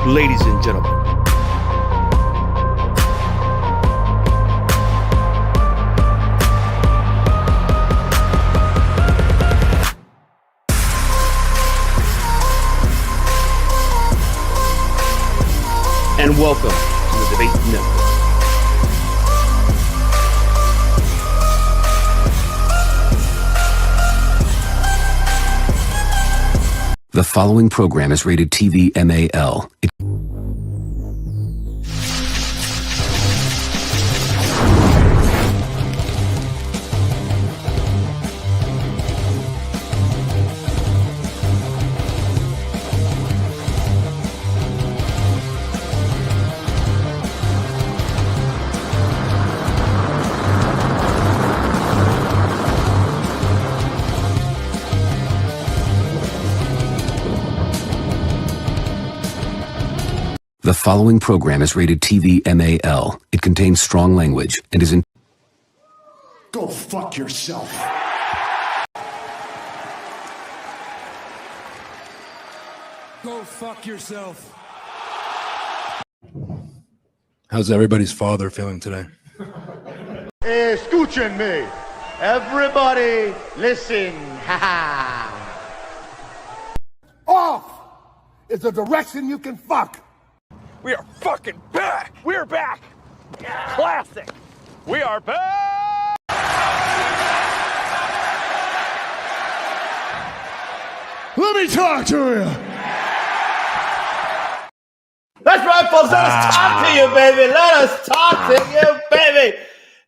ladies and gentlemen. And welcome to the Debate Network. The following program is rated TV MAL. The following program is rated TV MAL. It contains strong language and is in... Go fuck yourself. Go fuck yourself. How's everybody's father feeling today? Escúchenme. Everybody, listen. Off is the direction you can fuck. We are fucking back! We're back! Classic! We are back! Let me talk to you. That's right, folks. Let us talk to you, baby. Let us talk to you, baby.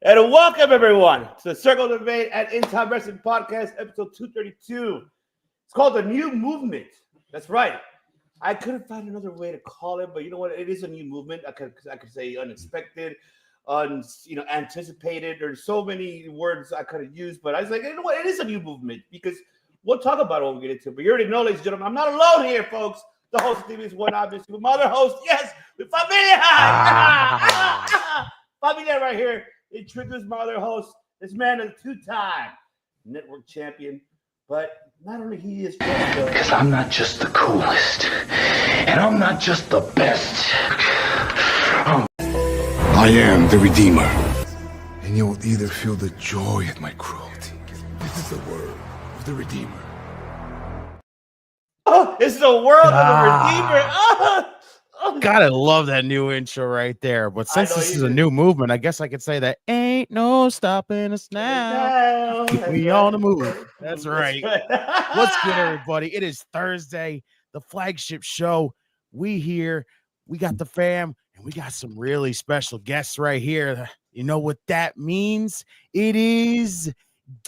And welcome, everyone, to the Circle Debate at In Time Wrestling Podcast, episode 232. It's called The New Movement. That's right. I couldn't find another way to call it, but you know what? It is a new movement. I could say unexpected, anticipated. There's so many words I could have used, but I was like, you know what? It is a new movement because we'll talk about it when we get into it. But you already know, ladies and gentlemen, I'm not alone here, folks. The host of TV is one, obviously. With my other host, yes, with Familia. Familia right here. Introduce my other host. This man is a two-time network champion, but not only he is because I'm not just the coolest, and I'm not just the best. I am the Redeemer. And you'll either feel the joy at my cruelty. This is the word of the Redeemer. Oh, it's the world of the Redeemer. God, I love that new intro right there. But since this is a new movement, I guess I could say that ain't no stopping us now. We on the move. That's right. What's good, everybody? It is Thursday, the flagship show. We here, we got the fam, and we got some really special guests right here. You know what that means? It is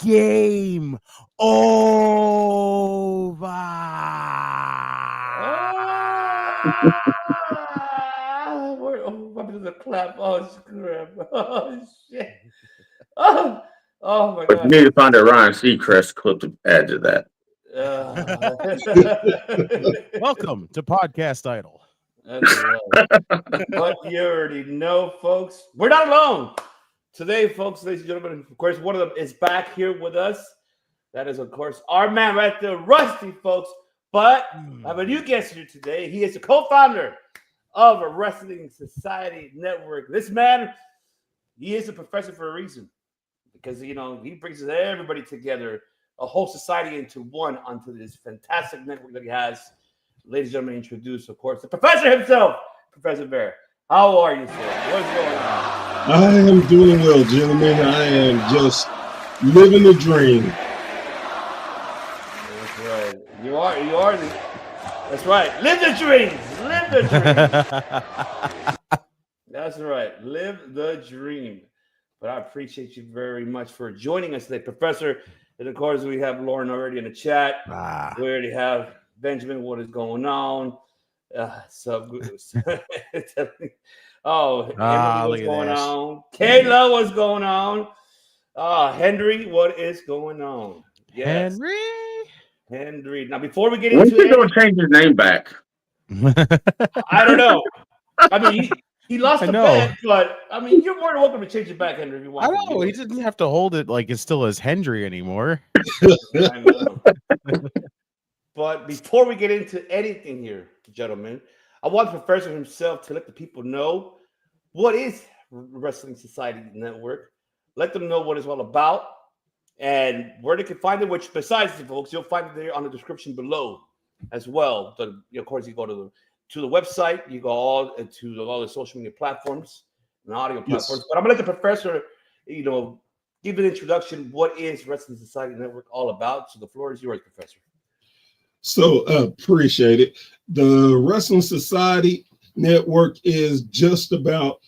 game over. We're to the clap. Oh, scrap. Oh, shit. Oh my God. You need to find a Ryan Seacrest clip to add to that. Welcome to Podcast Idol. That's right. But you already know, folks. We're not alone. Today, folks, ladies and gentlemen, of course, one of them is back here with us. That is, of course, our man right there, Rusty, folks. But I have a new guest here today. He is the co-founder of a Wrestling Society Network. This man, he is a professor for a reason. Because, you know, he brings everybody together, a whole society into one, onto this fantastic network that he has. Ladies and gentlemen, introduce, of course, the professor himself, Professor Bear. How are you, sir? What's going on? I am doing well, gentlemen. I am just living the dream. That's right. You are the. That's right. Live the dream. Live the dream. That's right. Live the dream. But I appreciate you very much for joining us today, Professor. And of course, we have Lauren already in the chat. We already have Benjamin. What is going on? What's going on? Kayla, what's going on? Henry, what is going on? Yes. Henry. Now, before we get into it, going to change his name back. I don't know. I mean, he lost the bet, but I mean, you're more than welcome to change it back, Henry, if you want. I know he didn't have to hold it like it's still as Hendry anymore. I know. But before we get into anything here, gentlemen, I want the professor himself to let the people know what is Wrestling Society Network. Let them know what it's all about and where they can find it, which besides the folks, you'll find it there on the description below as well. So, of course, you go to the website, you go all to all the social media platforms and audio platforms. Yes. But I'm going to let the professor, give an introduction. What is Wrestling Society Network all about? So the floor is yours, Professor. So appreciate it. The Wrestling Society Network is just about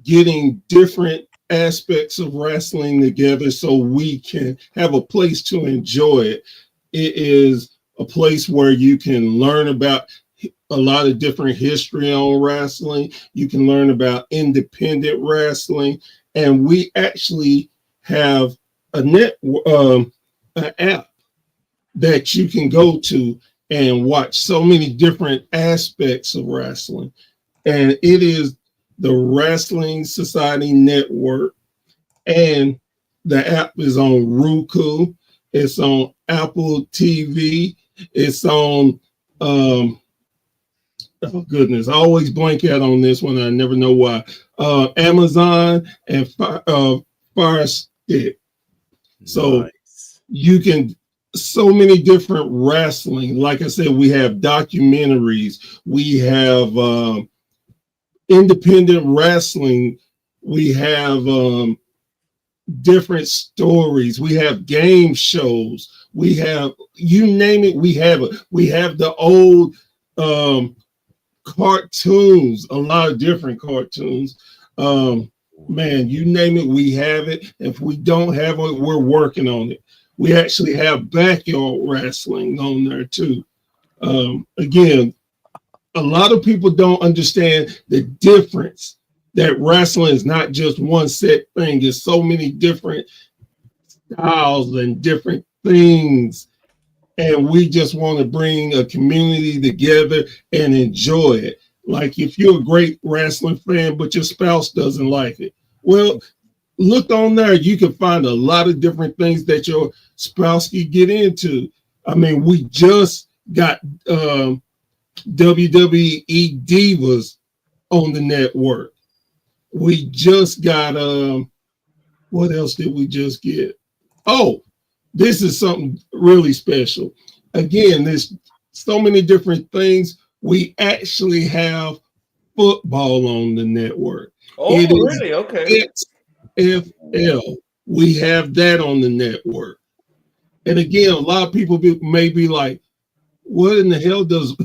getting different aspects of wrestling together so we can have a place to enjoy it. It is a place where you can learn about a lot of different history on wrestling. You can learn about independent wrestling, and we actually have an app that you can go to and watch so many different aspects of wrestling. And it is the Wrestling Society Network, and the app is on Roku, it's on Apple TV, it's on oh goodness, I always blank out on this one, I never know why. Amazon and Fire Stick. So nice. You can so many different wrestling. Like I said, we have documentaries, we have independent wrestling, we have different stories, we have game shows, we have, you name it, we have it. We have the old cartoons, a lot of different cartoons. Man, you name it, we have it. If we don't have it, we're working on it. We actually have backyard wrestling on there too. Again, a lot of people don't understand the difference that wrestling is not just one set thing. There's so many different styles and different things. And we just want to bring a community together and enjoy it. Like if you're a great wrestling fan, but your spouse doesn't like it, well, look on there. You can find a lot of different things that your spouse can get into. I mean, we just got WWE Divas on the network. We just got what else did we just get? Oh, this is something really special. Again, there's so many different things. We actually have football on the network. Oh, really? Okay. XFL. We have that on the network. And again, a lot of people may be like, what in the hell does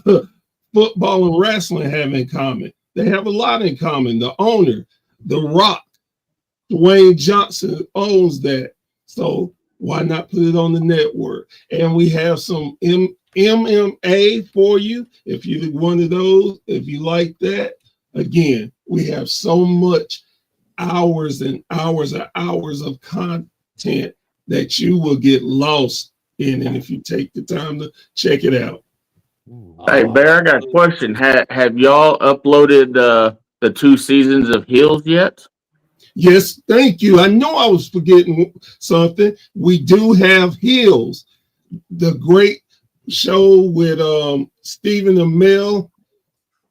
football and wrestling have in common? They have a lot in common. The owner, The Rock, Dwayne Johnson owns that. So why not put it on the network? And we have some MMA for you. If you're one of those, if you like that, again, we have so much hours and hours and hours of content that you will get lost in. And if you take the time to check it out. Hey, Bear, I got a question. Have y'all uploaded the 2 seasons of Heels yet? Yes, thank you. I know I was forgetting something. We do have Heels, the great show with Stephen Amell.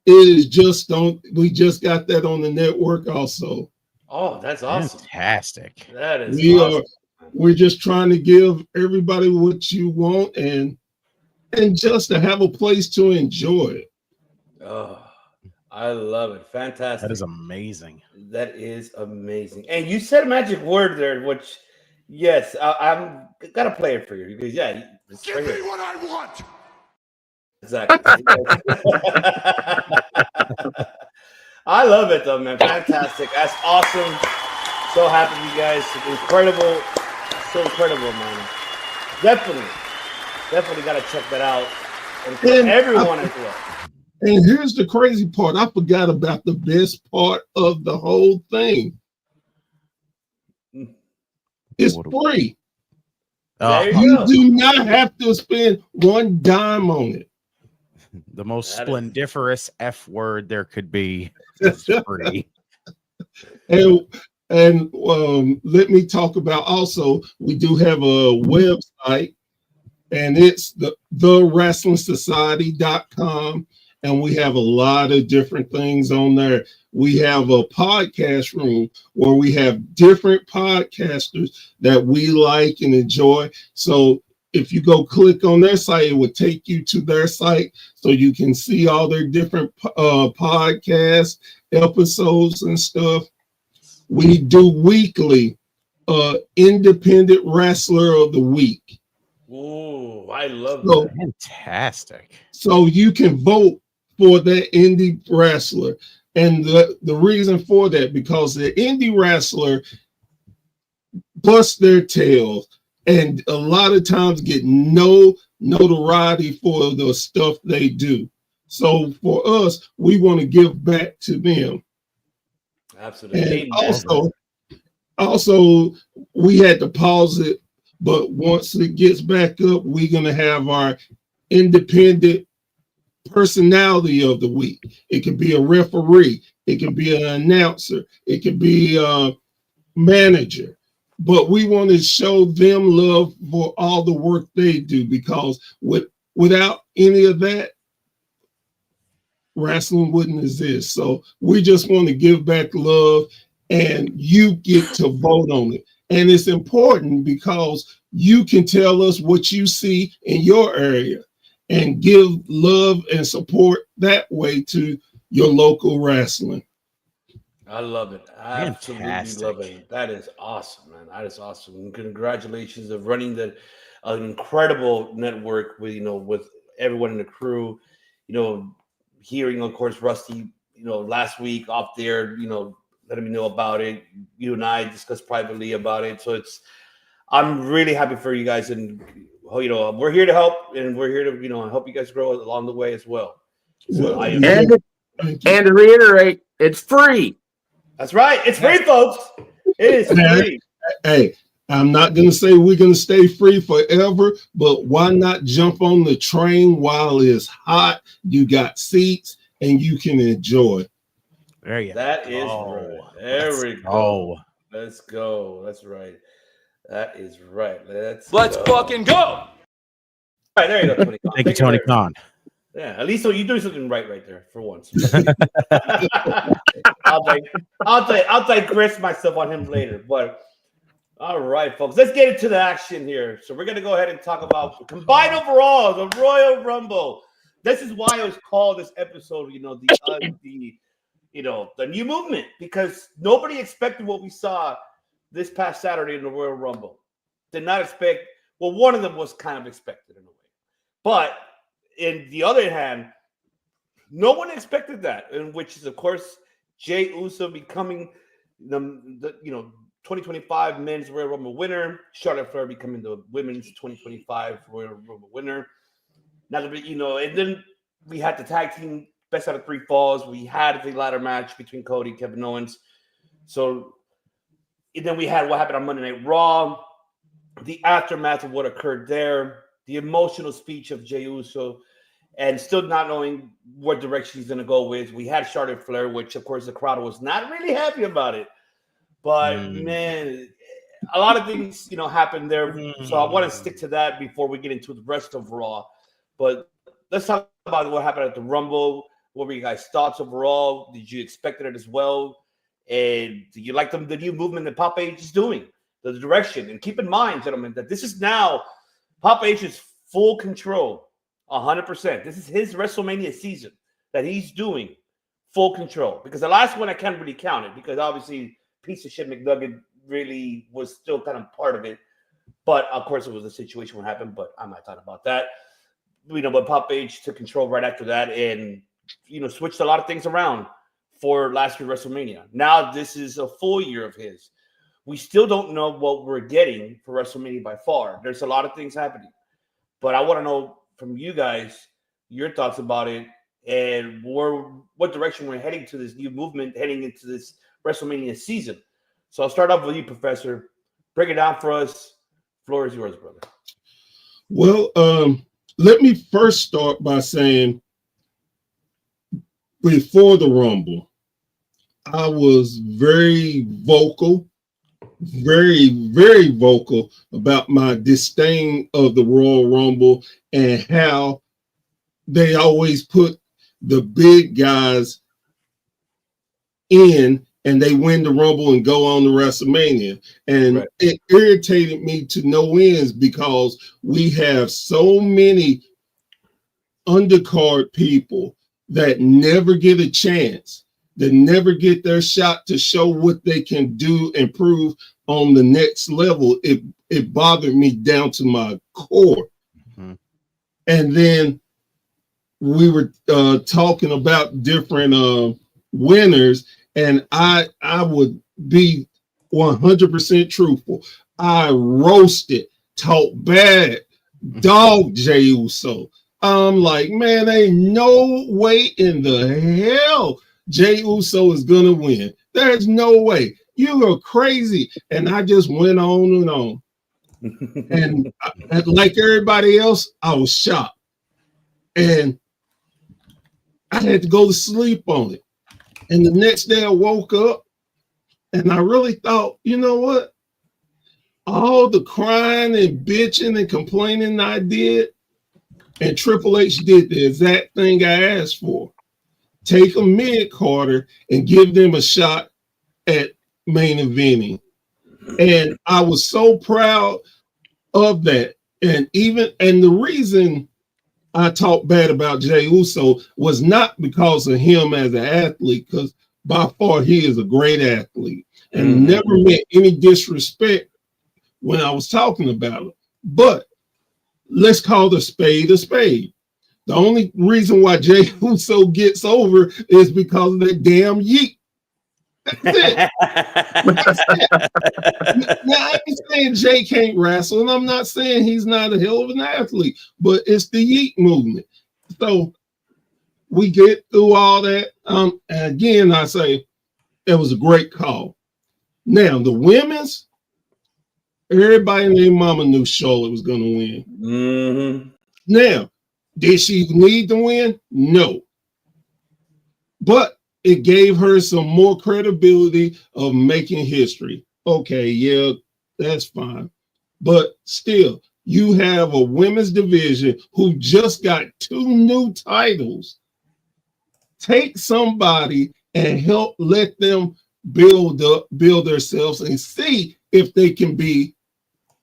It is just we just got that on the network also. Oh, that's awesome. Fantastic. That is awesome. We're just trying to give everybody what you want and just to have a place to enjoy it. Oh, I love it. Fantastic. That is amazing. That is amazing. And you said a magic word there, which, yes, I'm gotta play it for you because Give me what I want. Exactly. I love it though, man. Fantastic. That's awesome. So happy for you guys. Incredible. So incredible, man. Definitely got to check that out. And everyone as well. And here's the crazy part. I forgot about the best part of the whole thing. It's free. You do not have to spend one dime on it. The most splendiferous F word there could be. It's free. And let me talk about also, we do have a website, and it's the wrestlingsociety.com. and we have a lot of different things on there. We have a podcast room where we have different podcasters that we like and enjoy. So if you go click on their site, it will take you to their site so you can see all their different podcast episodes and stuff. We do weekly independent wrestler of the week. Ooh, I love So, that. Fantastic. So you can vote for that indie wrestler. And the reason for that, because the indie wrestler busts their tails and a lot of times get no notoriety for the stuff they do. So for us, we want to give back to them. Absolutely. And also, we had to pause it, but once it gets back up, we're going to have our independent personality of the week. It could be a referee, it could be an announcer, it could be a manager, but we want to show them love for all the work they do, because without any of that, wrestling wouldn't exist. So we just want to give back love, and you get to vote on it. And it's important because you can tell us what you see in your area and give love and support that way to your local wrestling. I love it. I absolutely Fantastic. love it. That is awesome, man. That is awesome. And congratulations of running an incredible network with, with everyone in the crew, hearing, of course, Rusty, last week off there, letting me know about it. You and I discussed privately about it. So I'm really happy for you guys, and we're here to help, and we're here to help you guys grow along the way as well. So and to reiterate, it's free. That's right. It's free, folks. It is free. Hey, I'm not going to say we're going to stay free forever, but why not jump on the train while it's hot? You got seats and you can enjoy. There you That go. is right. There we go. Let's go. That's right. That is right. Let's go. Fucking go. All right, there you go, Tony Khan. Thank you, Tony Khan. Yeah, at least you're doing something right there for once. I'll digress myself on him later. But all right, folks, let's get into the action here. So we're gonna go ahead and talk about combined overall, the Royal Rumble. This is why I was called this episode, the new movement, because nobody expected what we saw this past Saturday in the Royal Rumble. Did not expect. Well, one of them was kind of expected in a way, but in the other hand, no one expected that, and which is, of course, Jey Uso becoming the 2025 Men's Royal Rumble winner, Charlotte Flair becoming the Women's 2025 Royal Rumble winner. Now, and then we had the tag team best out of 3 falls. We had the ladder match between Cody and Kevin Owens. So, and then we had what happened on Monday Night Raw, the aftermath of what occurred there, the emotional speech of Jey Uso, and still not knowing what direction he's going to go with. We had Charlotte Flair, which, of course, the crowd was not really happy about it. But, man, a lot of things, happened there. So I want to stick to that before we get into the rest of Raw. But let's talk about what happened at the Rumble. What were you guys' thoughts overall? Did you expect it as well? And do you like the new movement that Pop H is doing, the direction? And keep in mind, gentlemen, that this is now Pop H's full control, 100%. This is his WrestleMania season that he's doing full control. Because the last one I can't really count it, because obviously piece of shit McNugget really was still kind of part of it. But of course it was a situation what happened, but I'm not talking about that. But Pop H took control right after that and switched a lot of things around for last year's WrestleMania. Now this is a full year of his. We still don't know what we're getting for WrestleMania by far. There's a lot of things happening. But I want to know from you guys your thoughts about it and what direction we're heading to this new movement, heading into this WrestleMania season. So I'll start off with you, Professor. Break it down for us. Floor is yours, brother. Well, let me first start by saying before the Rumble, I was very vocal, very, very vocal about my disdain of the Royal Rumble and how they always put the big guys in and they win the Rumble and go on to WrestleMania. And it irritated me to no ends because we have so many undercard people that never get a chance, that never get their shot to show what they can do and prove on the next level. It bothered me down to my core. Mm-hmm. And then we were talking about different winners, and I would be 100% truthful. I roasted, talked bad, dog Jey Uso. I'm like, man, ain't no way in the hell Jey Uso is gonna win. There's no way. You are crazy. And I just went on and on. And like everybody else, I was shocked. And I had to go to sleep on it. And the next day I woke up and I really thought, you know what? All the crying and bitching and complaining I did, and Triple H did the exact thing I asked for. Take a mid-carder and give them a shot at main eventing. And I was so proud of that. And the reason I talked bad about Jey Uso was not because of him as an athlete, because by far he is a great athlete and never meant any disrespect when I was talking about it. But let's call the spade a spade. The only reason why Jey Uso gets over is because of that damn yeet. That's it. Now, I ain't saying Jey can't wrestle, and I'm not saying he's not a hell of an athlete, but it's the yeet movement. So we get through all that. And again, I say it was a great call. Now, the women's, everybody and their mama knew Charlotte was going to win. Mm-hmm. Now, did she need to win? No. But it gave her some more credibility of making history. Okay, yeah, that's fine. But still, you have a women's division who just got 2 new titles. Take somebody and help let them build themselves and see if they can be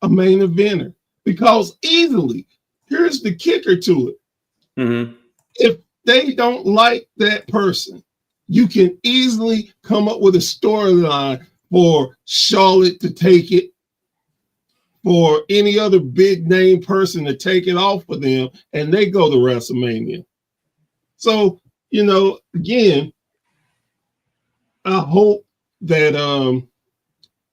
a main eventer. Because easily, here's the kicker to it. Mm-hmm. If they don't like that person, you can easily come up with a storyline for Charlotte to take it, for any other big name person to take it off of them, and they go to WrestleMania. So, again, I hope that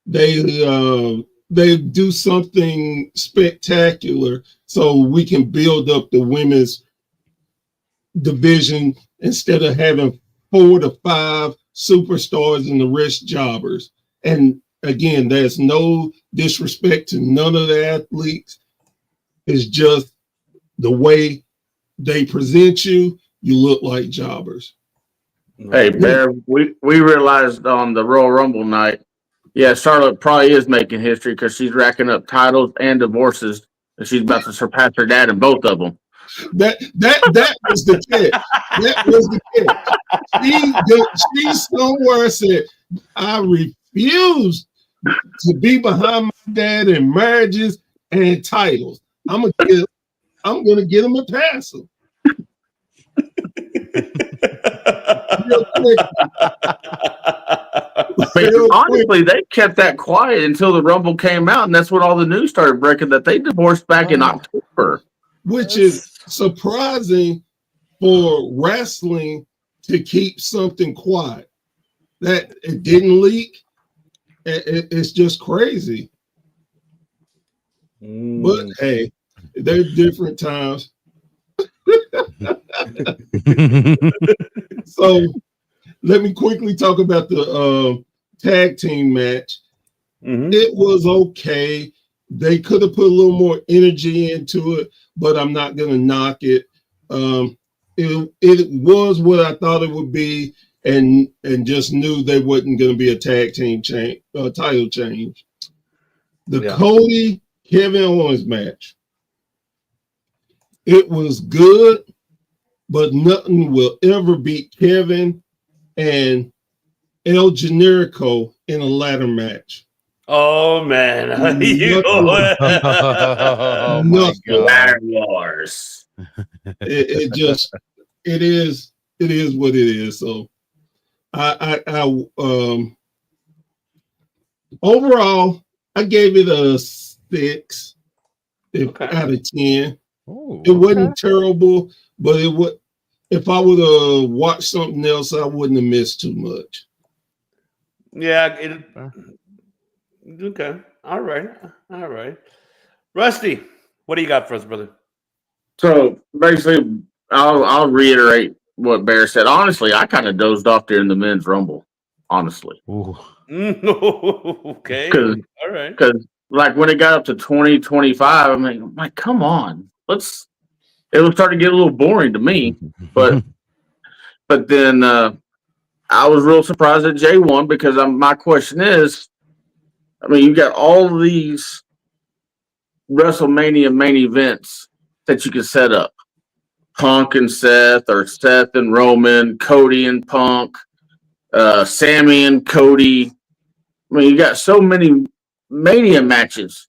they do something spectacular so we can build up the women's division instead of having 4 to 5 superstars and the rest jobbers. And again, there's no disrespect to none of the athletes. It's just the way they present you, you look like jobbers. Hey, Bear, we realized on the Royal Rumble night, Charlotte probably is making history because she's racking up titles and divorces, and she's about to surpass her dad in both of them. That was the catch. That was the catch. She somewhere said, I refuse to be behind my dad in marriages and titles. I'm gonna get him a passer. Real quick. Honestly, they kept that quiet until the Rumble came out, and that's when all the news started breaking that they divorced back in October. Which is surprising for wrestling to keep something quiet. That it didn't leak. It's just crazy. But hey, they're different times. So let me quickly talk about the tag team match. Mm-hmm. It was okay. They could have put a little more energy into it, but I'm not going to knock it. It was what I thought it would be, and just knew they wasn't going to be a tag team title change. The Cody Kevin Owens match. It was good. but nothing will ever beat Kevin and El Generico in a ladder match. Oh man, Oh my God. Ladder Wars. It is what it is. So I overall I gave it a 6 out of 10. Ooh, It wasn't terrible, but it would. If I would have watched something else, I wouldn't have missed too much. yeah. Okay. All right. Rusty, what do you got for us, brother? So basically, I'll reiterate what Bear said. Honestly, I kind of dozed off during the men's rumble. Honestly, Okay. because All right. like when it got up to 2025, I mean, I'm like, come on, it was starting to get a little boring to me. But then I was real surprised that Jay won because my question is, I mean, you got all these WrestleMania main events that you can set up. Punk and Seth, or Seth and Roman, Cody and Punk, Sammy and Cody. I mean, you got so many Mania matches.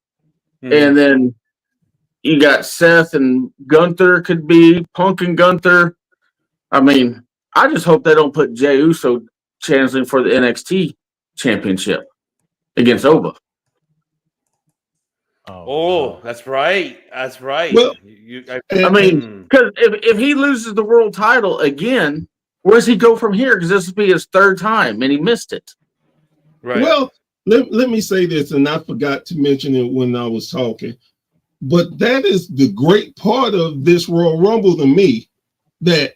And then you got Seth and Gunther, could be Punk and Gunther. I mean, I just hope they don't put Jey Uso chanceling for the NXT championship against Ova. Oh, that's right. That's right. Well, I mean, because if he loses the world title again, where does he go from here? Because this will be his third time, and he missed it. Right. Well, let me say this, and I forgot to mention it when I was talking, but that is the great part of this Royal Rumble to me, that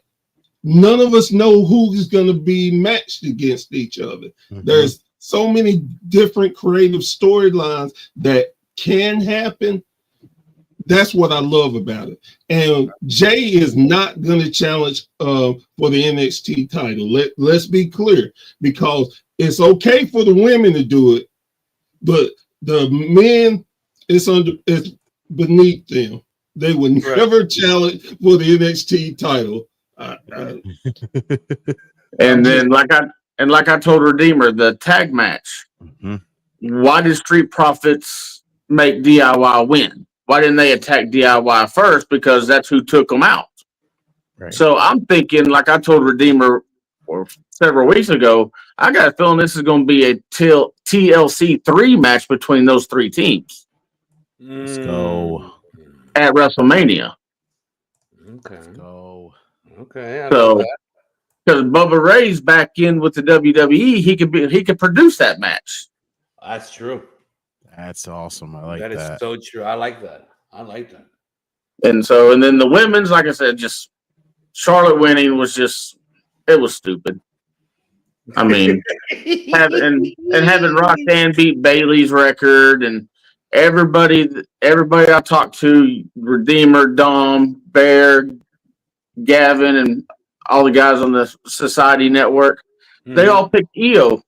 none of us know who is going to be matched against each other. There's so many different creative storylines that can happen. That's what I love about it. And Jay is not going to challenge for the NXT title. Let's be clear, because it's okay for the women to do it, but the men, it's beneath them. They would never challenge for the NXT title. And then, like I told Redeemer, the tag match. Why did Street Profits make DIY win? Why didn't they attack DIY first? Because that's who took them out. Right. So I'm thinking, like I told Redeemer several weeks ago, I got a feeling this is going to be a TLC 3 match between those three teams. Let's go. At WrestleMania. Okay. Let's go. Okay. So, because Bubba Ray's back in with the WWE, he could produce that match. That's true. That's awesome. I like that. That is so true. I like that. And then the women's, like I said, just Charlotte winning was it was stupid. I mean, having Roxanne beat Bayley's record, and everybody I talked to, Redeemer, Dom, Bear, Gavin, and all the guys on the Society Network, they all picked EO.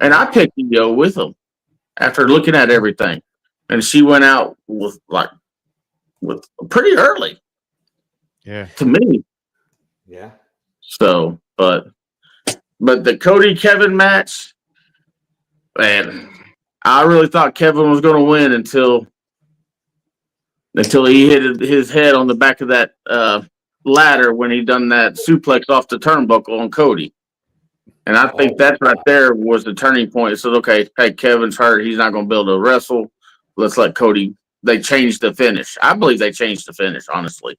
And I picked EO with them after looking at everything. And she went out with pretty early. Yeah. To me. Yeah. So, but the Cody Kevin match, man, I really thought Kevin was going to win until he hit his head on the back of that ladder when he done that suplex off the turnbuckle on Cody. And I think that right there was the turning point. It said, okay, hey, Kevin's hurt. He's not going to be able to wrestle. Let's let Cody. They changed the finish. I believe they changed the finish, honestly.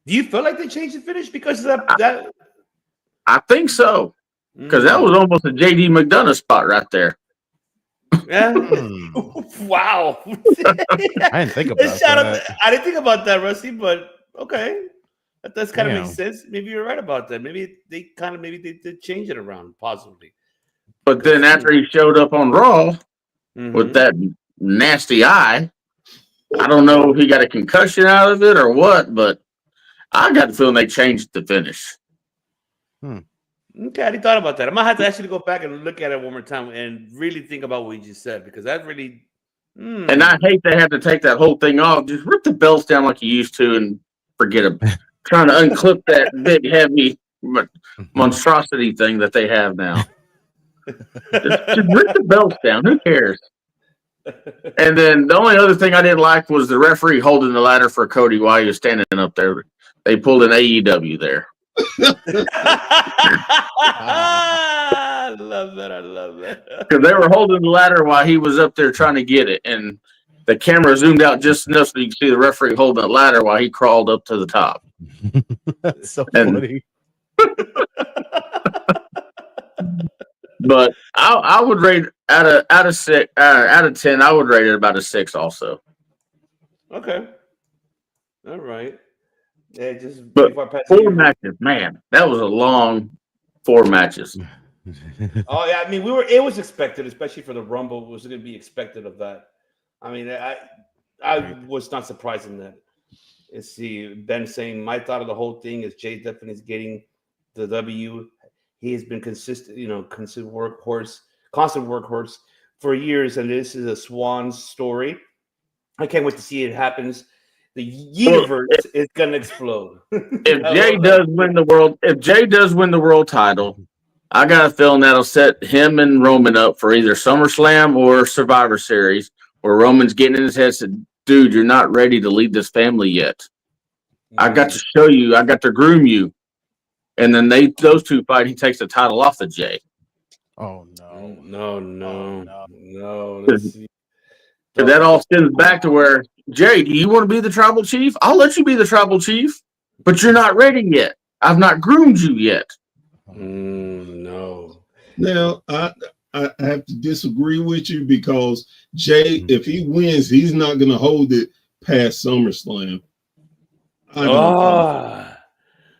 Do you feel like they changed the finish because of that? I think so. Because that was almost a JD McDonough spot right there. Yeah. Wow. I didn't think about that. I didn't think about that, Rusty, but okay. That does kind of make sense. Maybe you're right about that. Maybe they did change it around, possibly. But then after he showed up on Raw with that nasty eye, I don't know if he got a concussion out of it or what, but I got the feeling they changed the finish. Okay, I didn't thought about that. I might have to actually go back and look at it one more time and really think about what you just said, because that really. And I hate they have to take that whole thing off. Just rip the belts down like you used to and forget trying to unclip that big, heavy monstrosity thing that they have now. Just rip the belts down. Who cares? And then the only other thing I didn't like was the referee holding the ladder for Cody while he was standing up there. They pulled an AEW there. I love that. I love that. Because they were holding the ladder while he was up there trying to get it. And the camera zoomed out just enough so you can see the referee holding the ladder while he crawled up to the top. That's so funny. But I would rate out of 10. I would rate it about a 6 also. Okay. All right. Yeah, but 4 matches, man, that was a long 4 matches. Oh yeah, I mean, it was expected, especially for the Rumble. It was going to be expected of that. I mean, I was not surprised in that. See, Ben saying my thought of the whole thing is Jay definitely is getting the W. He has been consistent workhorse for years, and this is a swan story. I can't wait to see it happens. The universe is gonna explode. If Jay does win the world title, I got a feeling that'll set him and Roman up for either SummerSlam or Survivor Series, where Roman's getting in his head and said, "Dude, you're not ready to lead this family yet. I got to show you. I got to groom you." And then those two fight. He takes the title off of Jay. Oh no! Because that all stems back to where, Jay, do you want to be the tribal chief? I'll let you be the tribal chief, but you're not ready yet. I've not groomed you yet. No. Now, I have to disagree with you because Jay, if he wins, he's not going to hold it past SummerSlam. I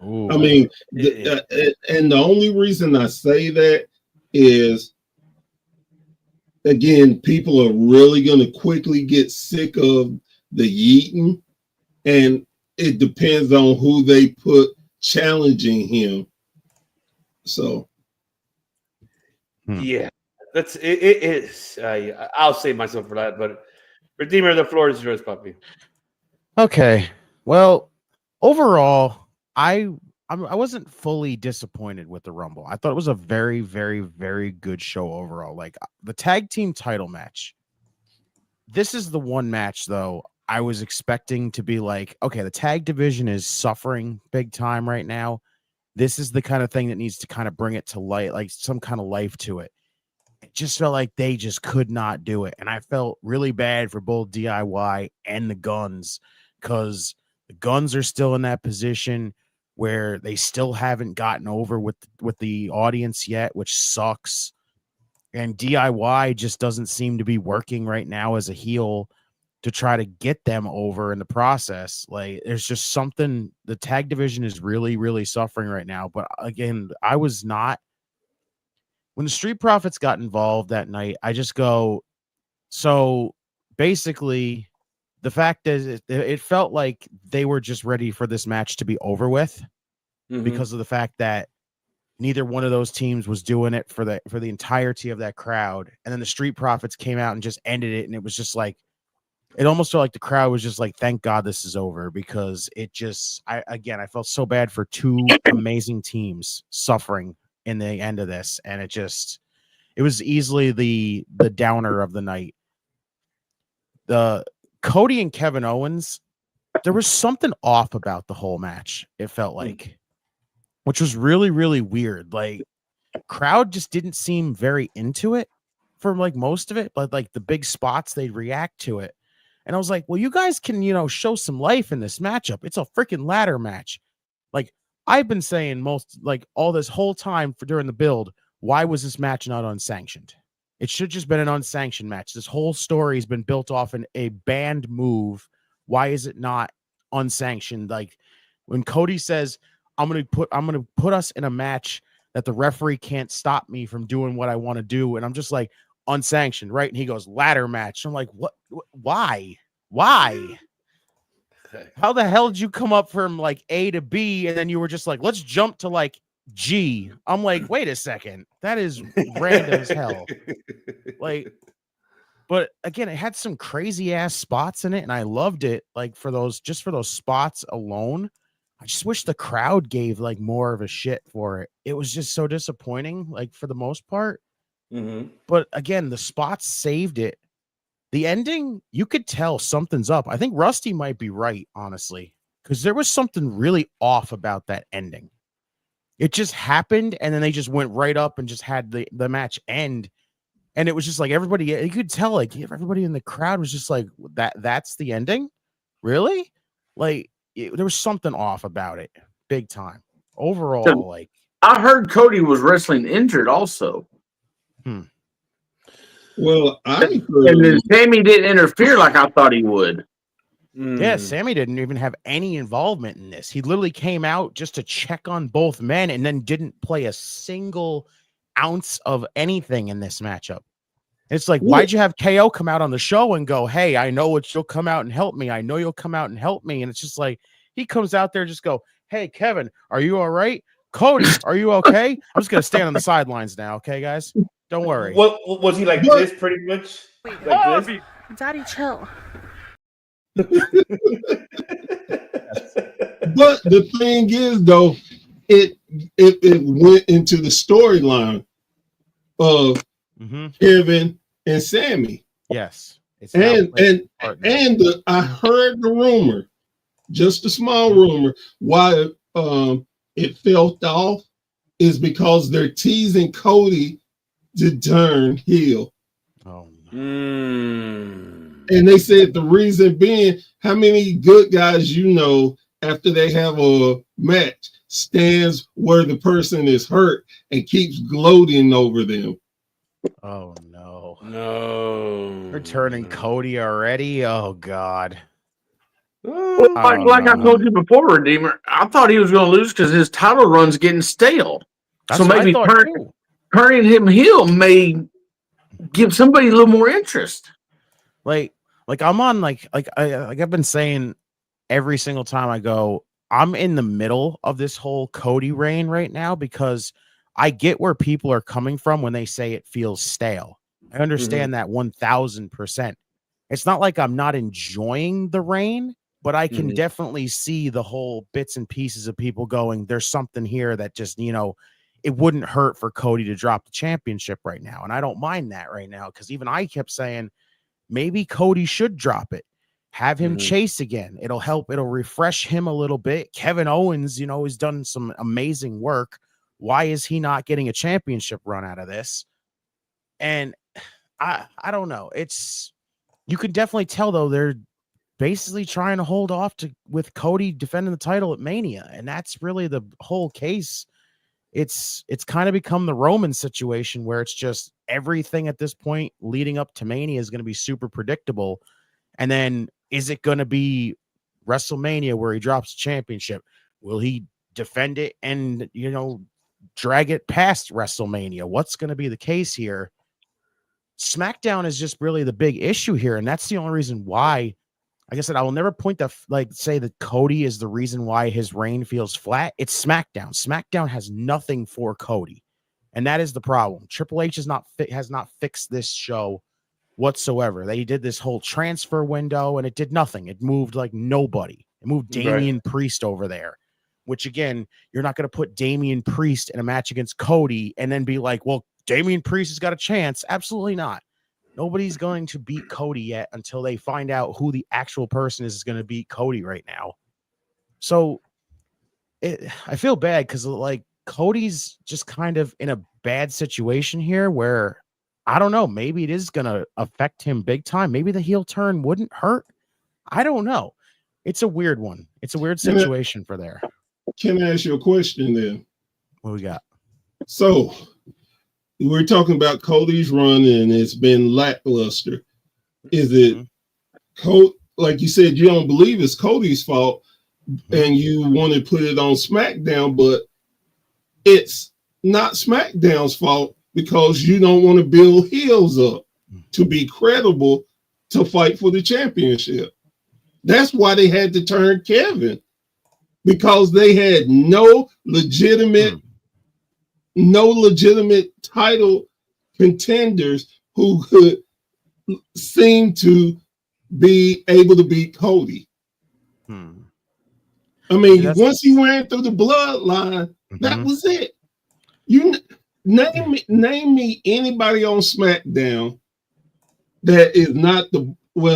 mean, and the only reason I say that is, again, people are really going to quickly get sick of the yeeting, and it depends on who they put challenging him. So, yeah, it is. I'll save myself for that, but Redeemer, the floor is yours, puppy. Okay, well, overall, I wasn't fully disappointed with the Rumble. I thought it was a very, very, very good show overall. Like the tag team title match. This is the one match, though, I was expecting to be like, okay, the tag division is suffering big time right now. This is the kind of thing that needs to kind of bring it to light, like some kind of life to it. It just felt like they just could not do it. And I felt really bad for both DIY and the Guns, because the Guns are still in that position where they still haven't gotten over with the audience yet, which sucks. And DIY just doesn't seem to be working right now as a heel to try to get them over in the process. Like, there's just something, the tag division is really, really suffering right now. But again, I was not, when the Street Profits got involved that night, I just go, so basically the fact is it felt like they were just ready for this match to be over with, because of the fact that neither one of those teams was doing it for the entirety of that crowd. And then the Street Profits came out and just ended it. And it was just like, it almost felt like the crowd was just like, thank God this is over, because it just, I felt so bad for two amazing teams suffering in the end of this. And it was easily the downer of the night. The Cody and Kevin Owens, there was something off about the whole match. It felt like, which was really, really weird. Like, crowd just didn't seem very into it for like most of it, but like the big spots, they'd react to it. And I was like, well, you guys can, show some life in this matchup. It's a freaking ladder match. Like, I've been saying all this whole time during the build, why was this match not unsanctioned? It should just been an unsanctioned match. This whole story has been built off a banned move. Why is it not unsanctioned? Like, when Cody says, I'm gonna put us in a match that the referee can't stop me from doing what I want to do, and I'm just like, unsanctioned, right? And he goes, ladder match. I'm like, what? Why? How the hell did you come up from like A to B, and then you were just like, let's jump to like G? I'm like, wait a second, that is random as hell. Like, but again, it had some crazy ass spots in it, and I loved it. Like, for those spots alone, I just wish the crowd gave like more of a shit for it. It was just so disappointing, like for the most part. But again, the spots saved it. The ending, you could tell something's up. I think Rusty might be right, honestly, because there was something really off about that ending. It just happened, and then they just went right up and just had the match end. And it was just like everybody, you could tell, like everybody in the crowd was just like, that's the ending? Really? Like, there was something off about it, big time. Overall, like, I heard Cody was wrestling injured also. Well, and then Sammy didn't interfere like I thought he would. Yeah, Sammy didn't even have any involvement in this. He literally came out just to check on both men and then didn't play a single ounce of anything in this matchup. It's like, why'd you have KO come out on the show and go, hey, I know you'll come out and help me. I know you'll come out and help me. And it's just like, he comes out there, just go, hey, Kevin, are you all right? Cody, are you okay? I'm just going to stand on the sidelines now. Okay, guys, don't worry. What was he like this pretty much? Like this? Daddy, chill. But the thing is, though, it went into the storyline of Kevin and Sammy. Yes, I heard the rumor, just a small rumor, why it felt off is because they're teasing Cody to turn heel. Oh no. And they said the reason being, how many good guys after they have a match stands where the person is hurt and keeps gloating over them. Oh no. No. We're turning Cody already. Oh God. Well, like I told you before, Redeemer, I thought he was going to lose because his title run's getting stale. That's so maybe turning him heel may give somebody a little more interest. Like I'm on like I've been saying every single time I go, I'm in the middle of this whole Cody reign right now because I get where people are coming from when they say it feels stale. I understand that 1000%. It's not like I'm not enjoying the reign, but I can definitely see the whole bits and pieces of people going, there's something here that just, it wouldn't hurt for Cody to drop the championship right now. And I don't mind that right now because even I kept saying, maybe Cody should drop it. Have him chase again. It'll help. It'll refresh him a little bit. Kevin Owens, has done some amazing work. Why is he not getting a championship run out of this? And I don't know. You can definitely tell, though, they're basically trying to hold off with Cody defending the title at Mania. And that's really the whole case. It's kind of become the Roman situation where it's just everything at this point leading up to Mania is going to be super predictable. And then is it going to be WrestleMania where he drops the championship? Will he defend it and, drag it past WrestleMania? What's going to be the case here? SmackDown is just really the big issue here. And that's the only reason why, like I said, I will never say that Cody is the reason why his reign feels flat. It's SmackDown. SmackDown has nothing for Cody. And that is the problem. Triple H has not fixed this show whatsoever. They did this whole transfer window and it did nothing. It moved like nobody. It moved Damian Priest over there, which again, you're not going to put Damian Priest in a match against Cody and then be like, well, Damian Priest has got a chance. Absolutely not. Nobody's going to beat Cody yet until they find out who the actual person is going to beat Cody right now. So I feel bad because Cody's just kind of in a bad situation here where I don't know, maybe it is going to affect him big time. Maybe the heel turn wouldn't hurt. I don't know. It's a weird one. It's a weird situation for there. Can I ask you a question then? What we got? So we're talking about Cody's run and it's been lackluster. Is it like you said, you don't believe it's Cody's fault and you want to put it on SmackDown, but it's not SmackDown's fault because you don't want to build heels up to be credible to fight for the championship. That's why they had to turn Kevin, because they had no legitimate title contenders who could seem to be able to beat Cody. I mean, once he ran through the bloodline, that was it. You name me anybody on SmackDown that is not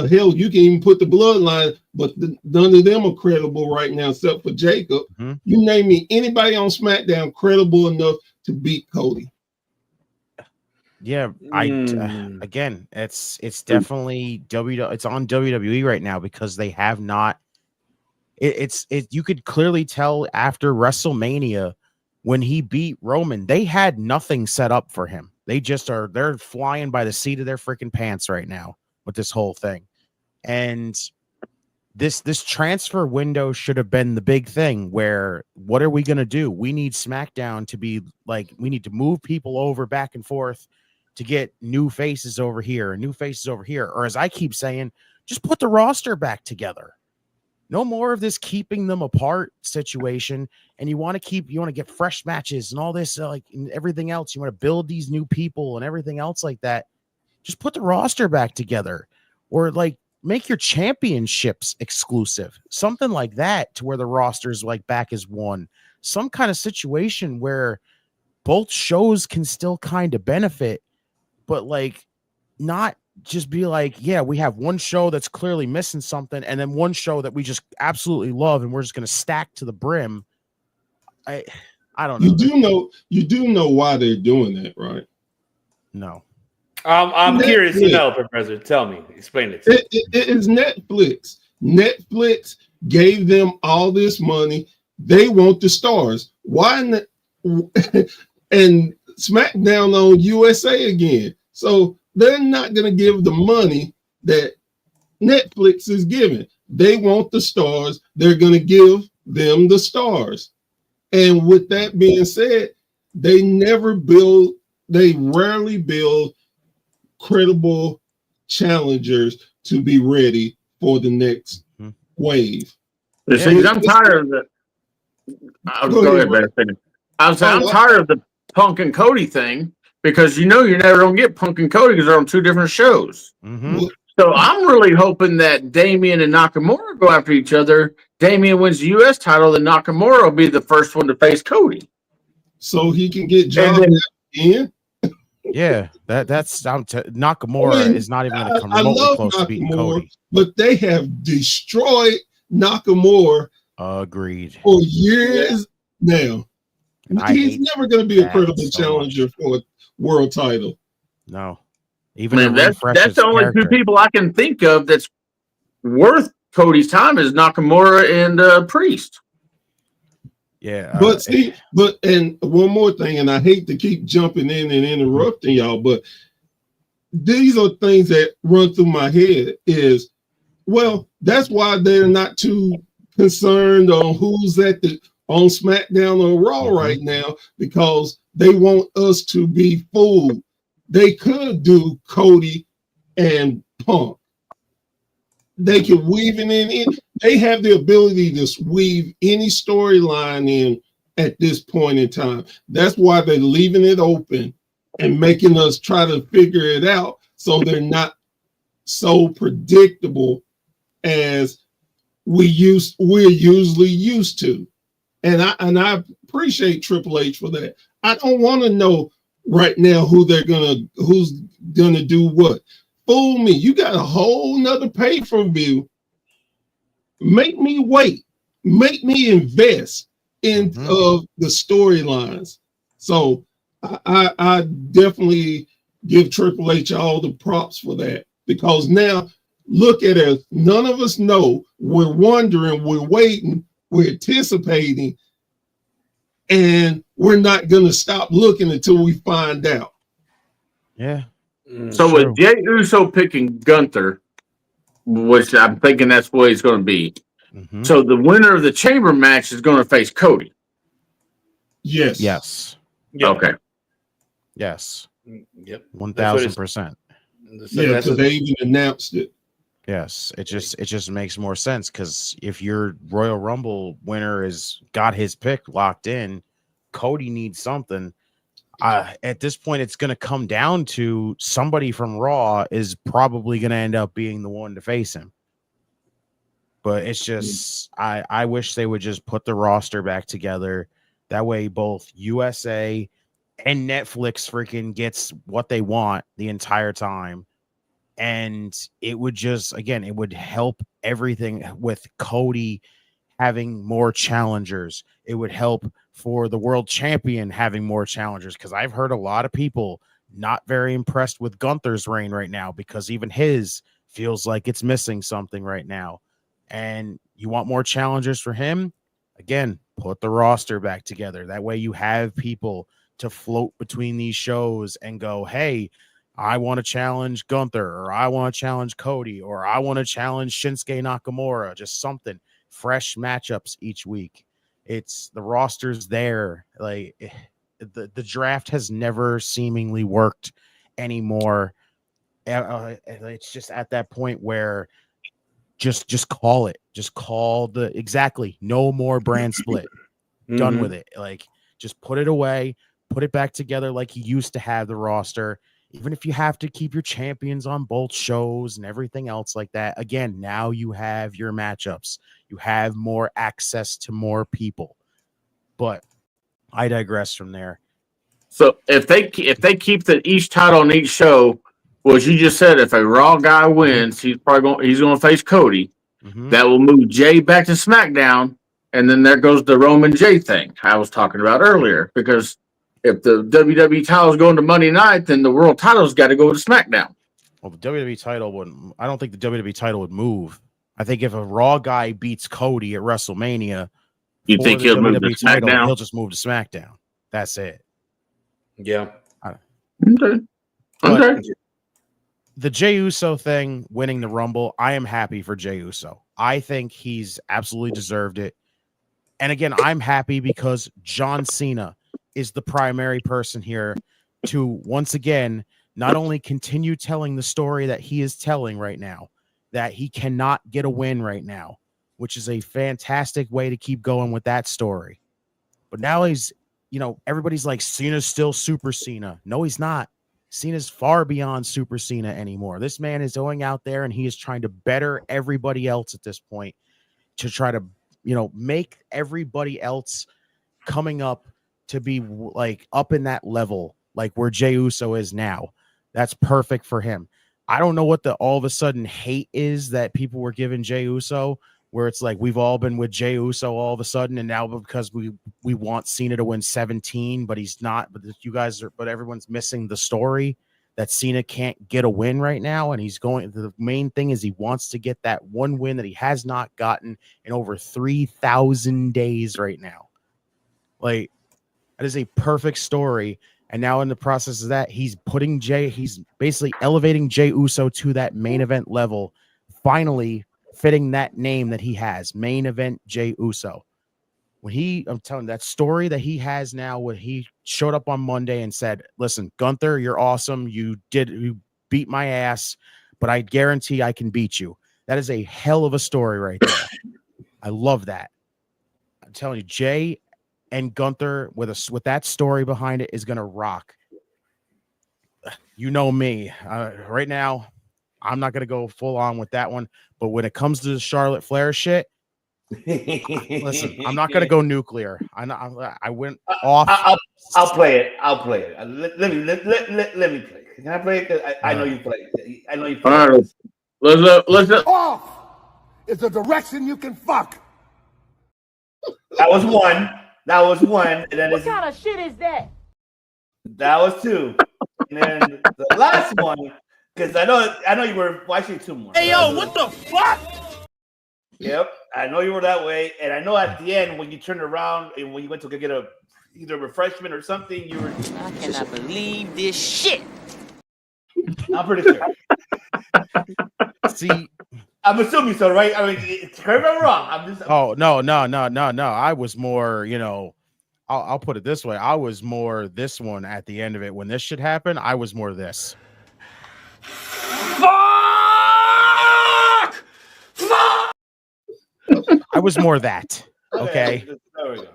hell, you can even put the bloodline, but none of them are credible right now except for Jacob. You name me anybody on SmackDown credible enough to beat Cody. Yeah, again, it's definitely it's on WWE right now because they have not. You could clearly tell after WrestleMania when he beat Roman, they had nothing set up for him. They're flying by the seat of their freaking pants right now with this whole thing. And this transfer window should have been the big thing where what are we going to do? We need SmackDown to be like, we need to move people over back and forth to get new faces over here and new faces over here. Or as I keep saying, just put the roster back together. No more of this keeping them apart situation. And you want to get fresh matches and all this, and everything else. You want to build these new people and everything else like that. Just put the roster back together, or make your championships exclusive, something like that, to where the roster's back as one. Some kind of situation where both shows can still kind of benefit, but not just be we have one show that's clearly missing something and then one show that we just absolutely love and we're just going to stack to the brim. I don't know. You do know why they're doing that, right? No. I'm curious to know, Professor. Tell me. Explain it. It is Netflix. Netflix gave them all this money. They want the stars. Why not? And SmackDown on USA again. So they're not going to give the money that Netflix is giving. They want the stars. They're going to give them the stars. And with that being said, they rarely build credible challengers to be ready for the next wave. I'm tired of the. Go ahead, man. I'm tired of the Punk and Cody thing because you're never gonna get Punk and Cody because they're on two different shows. So I'm really hoping that Damian and Nakamura go after each other. Damian wins the U.S. title, then Nakamura will be the first one to face Cody, so he can get John in. Yeah, that's Nakamura is not even going to come remotely close to beating Cody. But they have destroyed Nakamura. Agreed. For years now. He's never going to be a credible challenger for a world title. No. Even that's the only two people I can think of that's worth Cody's time is Nakamura and Priest. Yeah. And one more thing, and I hate to keep jumping in and interrupting y'all, but these are things that run through my head is, that's why they're not too concerned on who's on SmackDown or Raw right now, because they want us to be fooled. They could do Cody and Punk. They can weave it in. They have the ability to weave any storyline in at this point in time. That's why they're leaving it open and making us try to figure it out so they're not so predictable as we're usually used to. And I appreciate Triple H for that. I don't want to know right now who's gonna do what. Fool me. You got a whole nother pay-per-view. Make me wait. Make me invest in the storylines. So I definitely give Triple H all the props for that, because now look at us. None of us know. We're wondering. We're waiting. We're anticipating. And we're not going to stop looking until we find out. Yeah. So with Jey Uso picking Gunther, which I'm thinking that's what he's going to be. So the winner of the chamber match is going to face Cody. Yes. Yes. Okay. Yes. Yep. 1000%. Yeah, because they even announced it. Yes, it just makes more sense, because if your Royal Rumble winner has got his pick locked in, Cody needs something. At this point, it's going to come down to somebody from Raw is probably going to end up being the one to face him. But it's just I wish they would just put the roster back together. That way both USA and Netflix freaking gets what they want the entire time. And it would just, again, it would help everything with Cody having more challengers. It would help for the world champion having more challengers, because I've heard a lot of people not very impressed with Gunther's reign right now, because even his feels like it's missing something right now. And you want more challengers for him? Again, put the roster back together. That way you have people to float between these shows and go, hey, I want to challenge Gunther, or I want to challenge Cody, or I want to challenge Shinsuke Nakamura. Just something, fresh matchups each week. It's the roster's there. Like the draft has never seemingly worked anymore. It's just at that point where just call it. Just call no more brand split. Done with it. Like, just put it away, put it back together like you used to have the roster. Even if you have to keep your champions on both shows and everything else like that. Again, now you have your matchups. You have more access to more people. But I digress from there. So if they keep each title on each show, well, as you just said, if a Raw guy wins, he's going to face Cody. That will move Jay back to SmackDown, and then there goes the Roman Jay thing I was talking about earlier. Because if the WWE title is going to Monday night, then the world title's got to go to SmackDown. Well, the WWE title wouldn't. I don't think the WWE title would move. I think if a Raw guy beats Cody at WrestleMania, you think he'll move to SmackDown? He'll just move to SmackDown. That's it. Yeah. Okay. The Jey Uso thing, winning the Rumble, I am happy for Jey Uso. I think he's absolutely deserved it. And again, I'm happy because John Cena is the primary person here to, once again, not only continue telling the story that he is telling right now, that he cannot get a win right now, which is a fantastic way to keep going with that story. But now he's, everybody's like, Cena's still Super Cena. No, he's not. Cena's far beyond Super Cena anymore. This man is going out there and he is trying to better everybody else at this point to try to, make everybody else coming up to be like up in that level, like where Jey Uso is now. That's perfect for him. I don't know what the all of a sudden hate is that people were giving Jey Uso, where it's like we've all been with Jey Uso all of a sudden, and now because we want Cena to win 17, but he's not. But everyone's missing the story that Cena can't get a win right now, and he's going. The main thing is he wants to get that one win that he has not gotten in over 3,000 days right now. Like, that is a perfect story. And now in the process of that, he's basically elevating Jey Uso to that main event level, finally fitting that name that he has, main event Jey Uso. I'm telling you, that story that he has now, when he showed up on Monday and said, listen, Gunther, you're awesome. You beat my ass, but I guarantee I can beat you. That is a hell of a story right there. I love that. I'm telling you, Jay and Gunther with that story behind it is going to rock. You know me. Right now, I'm not going to go full on with that one. But when it comes to the Charlotte Flair shit, listen, I'm not going to go nuclear. I went off. I'll play it. Let me play it. Can I play it? I know you play it. I know you play it. Let's Off is a direction you can fuck. That was one. And then what kind of shit is that? That was two. And then the last one, because I know you were watching two more. Hey, yo, what the fuck? Yep, I know you were that way. And I know at the end, when you turned around and when you went to go get either refreshment or something, you were... I cannot believe this shit. I'm pretty sure. See... I'm assuming so, right? I mean, correct me wrong. Oh, no. I was more, I'll put it this way. I was more this one at the end of it. When this shit happened, I was more this. Fuck! I was more that. Okay. There we go.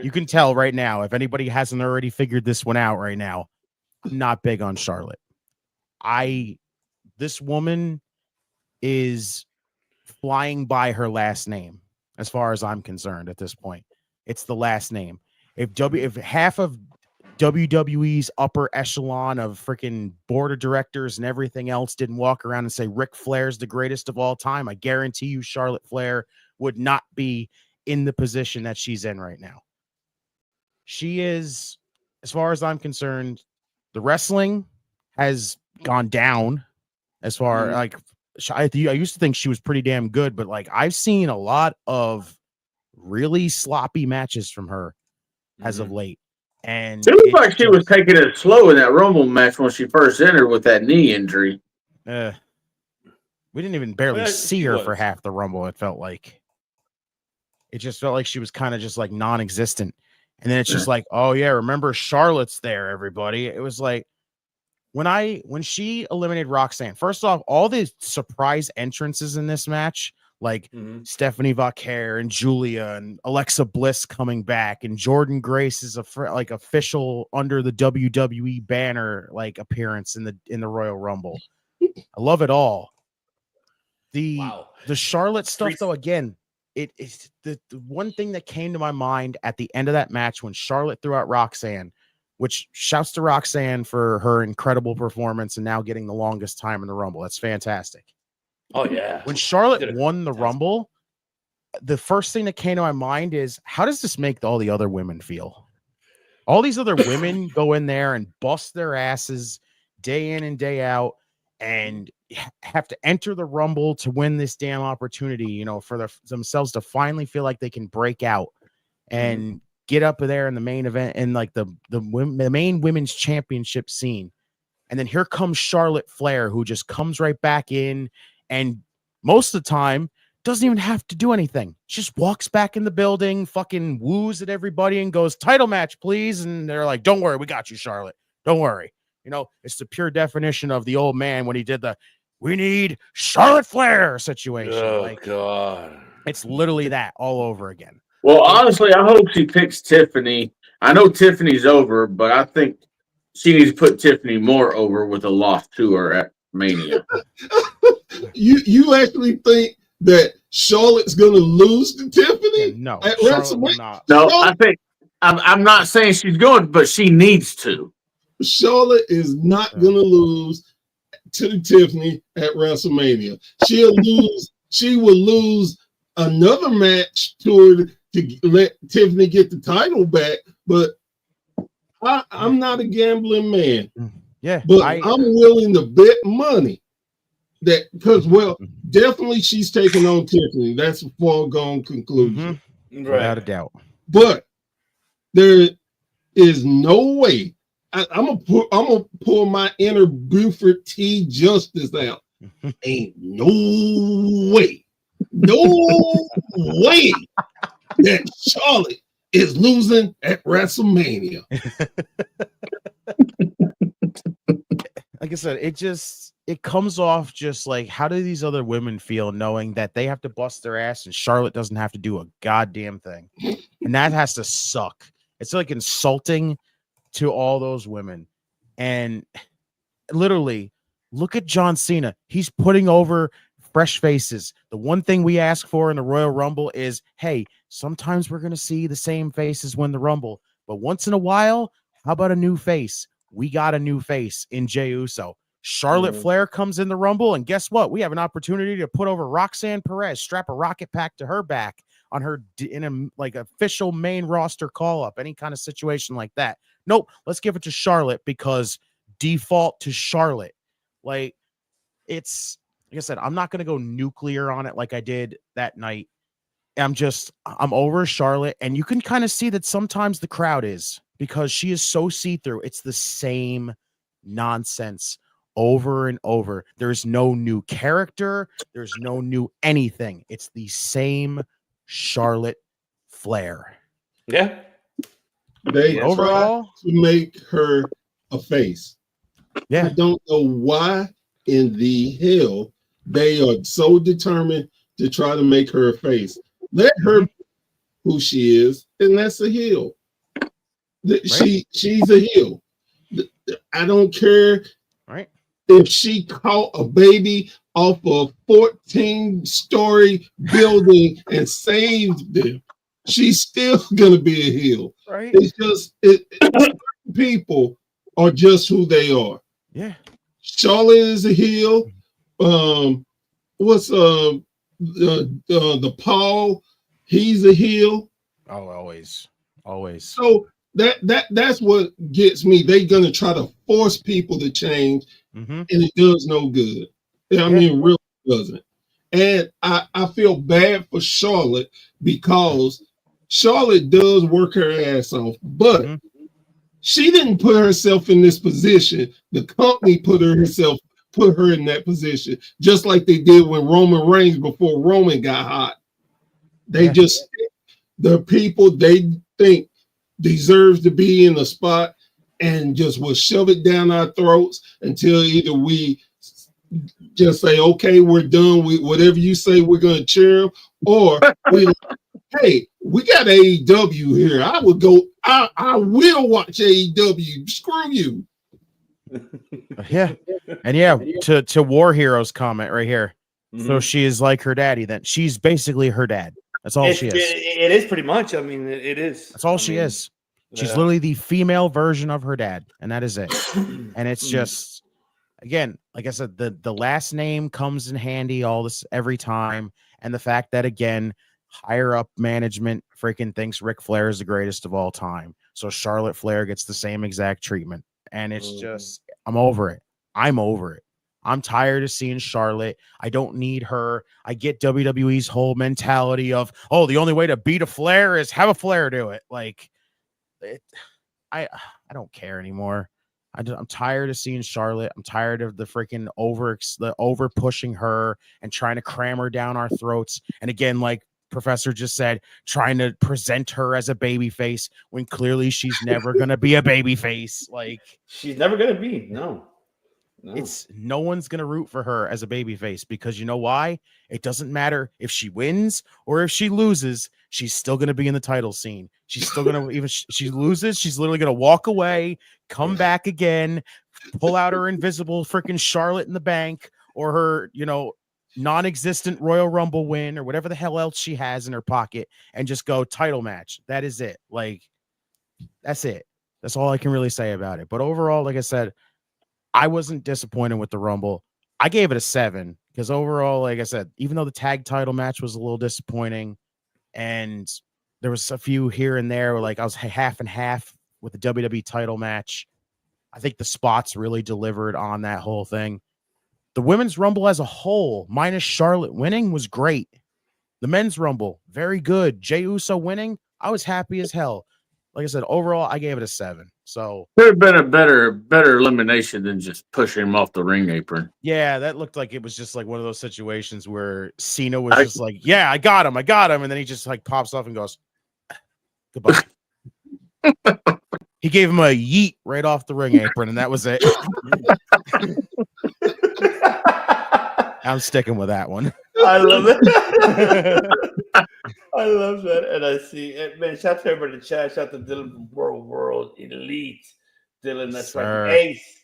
You can tell right now, if anybody hasn't already figured this one out right now, I'm not big on Charlotte. This woman is flying by her last name, as far as I'm concerned at this point. It's the last name. If half of WWE's upper echelon of freaking board of directors and everything else didn't walk around and say Ric Flair's the greatest of all time, I guarantee you Charlotte Flair would not be in the position that she's in right now. She is, as far as I'm concerned, the wrestling has gone down as far like I used to think she was pretty damn good, but like I've seen a lot of really sloppy matches from her as of late. And it looked like she was taking it slow in that Rumble match when she first entered with that knee injury. We didn't even barely see her for half the Rumble. It felt like she was kind of just like non-existent. And then it's just like, oh yeah, remember Charlotte's there, everybody. It was like when she eliminated Roxanne, first off, all the surprise entrances in this match, like Stephanie Vaquer and Julia and Alexa Bliss coming back, and Jordan Grace is like official under the WWE banner like appearance in the Royal Rumble. I love it all. The Charlotte stuff though, again, it's the one thing that came to my mind at the end of that match when Charlotte threw out Roxanne, which shouts to Roxanne for her incredible performance and now getting the longest time in the Rumble. That's fantastic. Oh, yeah. When Charlotte won the Rumble, the first thing that came to my mind is, how does this make all the other women feel? All these other women go in there and bust their asses day in and day out and have to enter the Rumble to win this damn opportunity, you know, for themselves to finally feel like they can break out and get up there in the main event and like the main women's championship scene. And then here comes Charlotte Flair, who just comes right back in and most of the time doesn't even have to do anything. Just walks back in the building, fucking woos at everybody and goes, title match, please. And they're like, don't worry, we got you, Charlotte. Don't worry. You know, it's the pure definition of the old man when he did the we need Charlotte Flair situation. Oh, like, God. It's literally that all over again. Well, honestly, I hope she picks Tiffany. I know Tiffany's over, but I think she needs to put Tiffany more over with a loss to her at Mania. You actually think that Charlotte's going to lose to Tiffany? No, at WrestleMania? No, I think I'm not saying she's going, but she needs to. Charlotte is not going to lose to Tiffany at WrestleMania. She will lose another match to her to let Tiffany get the title back, but I'm not a gambling man. Yeah, but I'm willing to bet money that because definitely she's taking on Tiffany. That's a foregone conclusion, without a doubt. But there is no way. I'm gonna pull my inner Buford T. Justice out. Ain't no way that Charlotte is losing at WrestleMania. Like I said, it comes off just like, how do these other women feel knowing that they have to bust their ass and Charlotte doesn't have to do a goddamn thing? And that has to suck. It's like insulting to all those women. And literally, look at John Cena. He's putting over fresh faces. The one thing we ask for in the Royal Rumble is, hey, sometimes we're going to see the same faces win the Rumble, but once in a while, how about a new face? We got a new face in Jey Uso. Charlotte Flair comes in the Rumble, and guess what? We have an opportunity to put over Roxanne Perez, strap a rocket pack to her back on her in a like official main roster call-up, any kind of situation like that. Nope, let's give it to Charlotte because default to Charlotte. Like, it's like I said, I'm not going to go nuclear on it like I did that night. I'm over Charlotte, and you can kind of see that sometimes the crowd is, because she is so see-through. It's the same nonsense over and over. There's no new character. There's no new anything. It's the same Charlotte Flair. Yeah. They overall try to make her a face. Yeah. I don't know why in the hell they are so determined to try to make her a face. Let her be who she is, and that's a heel. She's a heel. I don't care right? If she caught a baby off a 14-story building and saved them, she's still gonna be a heel. Right. It's just people are just who they are. Yeah. Charlotte is a heel. What's the Paul? He's a heel. Oh, always. So that's what gets me. They're gonna try to force people to change, and it does no good. I mean, it really doesn't. And I feel bad for Charlotte because Charlotte does work her ass off, but she didn't put herself in this position. The company put her in that position, just like they did when Roman Reigns before Roman got hot. They just the people they think deserves to be in a spot and just will shove it down our throats until either we just say, okay, we're done with whatever you say, we're going to cheer them, or we hey, we got AEW here. I will watch AEW. Screw you. Yeah. And to War Heroes comment right here. So she is like her daddy then. She's basically her dad. That's all she is. It is pretty much. I mean, it is. That's all she is. She's literally the female version of her dad, and that is it. And it's just, again, like I said, the last name comes in handy every time. And the fact that, again, higher up management freaking thinks Ric Flair is the greatest of all time. So Charlotte Flair gets the same exact treatment. And it's just, I'm over it. I'm over it. I'm tired of seeing Charlotte. I don't need her. I get WWE's whole mentality of, oh, the only way to beat a Flair is have a Flair do it. Like, I don't care anymore. I'm tired of seeing Charlotte. I'm tired of the freaking over pushing her and trying to cram her down our throats. And again, like Professor just said, trying to present her as a baby face when clearly she's never gonna be a baby face. Like, she's never gonna be. No. It's no one's gonna root for her as a baby face, because you know why? It doesn't matter if she wins or if she loses, she's still gonna be in the title scene. She's still gonna, even if she loses, she's literally gonna walk away, come back again, pull out her invisible freaking Charlotte in the bank, or her, non-existent Royal Rumble win, or whatever the hell else she has in her pocket, and just go title match. That is it. Like, that's it. That's all I can really say about it. But overall, like I said, I wasn't disappointed with the Rumble. I gave it a 7 because overall, like I said, even though the tag title match was a little disappointing and there was a few here and there, like I was half and half with the WWE title match, I think the spots really delivered on that whole thing. The women's Rumble as a whole, minus Charlotte winning, was great. The men's Rumble, very good. Jey Uso winning, I was happy as hell. Like I said, overall, I gave it a 7. So could have been a better elimination than just pushing him off the ring apron. Yeah, that looked like it was just like one of those situations where Cena was just like, yeah, I got him. And then he just like pops off and goes, goodbye. He gave him a yeet right off the ring apron, and that was it. I'm sticking with that one. I love it. I love that. And I see it, man. Shout out to everybody in the chat. Shout out to Dylan from World Elite. Dylan, that's right. Ace.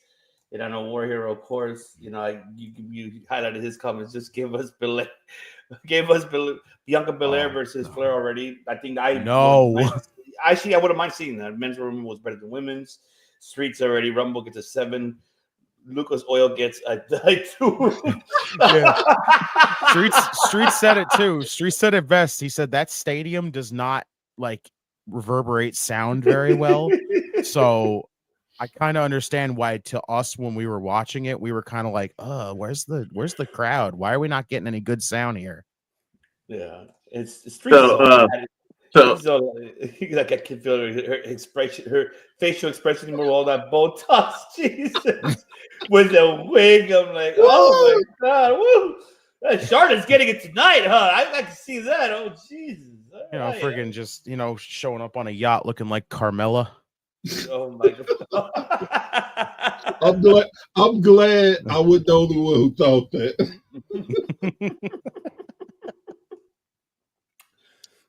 And I know War Hero, of course. You highlighted his comments. Just give us Bianca Belair versus Flair already. I think I wouldn't mind seeing that. Men's Rumble was better than women's. Streets already. Rumble gets a 7. Lucas Oil gets a 2. Yeah. Streets said it too. Streets said it best. He said that stadium does not like reverberate sound very well. So I kind of understand why to us when we were watching it, we were kind of like, where's the crowd? Why are we not getting any good sound here? Yeah, it's Streets. So like I can feel her expression, her facial expression anymore, all that Botox, Jesus, with the wig. I'm like, oh my god, woo! Charlotte's getting it tonight, huh? I can see that. Oh Jesus! Friggin' just showing up on a yacht looking like Carmella. Oh my god! I'm glad I was the only one who thought that.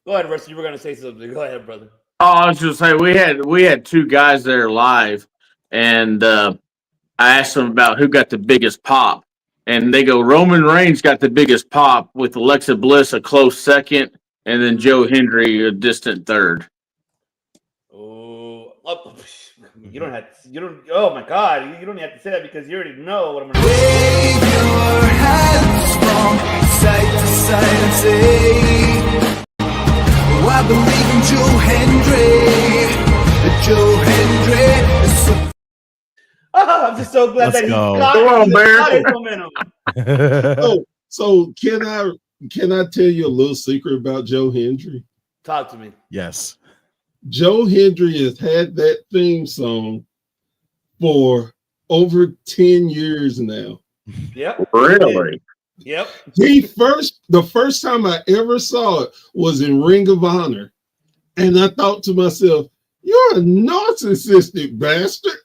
Go ahead, Rusty. You were going to say something. Go ahead, brother. Oh, I was just saying we had 2 guys there live, and I asked them about who got the biggest pop, and they go Roman Reigns got the biggest pop with Alexa Bliss a close second, and then Joe Hendry a distant third. Oh, you don't have to, you don't. Oh my God, you don't have to say that because you already know what I'm gonna Wave your hands from side to side and say, oh, I believe in Joe Hendry. Joe Hendry is so. Oh, I'm just so glad Let's that he go. got his momentum. So can I tell you a little secret about Joe Hendry? Talk to me. Yes. Joe Hendry has had that theme song for over 10 years now. Yep. Really? Yep. The first time I ever saw it was in Ring of Honor. And I thought to myself, you're a narcissistic bastard.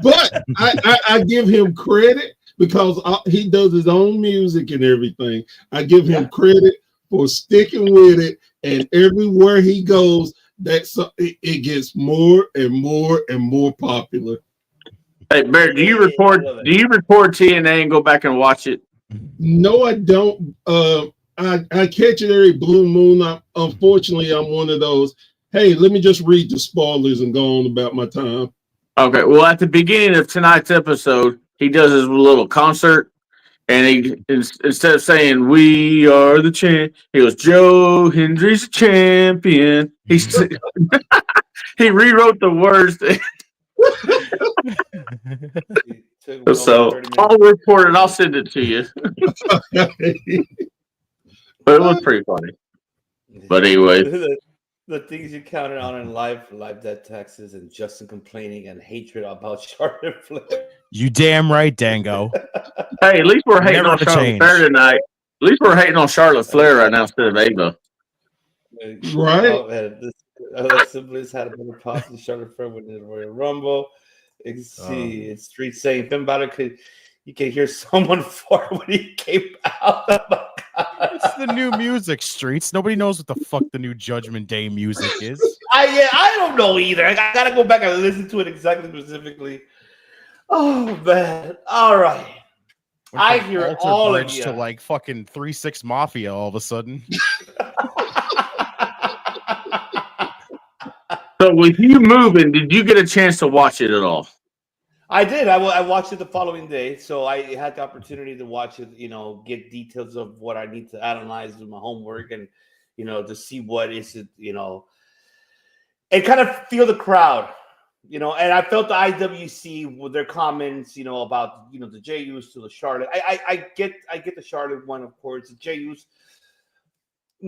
But I give him credit because he does his own music and everything. I give him credit for sticking with it, and everywhere he goes, it gets more and more and more popular. Hey, Barrett, do you record TNA and go back and watch it? No, I don't. I catch it every blue moon. Unfortunately, I'm one of those. Hey, let me just read the spoilers and go on about my time. Okay. Well, at the beginning of tonight's episode, he does his little concert, and he instead of saying "We are the champ," he goes, "Joe Hendry's champion." He rewrote the words. So I'll report it. I'll send it to you. But it was pretty funny. But anyway. The things you counted on in live death taxes and Justin complaining and hatred about Charlotte Flair. You damn right, Dango. Hey, at least we're hating Never on Charlotte change. Flair tonight. At least we're hating on Charlotte Flair right now instead of Ava. Right? Oh, man, Alexa Bliss had a better pop than Charlotte Flair winning the Royal Rumble. You can see it's Street saying Finn Balor you can hear someone fart when he came out. Oh my God. It's the new music, Streets. Nobody knows what the fuck the new Judgment Day music is. I don't know either. I gotta go back and listen to it exactly specifically. Oh man! All right, I hear all of you to like fucking 3-6 Mafia all of a sudden. So with you moving, did you get a chance to watch it at all? I did. I watched it the following day, so I had the opportunity to watch it. Get details of what I need to analyze with my homework, and to see what is it. And kind of feel the crowd. And I felt the IWC with their comments. About the J.U.'s to the Charlotte. I get the Charlotte one, of course. The J.U.'s.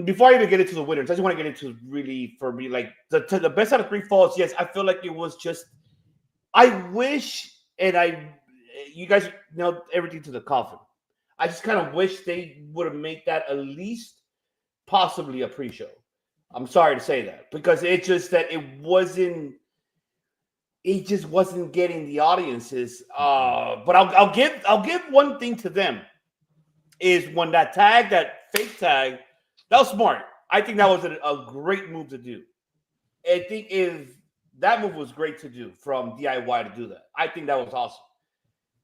Before I even get into the winners, I just want to get into really for me like the best out of 3 falls. Yes, I feel like it was just. I wish, and you guys nailed everything to the coffin. I just kind of wish they would have made that at least possibly a pre-show. I'm sorry to say that because it's just that it just wasn't getting the audiences. But I'll give one thing to them is when that fake tag, that was smart. I think that was a great move to do. I think that move was great to do from DIY to do that. I think that was awesome.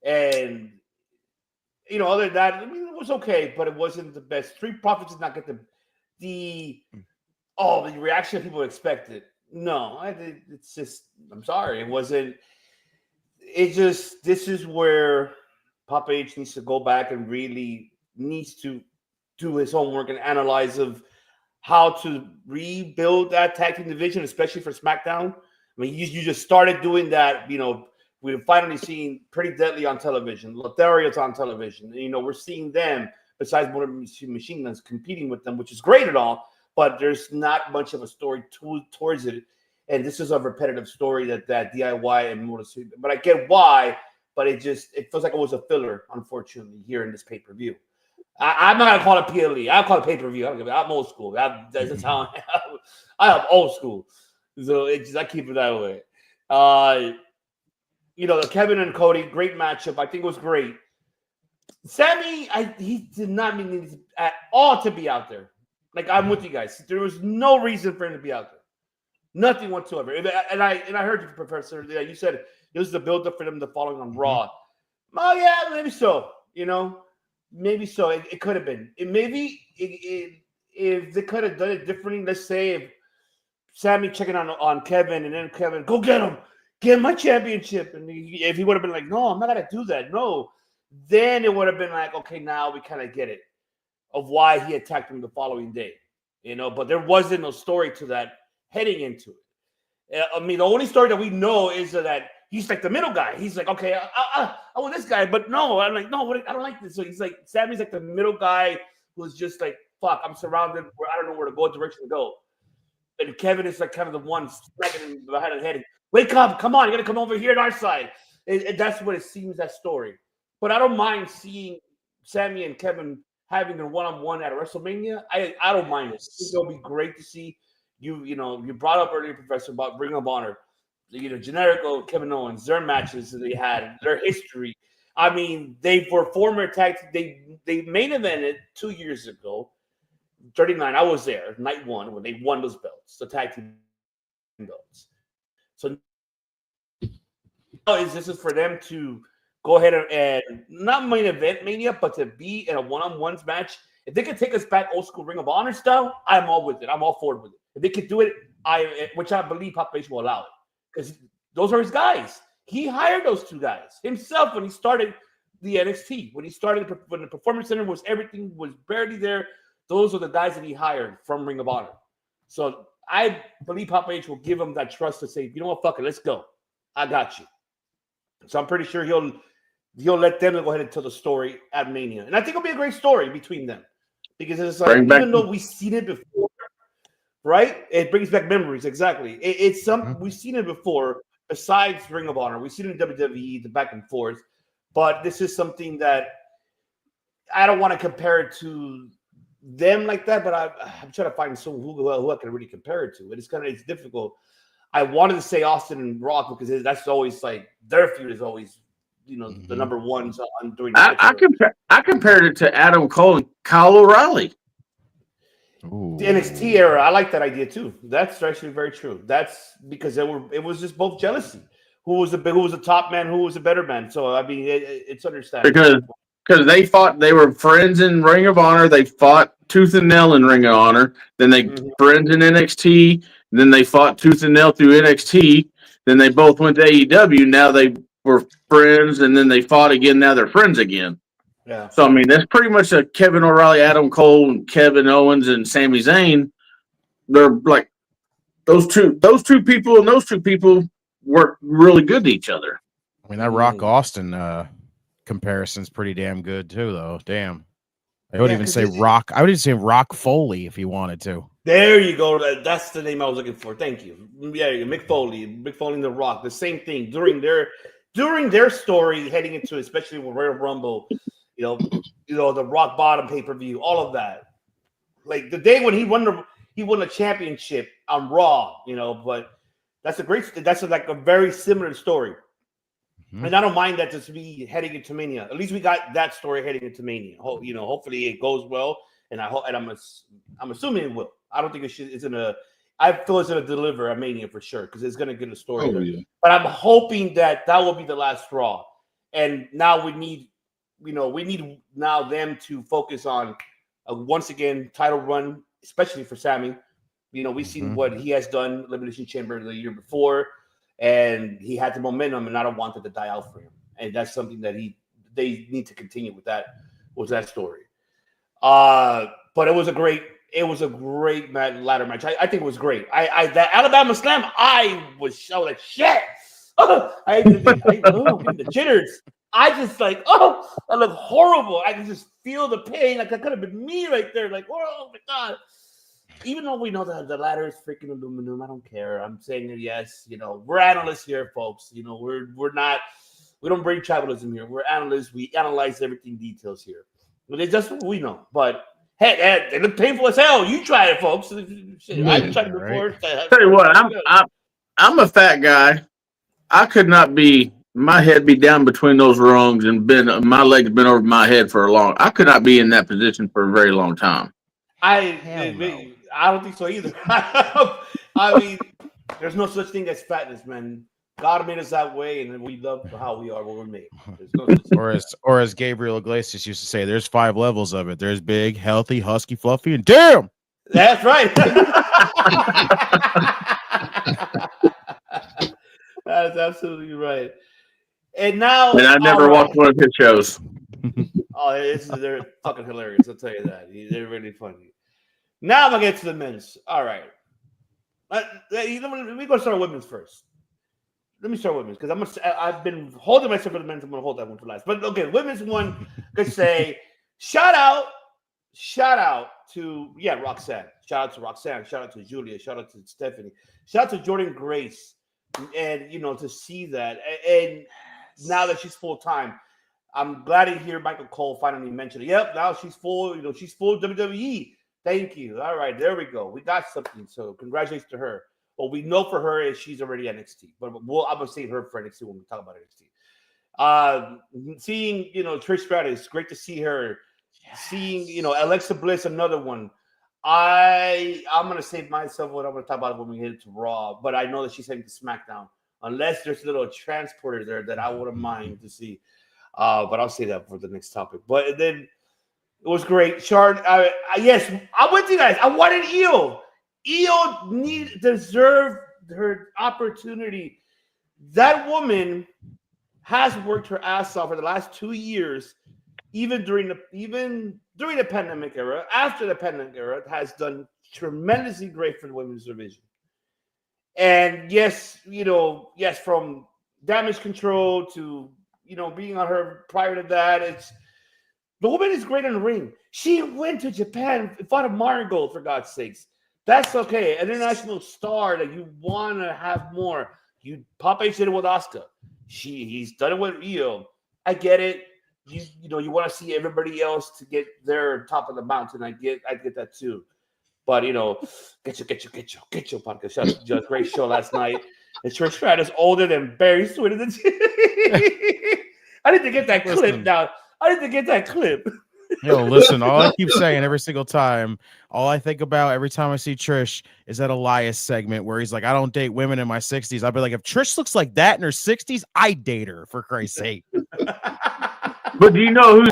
And, other than that, it was okay, but it wasn't the best. Street Profits did not get the reaction people expected. No, it's just, I'm sorry. It wasn't, this is where Papa H needs to go back and really needs to do his homework and analyze of how to rebuild that tag team division, especially for SmackDown. I mean, you just started doing that. We've finally seen Pretty Deadly on television. Lotharios on television. We're seeing them besides Motor Machine Guns competing with them, which is great and all, but there's not much of a story towards it. And this is a repetitive story that DIY and Motor City. But I get why, but it feels like it was a filler, unfortunately, here in this pay-per-view. I'm not gonna call it PLE. I'll call it pay-per-view. I'm old school. That's how I am old school. So I keep it that way. The Kevin and Cody, great matchup. I think it was great. Sammy, he did not mean at all to be out there. Like, I'm with you guys. There was no reason for him to be out there. Nothing whatsoever. And I heard you, Professor. You said it was the build-up for them to following on Raw. Oh yeah, maybe so. Maybe so. It could have been. If they could have done it differently, let's say if Sammy checking on Kevin and then Kevin, go get my championship, and if he would have been like, no, I'm not gonna do that, no, then it would have been like, okay, now we kind of get it of why he attacked him the following day, But there wasn't no story to that heading into it. I mean, the only story that we know is that he's like the middle guy. He's like, okay, I want this guy, but no, I'm like, no, I don't like this. So he's like, Sammy's like the middle guy who's just like, fuck, I'm surrounded where I don't know where to go, what direction to go. And Kevin is like kind of the one smacking him behind the head. Wake up, come on, you gotta come over here on our side. And that's what it seems, that story. But I don't mind seeing Sammy and Kevin having their one-on-one at WrestleMania. I don't mind it. I think it'll be great to see. You brought up earlier, Professor, about Ring of Honor. Generico, Kevin Owens, their matches that they had, their history. I mean, they were former tag. They main evented 2 years ago. 39. I was there, night one, when they won those belts, the tag team belts. So this is for them to go ahead and not main event Mania, but to be in a one-on-ones match. If they could take us back old school Ring of Honor style, I'm all with it. I'm all for it with it. If they could do it, which I believe Population will allow it, because those are his guys. He hired those two guys himself when he started the NXT. When the Performance Center everything was barely there. Those are the guys that he hired from Ring of Honor. So I believe Papa H will give him that trust to say, you know what, fuck it, let's go. I got you. So I'm pretty sure he'll let them go ahead and tell the story at Mania. And I think it'll be a great story between them. Because it's like, even though we've seen it before, right? It brings back memories, exactly. It's something we've seen it before, besides Ring of Honor. We've seen it in WWE, the back and forth. But this is something that I don't want to compare it to them like that, but I'm trying to find someone who I can really compare it to. And it's difficult. I wanted to say Austin and Rock because that's always like their feud is always, the number ones on during. I compared it to Adam Cole and Kyle O'Reilly. Ooh. The NXT era, I like that idea too. That's actually very true. That's because it was just both jealousy. Who was the top man? Who was the better man? So I mean, it's understandable. Because they were friends in Ring of Honor. They fought tooth and nail in Ring of Honor. Then they friends in NXT. Then they fought tooth and nail through NXT. Then they both went to AEW. Now they were friends, and then they fought again. Now they're friends again. Yeah. So I mean, that's pretty much a Kevin O'Reilly, Adam Cole, and Kevin Owens and Sami Zayn. They're like those two people, and those two people work really good to each other. I mean, that Rock Austin comparison's pretty damn good too, though. Damn. I would even say Rock. I would even say Rock Foley if you wanted to. There you go. That's the name I was looking for. Thank you. Yeah, Mick Foley and The Rock. The same thing during their story heading into, especially with Royal Rumble. The Rock Bottom pay-per-view, all of that. Like the day when he won the championship on Raw. But that's like a very similar story. And I don't mind that to be heading into Mania. At least we got that story heading into Mania. Hopefully it goes well, and I'm assuming it will. I don't think it's gonna. I feel it's gonna deliver a Mania for sure because it's gonna get a story. Yeah. But I'm hoping that will be the last Raw, and now we need now them to focus on once again title run, especially for Sammy. We've seen what he has done, Elimination Chamber the year before. And he had the momentum, and I don't want it to die out for him. And that's something that they need to continue with that story. But it was a great ladder match. I think it was great. That Alabama Slam, I was like shit. I the jitters. I just like I look horrible. I can just feel the pain. Like that could have been me right there. Like oh my god. Even though we know that the ladder is freaking aluminum, I don't care. I'm saying it, yes. We're analysts here, folks. We don't bring tribalism here. We're analysts. We analyze everything details here. But it's just what we know. But hey, they look painful as hell. You try it, folks. Shit, I tried it before. Tell you what, I'm a fat guy. I could not my head be down between those rungs and my legs been over my head for I could not be in that position for a very long time. I don't think so either. I mean, there's no such thing as fatness, man. God made us that way, and we love how we are when we're made. Or as Gabriel Iglesias used to say, there's 5 levels of it. There's big, healthy, husky, fluffy, and damn. That's right. That's absolutely right. And now, And I never watched one of his shows. They're fucking hilarious. I'll tell you that. They're really funny. Now I'm gonna get to the men's. All right. We're gonna start with women's first. Let me start with women's because I've been holding myself for the men's. I'm gonna hold that one for last. But okay, women's one could say shout out to Roxanne. Shout out to Roxanne. Shout out to Julia. Shout out to Stephanie. Shout out to Jordan Grace. And to see that, and now that she's full time, I'm glad to hear Michael Cole finally mention it. Yep, now she's full. She's full WWE. Thank you. All right, there we go. We got something. So congratulations to her. What we know for her is she's already NXT, but I'm gonna save her for NXT when we talk about NXT. Seeing Trish Stratus, great to see her. Yes. Seeing Alexa Bliss, another one. I'm gonna save myself what I'm gonna talk about when we hit to Raw, but I know that she's heading to SmackDown. Unless there's a little transporter there that I wouldn't mind to see, but I'll say that for the next topic. But then it was great. Chart, yes, I'm with you guys. I wanted Io. Io deserved her opportunity. That woman has worked her ass off for the last 2 years. Even during the pandemic era, after the pandemic era, has done tremendously great for the women's division. And yes, from Damage Control to being on her prior to that, the woman is great in the ring. She went to Japan and fought a Margot, for God's sakes. That's okay. An international star that you want to have more. Popeye did it with Asuka. He's done it with Io. I get it. You want to see everybody else to get their top of the mountain. I get that too. But get your podcast. Shout out to a great show last night. And Trish Stratus older than Barry Swinton. I need to get that clip now. I need to get that clip. Yo, listen, all I keep saying every single time, all I think about every time I see Trish is that Elias segment where he's like, I don't date women in my 60s. I'd be like, if Trish looks like that in her 60s, I'd date her, for Christ's sake. But do you know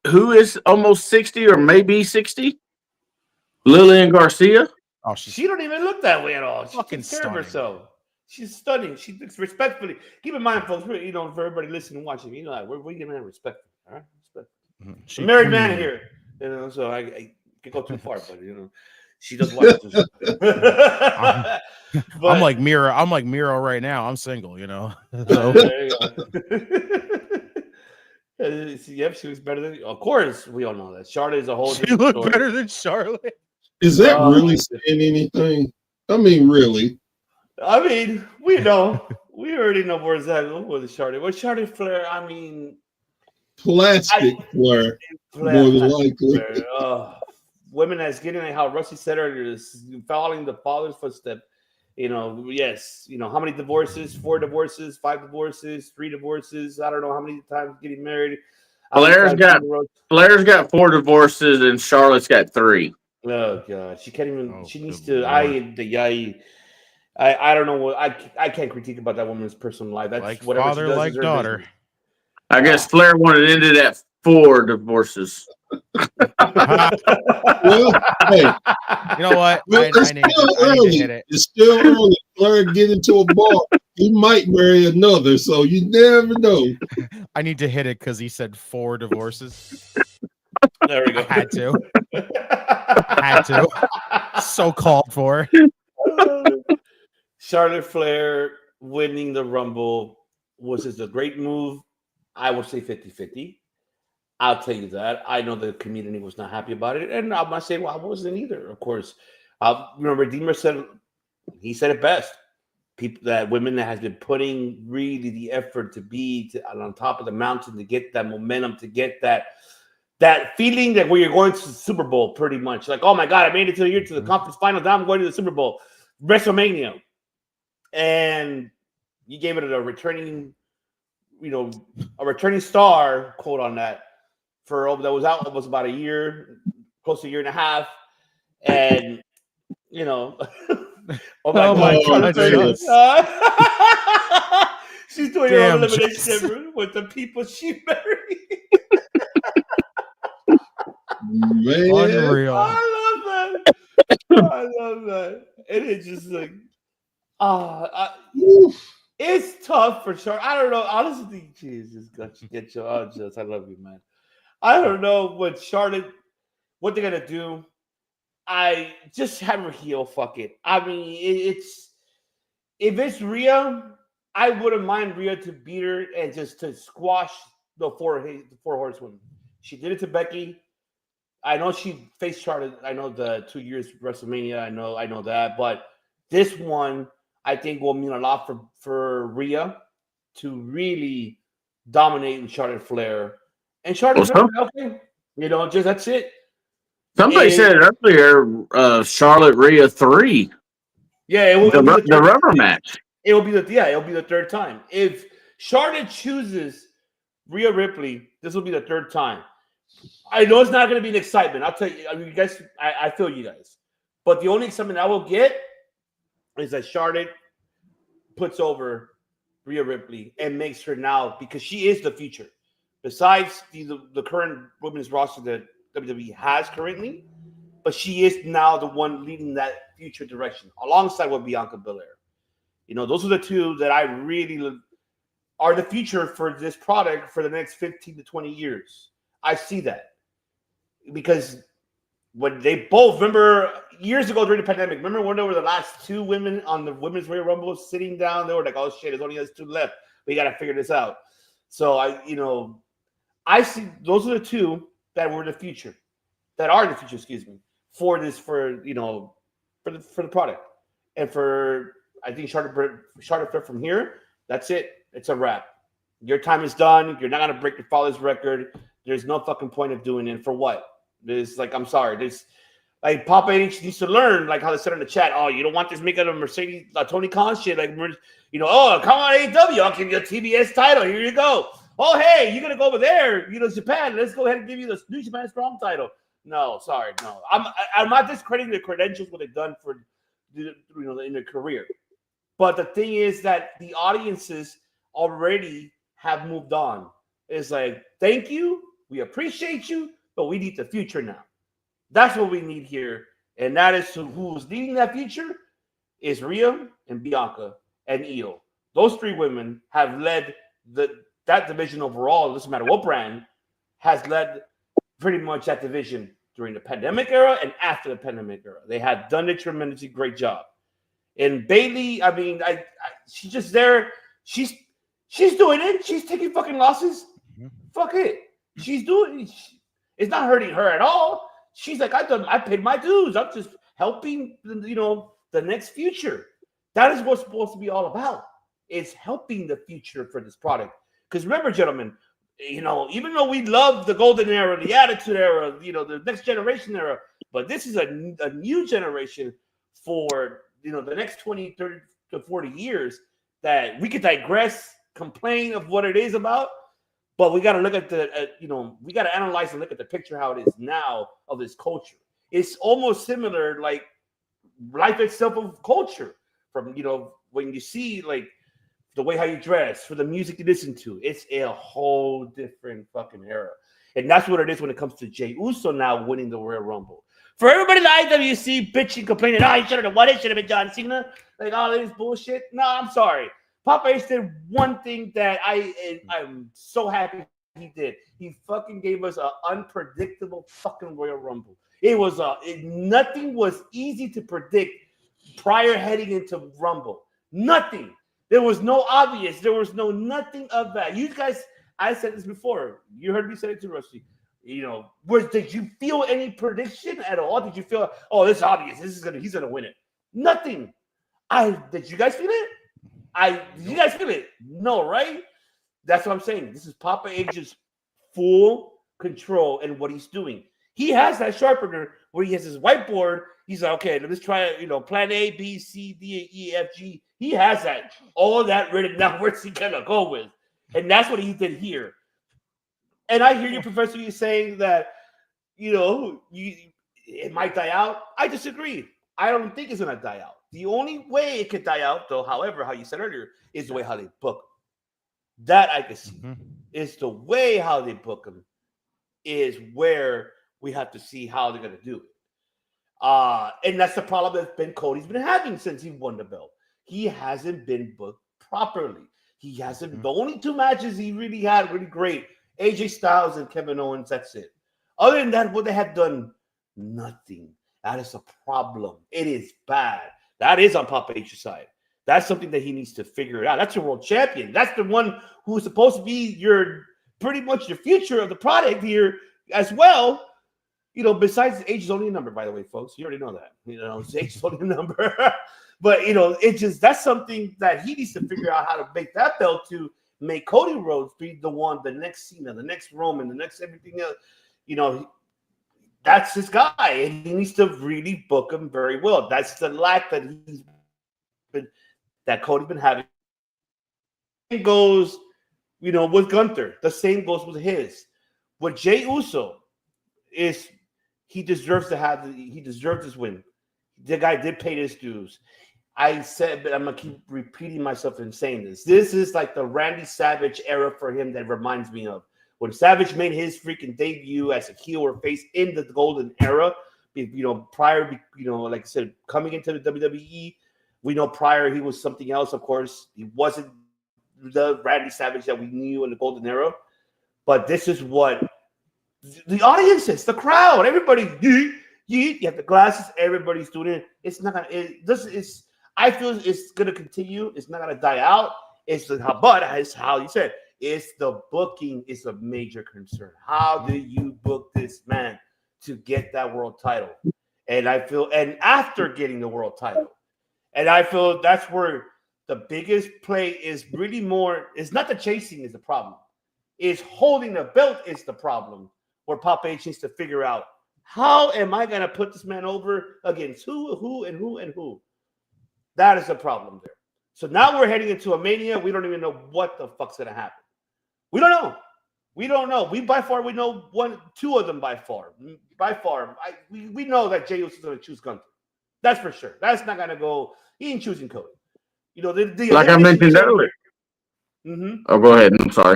who is almost 60 or maybe 60? Lillian Garcia? Oh, she don't even look that way at all. She fucking takes care of herself. She's stunning. She looks respectfully. Keep in mind, folks, for everybody listening and watching, we're giving her respect. All right? Respect. She's married man here. So I can go too far, but she does watch it. I'm like Miro right now. I'm single, So. Yep, she looks better than. Of course, we all know that. Charlotte is a whole. She looked better than Charlotte. Is that really saying anything? I mean, really? I mean, we know. We already know where's that. With Charlotte. With Charlotte Flair, I mean, plastic Flair. More than likely. Women that's getting like how Rusty said earlier, is following the father's footstep. Yes. How many divorces? 4 divorces, 5 divorces, 3 divorces. I don't know how many times getting married. Blair's got 4 divorces and Charlotte's got 3. Oh God, she can't even. She needs to. I don't know what I can't critique about that woman's personal life. That's like whatever father, she does like daughter. Business. I guess Flair wanted ended at 4 divorces. Well, hey, you know what? It's still early. It's still early. Flair get into a bar. He might marry another, so you never know. I need to hit it because he said 4 divorces. There we go. Had to. So called for. Charlotte Flair winning the Rumble was just a great move. I would say 50-50. I'll tell you that. I know the community was not happy about it. And I'm not saying, well, I wasn't either, of course. Redeemer said, he said it best. Women that has been putting really the effort to be on top of the mountain, to get that momentum, to get that feeling that where you're going to the Super Bowl, pretty much. Like, oh my God, I made it to the conference final. Now I'm going to the Super Bowl. WrestleMania. And you gave it a returning star quote on that that was out. It was about a year, close to a year and a half. And, oh my God. She's doing her own elimination with the people she married. Man. Unreal. I love that. And it's just like, it's tough for sure. I don't know. Honestly, Jesus, get your just. I love you, man. I don't know what Charlotte, what they're gonna do. I just have her heel. Fuck it. I mean, it's if it's Rhea, I wouldn't mind Rhea to beat her and just to squash the four horsewomen. She did it to Becky. I know she faced Charlotte. I know the 2 years WrestleMania. I know that, but this one I think will mean a lot for Rhea to really dominate in Charlotte Flair. And Charlotte, okay, just that's it. Somebody said earlier, Charlotte Rhea 3. Yeah, it will be the rubber match. It'll be the third time. If Charlotte chooses Rhea Ripley, this will be the third time. I know it's not going to be an excitement. I'll tell you, you guys. I feel you guys, but the only excitement I will get is that Charlotte puts over Rhea Ripley and makes her now, because she is the future. Besides the current women's roster that WWE has currently, but she is now the one leading that future direction alongside with Bianca Belair. Those are the two that I really are the future for this product for the next 15 to 20 years. I see that because when they both, remember years ago during the pandemic, remember when there were the last two women on the Women's Royal Rumble sitting down, they were like, oh shit, there's only us two left. We got to figure this out. So I see those are the two that were the future, for this, for the product. And for, I think Charlotte from here, that's it. It's a wrap. Your time is done. You're not going to break your father's record. There's no fucking point of doing it. For what? There's I'm sorry. There's Papa H needs to learn, how they said in the chat. Oh, you don't want this making a Mercedes, Tony Khan shit. Oh, come on, AEW. I'll give you a TBS title. Here you go. Oh, hey, you're going to go over there, Japan. Let's go ahead and give you the New Japan Strong title. No, sorry. No. I'm not discrediting the credentials, what they've done for, in their career. But the thing is that the audiences already have moved on. It's thank you. We appreciate you, but we need the future now. That's what we need here. And that is who's leading that future is Rhea and Bianca and Io. Those three women have led that division overall. It doesn't matter what brand has led pretty much that division during the pandemic era and after the pandemic era. They had done a tremendously great job. And Bayley, I mean, she's just there. She's doing it. She's taking fucking losses. Mm-hmm. Fuck it. She's doing it. It's not hurting her at all. She's like, I paid my dues. I'm just helping, the next future. That is what's supposed to be all about. It's helping the future for this product. Because remember, gentlemen, even though we love the golden era, the attitude era, the next generation era, but this is a new generation for, the next 20, 30 to 40 years that we could digress, complain of what it is about, but we got to look at we got to analyze and look at the picture how it is now of this culture. It's almost similar, like life itself of culture from, when you see the way how you dress, for the music you listen to, it's a whole different fucking era. And that's what it is when it comes to Jey Uso now winning the Royal Rumble. For everybody in the IWC bitching, complaining, he should have won it, should have been John Cena, all this bullshit. No, I'm sorry. Papa H did one thing that I'm so happy he did. He fucking gave us an unpredictable fucking Royal Rumble. It was nothing was easy to predict prior heading into Rumble. Nothing. There was no obvious. There was nothing of that. You guys, I said this before. You heard me say it too, Rusty. Did you feel any prediction at all? Did you feel, this is obvious. He's gonna win it? Nothing. Did you guys feel it? Did you guys feel it? No, right? That's what I'm saying. This is Papa H's full control in what he's doing. He has that sharpener where he has his whiteboard. He's like, okay, let's try, plan A, B, C, D, E, F, G. He has that, all that written down. Where's he gonna go with? And that's what he did here. And I hear you, Professor, you saying that, it might die out. I disagree. I don't think it's gonna die out. The only way it could die out, though, however, how you said earlier, is the way how they book. That I can see. It's the way how they book them is where we have to see how they're going to do it. And that's the problem that Cody's been having since he won the belt. He hasn't been booked properly. He hasn't. The only 2 matches he really had really great, AJ Styles and Kevin Owens. That's it. Other than that, what they have done, nothing. That is a problem. It is bad. That is on Papa H's side. That's something that he needs to figure it out. That's your world champion. That's the one who's supposed to be your pretty much your future of the product here as well. You know, besides age is only a number, by the way, folks. You already know that. You know, age is only a number. But, you know, that's something that he needs to figure out how to make that belt to make Cody Rhodes be the one, the next Cena, the next Roman, the next everything else. You know, that's his guy. And he needs to really book him very well. That's the lack that that Cody's been having. It goes, you know, with Gunther. The same goes with his. With Jey Uso is he deserves this win. The guy did pay his dues. I said, but I'm gonna keep repeating myself and saying this. This is like the Randy Savage era for him that reminds me of when Savage made his freaking debut as a heel or face in the golden era. You know, prior, you know, like I said, coming into the WWE. We know prior he was something else, of course. He wasn't the Randy Savage that we knew in the golden era. But this is what the audience is, the crowd, everybody, you have the glasses, everybody's doing it. It's not gonna, I feel it's gonna continue. It's not gonna die out. But as how you said, it's the booking is a major concern. How do you book this man to get that world title? And I feel, and after getting the world title. And I feel that's where the biggest play is really more. It's not the chasing is the problem. It's holding the belt is the problem. Where Papa H needs to figure out how am I going to put this man over against who. That is the problem there. So now we're heading into a Mania. We don't even know what the fuck's going to happen. We don't know. We by far we know 2 of them by far. We know that Jey Uso is going to choose Gunther. That's for sure. That's not going to go. He ain't choosing Cody. You know, like I mentioned earlier. Oh, go ahead. I'm sorry.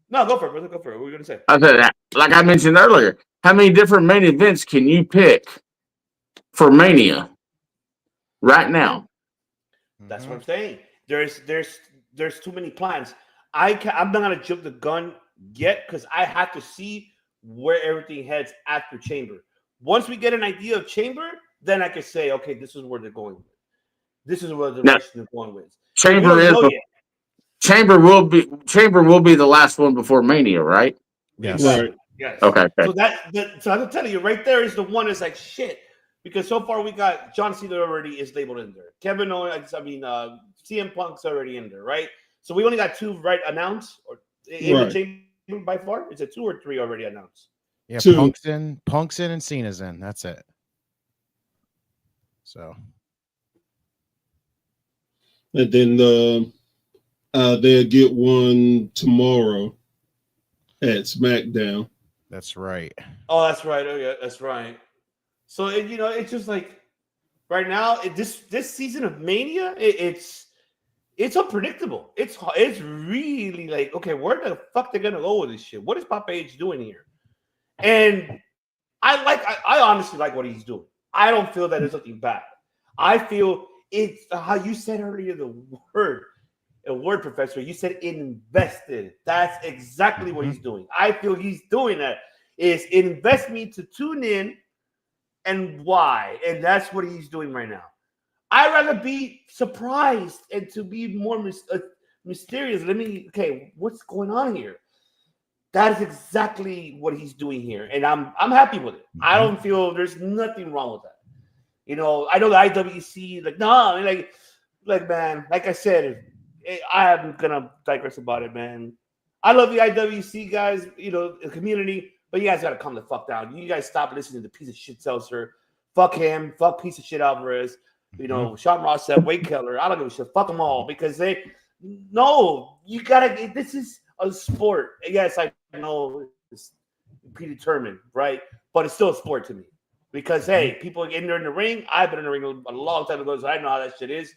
No, go for it, brother. Go for it. What were you going to say? I said, like I mentioned earlier, how many different main events can you pick for Mania right now? That's what I'm saying. There's too many plans. I'm not going to jump the gun yet because I have to see where everything heads after Chamber. Once we get an idea of Chamber, then I can say, okay, this is where they're going with. This is where the direction they're going with. Chamber will be the last one before Mania, right? Yes. Right. Yes. Okay. So I'm telling you, right there is the one that's like shit. Because so far we got John Cena already is labeled in there. Kevin Owens, CM Punk's already in there, right? So we only got 2 announced or in the Chamber by far. Is it 2 or 3 already announced? Yeah, 2. Punk's in, and Cena's in. That's it. So, and then they'll get one tomorrow at SmackDown. That's right. Oh, that's right. Oh, yeah, that's right. So you know, it's just like right now, this season of Mania, it's unpredictable. It's really like, okay, where the fuck they're gonna go with this shit? What is Papa H doing here? And I honestly like what he's doing. I don't feel that there's something bad. I feel it's how you said earlier the word, Professor. You said invested. That's exactly what he's doing. I feel he's doing that. Is invest me to tune in and why. And that's what he's doing right now. I'd rather be surprised and to be more mysterious. What's going on here? That is exactly what he's doing here. And I'm happy with it. I don't feel there's nothing wrong with that. You know, I know the IWC, man, like I said, I am going to digress about it, man. I love the IWC guys, you know, the community, but you guys got to calm the fuck down. You guys stop listening to piece of shit Seltzer. Fuck him. Fuck piece of shit Alvarez. You know, Sean Ross said, Wade Keller. I don't give a shit. Fuck them all because you got to, this is a sport. Yes, I know it's predetermined, right? But it's still a sport to me. Because, hey, people in there in the ring, I've been in the ring a long time ago, so I know how that shit is.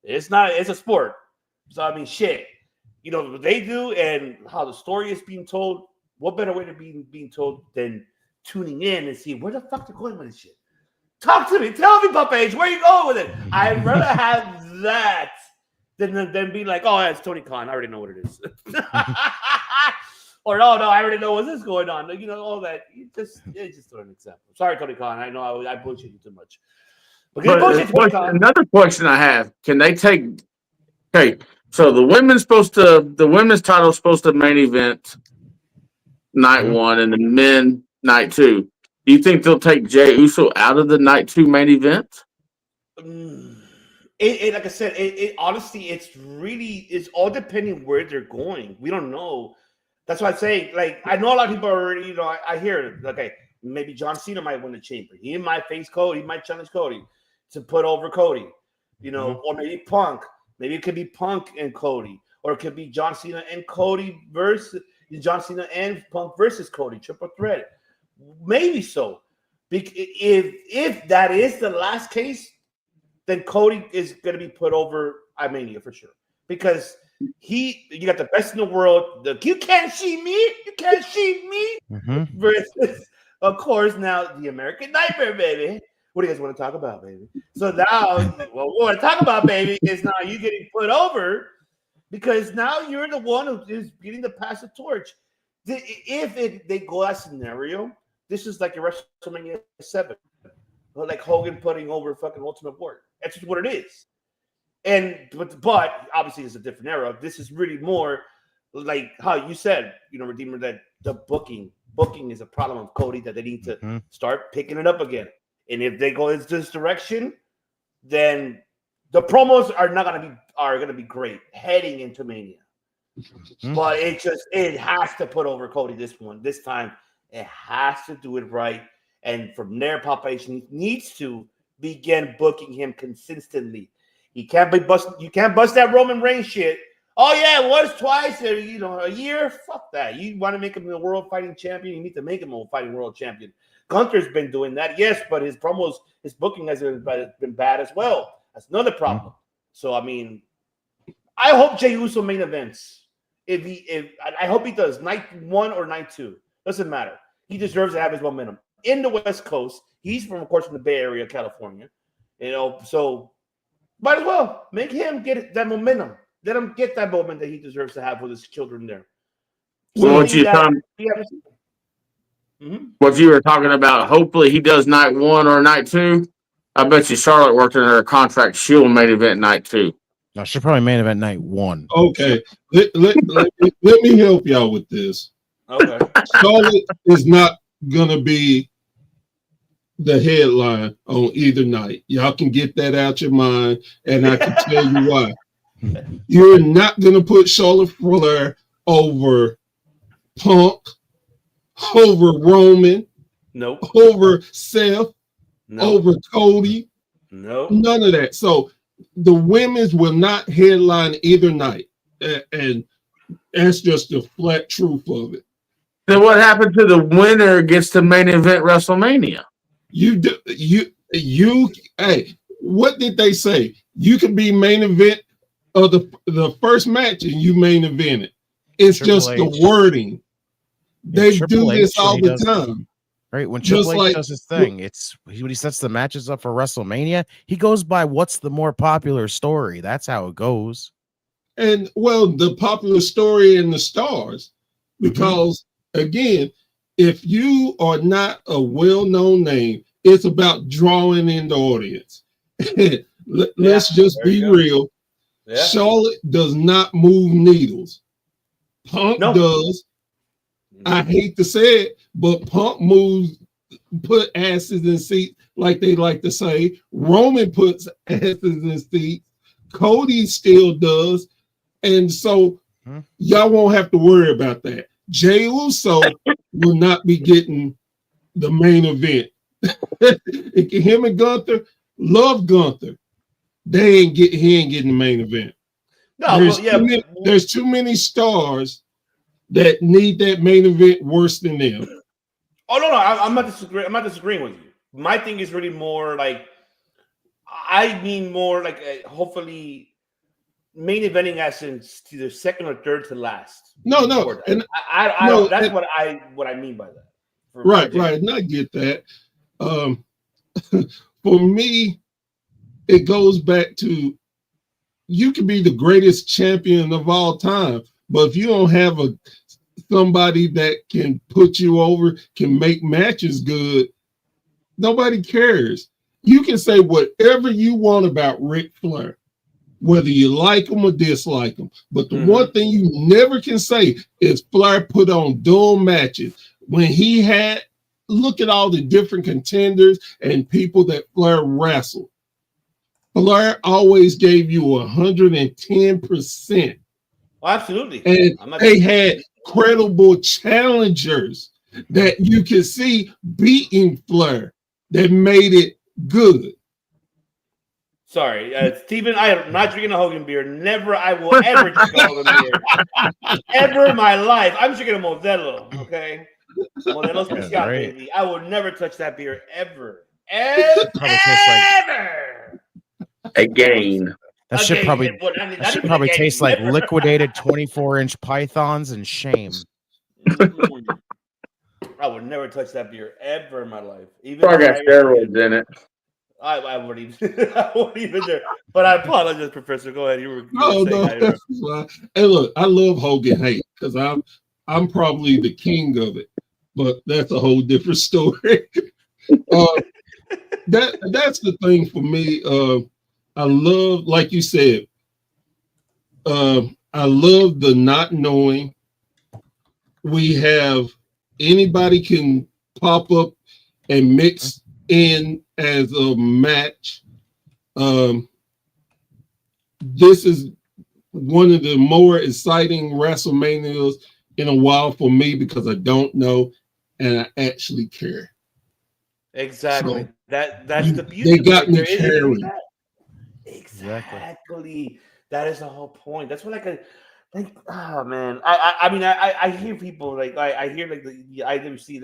It's a sport. So, I mean, shit. you know, what they do and how the story is being told, what better way to be being told than tuning in and see where the fuck they're going with this shit? Talk to me. Tell me, Papa H, where you going with it? I'd rather have that than be like, oh, it's Tony Khan. I already know what it is. Or, no, I already know what's this going on. You know, all that. It's just an example. Sorry, Tony Khan. I know I bullshit you too much. But another question I have: can they take? Okay, so the women's title is supposed to main event night one, and the men night two. Do you think they'll take Jey Uso out of the night two main event? Like I said, honestly, it's all depending where they're going. We don't know. That's why I say, like, I know a lot of people are already, you know, I hear, okay, maybe John Cena might win the chamber. He might face Cody. He might challenge Cody to put over Cody, you know, or maybe Punk. Maybe it could be Punk and Cody, or it could be John Cena and Cody versus John Cena and Punk versus Cody, triple threat. Maybe so. If that is the last case, then Cody is going to be put over Mania for sure, because you got the best in the world. You can't see me. You can't see me. Versus, of course, now the American Nightmare, baby. What do you guys want to talk about, baby? So now, what we want to talk about, baby, is now you getting put over because now you're the one who is getting to pass the torch. If they go that scenario, this is like a WrestleMania 7, like Hogan putting over fucking Ultimate Warrior. That's just what it is. But obviously it's a different era. This is really more like how you said, you know, Redeemer, that the booking is a problem of Cody that they need to start picking it up again. And if they go in this direction, then the promos are going to be great heading into Mania. But it has to put over Cody this time. It has to do it right. And from there, Papa H needs to begin booking him consistently. You can't bust that Roman Reigns shit. Oh yeah, once, twice, a year. Fuck that. You want to make him a world fighting champion? You need to make him a fighting world champion. Gunther's been doing that, yes, but his booking has been bad as well. That's another problem. So I mean, I hope Jey Uso main events. I hope he does night 1 or night 2. Doesn't matter. He deserves to have his momentum in the West Coast. He's from the Bay Area, California. You know, so might as well make him get that momentum. Let him get that moment that he deserves to have with his children there. So what you were talking about, hopefully he does night 1 or night 2. I bet you Charlotte worked in her contract. She'll main event night 2. No, she'll probably main event night 1. Okay. Let me help y'all with this. Okay. Charlotte is not going to be the headline on either night. Y'all can get that out your mind, and I can tell you why. You're not going to put Charlotte Flair over Punk, over Roman, nope, over Seth, nope, over Cody, nope, none of that. So the women's will not headline either night, and that's just the flat truth of it. Then what happened to the winner gets to main event WrestleMania? Hey, what did they say? You can be main event of the first match and you main event it. It's Triple just H. the wording. They do this all the time. Right, when Triple H does his thing, it's when he sets the matches up for WrestleMania, he goes by what's the more popular story. That's how it goes. And well, the popular story and the stars, because again, if you are not a well-known name, it's about drawing in the audience. Let's just be real. Yeah. Charlotte does not move needles. Punk does. I hate to say it, but Punk put asses in seats, like they like to say. Roman puts asses in seats. Cody still does. And so y'all won't have to worry about that. Jey Uso will not be getting the main event. Him and Gunther, love Gunther. He ain't getting the main event. No, there's too many stars that need that main event worse than them. Oh no, I'm not disagreeing with you. My thing is really more like, I mean more like hopefully main eventing as in either second or third to last. No, and that's what I mean by that. Right, and I get that. For me, it goes back to you can be the greatest champion of all time, but if you don't have somebody that can put you over, can make matches good, nobody cares. You can say whatever you want about Ric Flair, whether you like him or dislike him. But the one thing you never can say is Flair put on dual matches. When he had, look at all the different contenders and people that Flair wrestled. Flair always gave you 110%. Oh, absolutely. And they had credible challengers that you can see beating Flair that made it good. Sorry, Steven, I am not drinking a Hogan beer. Never, I will ever drink a Hogan beer. Ever in my life. I'm drinking a Modelo, okay? Modelo Special, baby. I will never touch that beer ever. Ever. Again. That should probably taste like liquidated 24-inch pythons and shame. I would never touch that beer ever in my life. Even probably got steroids in it. I wouldn't even there. But I apologize, Professor. Go ahead. You were that's fine. Hey, look, I love Hogan hate because I'm probably the king of it, but that's a whole different story. That's the thing for me. I love, like you said, I love the not knowing. We have anybody can pop up and mix in as a match. This is one of the more exciting WrestleManias in a while for me because I don't know and I actually care. Exactly. So that's the beauty. They got me caring. Exactly. That is the whole point. That's what oh man. I hear people I hear the IWC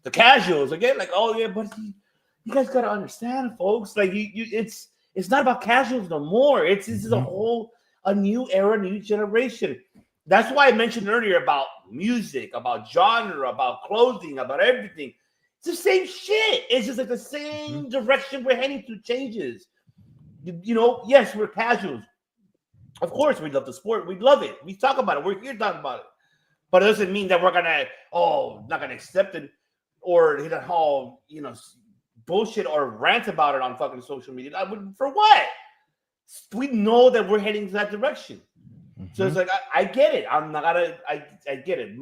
the casuals again, oh yeah, but you guys gotta understand, folks. It's not about casuals no more. This is a new era, new generation. That's why I mentioned earlier about music, about genre, about clothing, about everything. It's the same shit. It's just the same direction we're heading to changes. Yes, we're casuals. Of course, we love the sport. We love it. We talk about it. We're here talking about it. But it doesn't mean that we're not gonna accept it or bullshit or rant about it on fucking social media. For what? We know that we're heading to that direction. So it's I get it. I get it.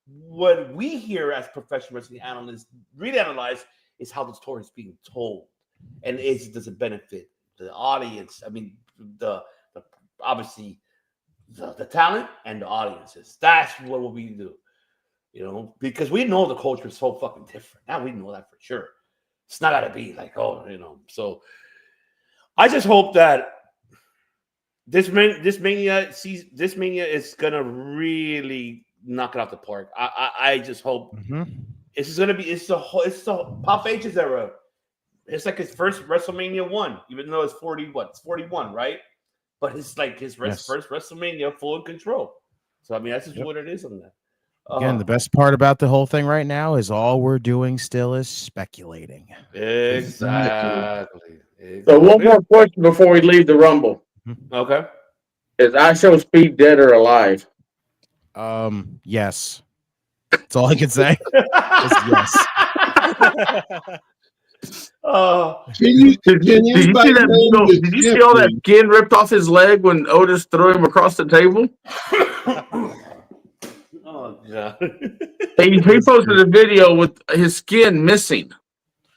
What we here as professional wrestling analysts really analyze is how the story is being told, and does it benefit the audience? I mean, obviously the talent and the audiences. That's what we do, because we know the culture is so fucking different. Now we know that for sure. It's not gotta be So I just hope that this mania is gonna really knock it out the park. I just hope it's the Pop H's era. It's like his first WrestleMania 1, even though it's 41, right? But it's like his first WrestleMania full control. So I mean, that's just what it is on that. Again, the best part about the whole thing right now is all we're doing still is speculating. Exactly. So one more question before we leave the Rumble. Okay. Is iShow Speed dead or alive? Yes. That's all I can say. Yes. Did you see all that skin ripped off his leg when Otis threw him across the table? Oh god! He posted a video with his skin missing.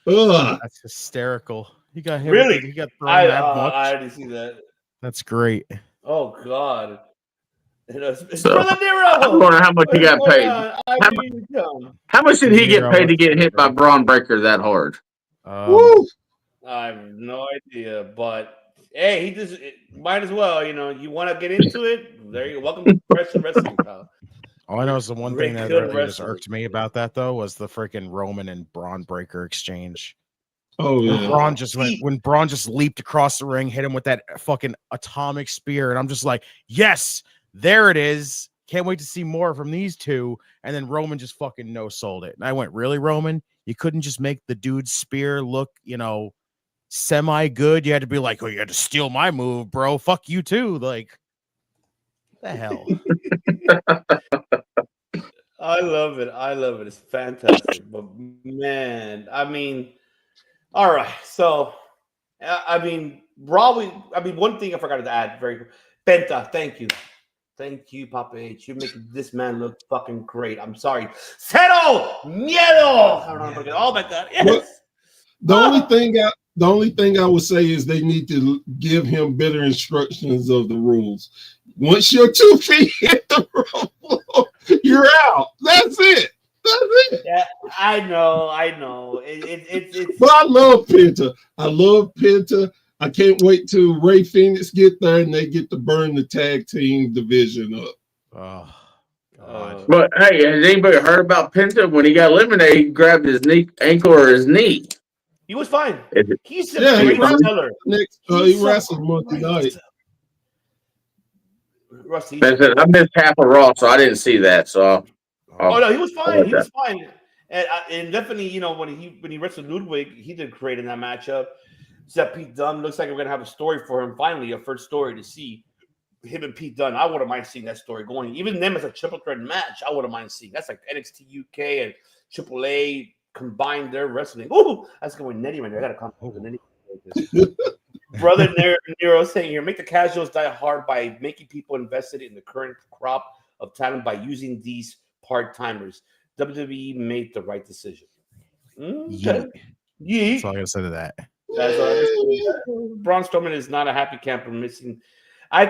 That's hysterical. He got hit. Really? He got thrown that much. I didn't see that. That's great. Oh god! It's So, Brother Nero. I wonder how much he got paid. How much did he get paid to get hit by Braun Breaker that hard? Woo! I have no idea, but hey, he just might as well. You want to get into it? There you go. Welcome to Wrestling, pal. All I know is the one thing that really just irked me about that though was the freaking Roman and Braun Breaker exchange. Oh When yeah. Braun just leaped across the ring, hit him with that fucking atomic spear, and I'm just like, yes, there it is. Can't wait to see more from these two. And then Roman just fucking no-sold it. And I went, really, Roman? You couldn't just make the dude's spear look, semi-good? You had to be like, oh, you had to steal my move, bro. Fuck you too. Like, the hell? I love it. It's fantastic. But man, I mean, all right. So, one thing I forgot to add very quick. Penta, thank you. Thank you, Papa H. You're making this man look fucking great. I'm sorry. Cero miedo. Oh my God. Yes. Well, the only thing I would say is they need to give him better instructions of the rules. Once your 2 feet hit the rope, you're out. That's it. Yeah, I know. It's. But I love Penta. I can't wait till Ray Phoenix get there and they get to burn the tag team division up. Oh, God. But hey, has anybody heard about Penta? When he got eliminated, he grabbed his ankle or his knee. He was fine. He's a Yeah, great seller. He wrestled Monday night. Rusty. I missed half of Raw, so I didn't see that. So, no, he was fine. He was fine, and definitely, when he wrestled Ludwig, he did great in that matchup. Except Pete Dunne, looks like we're gonna have a story for him. Finally, a first story to see him and Pete Dunne. I wouldn't mind seeing that story going. Even them as a triple threat match, I wouldn't mind seeing. That's like NXT UK and AAA combined their wrestling. Ooh, that's going Nettie right there. I gotta come over Nettie. Brother Nero saying here, make the casuals die hard by making people invested in the current crop of talent by using these part-timers. WWE made the right decision. Okay. That's all I gotta say to that. Braun Strowman is not a happy camper missing. I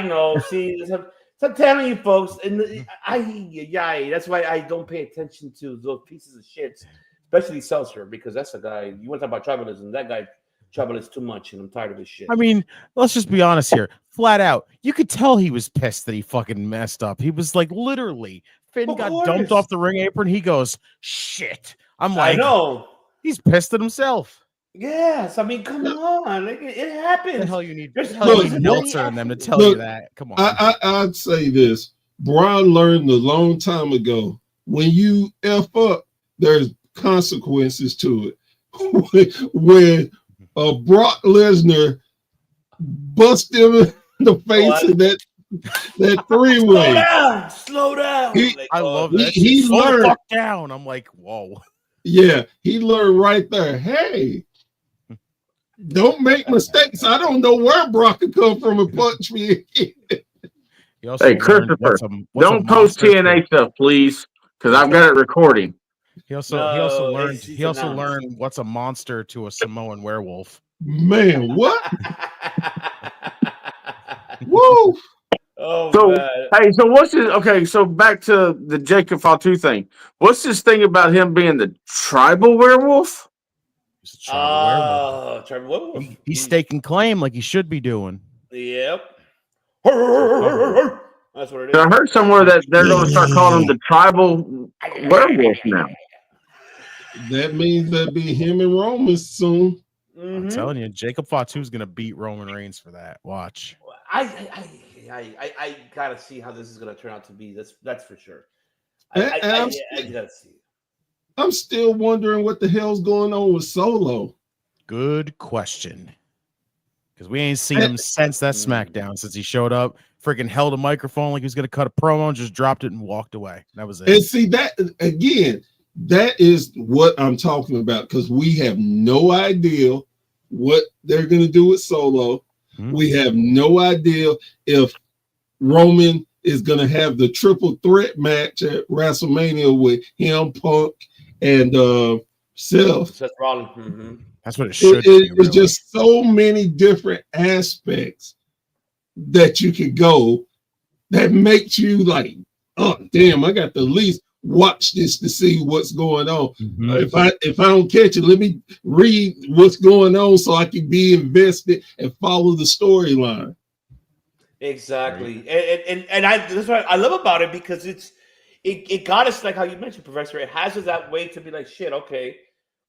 know. See, so I'm telling you, folks, and that's why I don't pay attention to those pieces of shit, especially Seltzer, because that's a guy. You want to talk about tribalism? That guy tribalism too much, and I'm tired of his shit. I mean, let's just be honest here, flat out. You could tell he was pissed that he fucking messed up. He was like, literally, Finn got dumped off the ring apron. He goes, "Shit." I'm like, I know. He's pissed at himself. Yes, I mean, come on, it happens. The hell you need Meltzer and them to tell you that. Come on. I'd say this. Braun learned a long time ago. When you F up, there's consequences to it. when Brock Lesnar bust him in the face of that three-way. Slow down. I love that. He learned. Fuck down. I'm like, whoa. Yeah, he learned right there. Hey, don't make mistakes. I don't know where Brock could come from and punch me. Hey, Christopher, don't post TNA stuff, please, because I've got it recording. He also learned what's a monster to a Samoan werewolf. Man, what? Woo! Oh, so man. hey, so what's this? Okay, so back to the Jacob Fatu thing. What's this thing about him being the tribal werewolf? He's a tribal werewolf. He's staking claim like he should be doing. Yep. That's what it is. I heard somewhere that they're going to start calling him the tribal werewolf now. That means that'll be him and Roman soon. I'm telling you, Jacob Fatu is going to beat Roman Reigns for that. Watch. I gotta see how this is gonna turn out to be. That's for sure. I gotta see. I'm still wondering what the hell's going on with Solo. Good question. Because we ain't seen him since that SmackDown, since he showed up, freaking held a microphone like he was gonna cut a promo and just dropped it and walked away. That was it. And see that again, that is what I'm talking about, because we have no idea what they're gonna do with Solo. We have no idea if Roman is going to have the triple threat match at WrestleMania with him, Punk, and Seth Rollins. That's what it should be. It's really just so many different aspects that you could go that makes you like, oh, damn, I got to at least watch this to see what's going on. If I don't catch it, let me read what's going on so I can be invested and follow the storyline. Exactly. And that's what I love about it, because it got us, like how you mentioned, Professor. It has us that way to be like, shit, okay,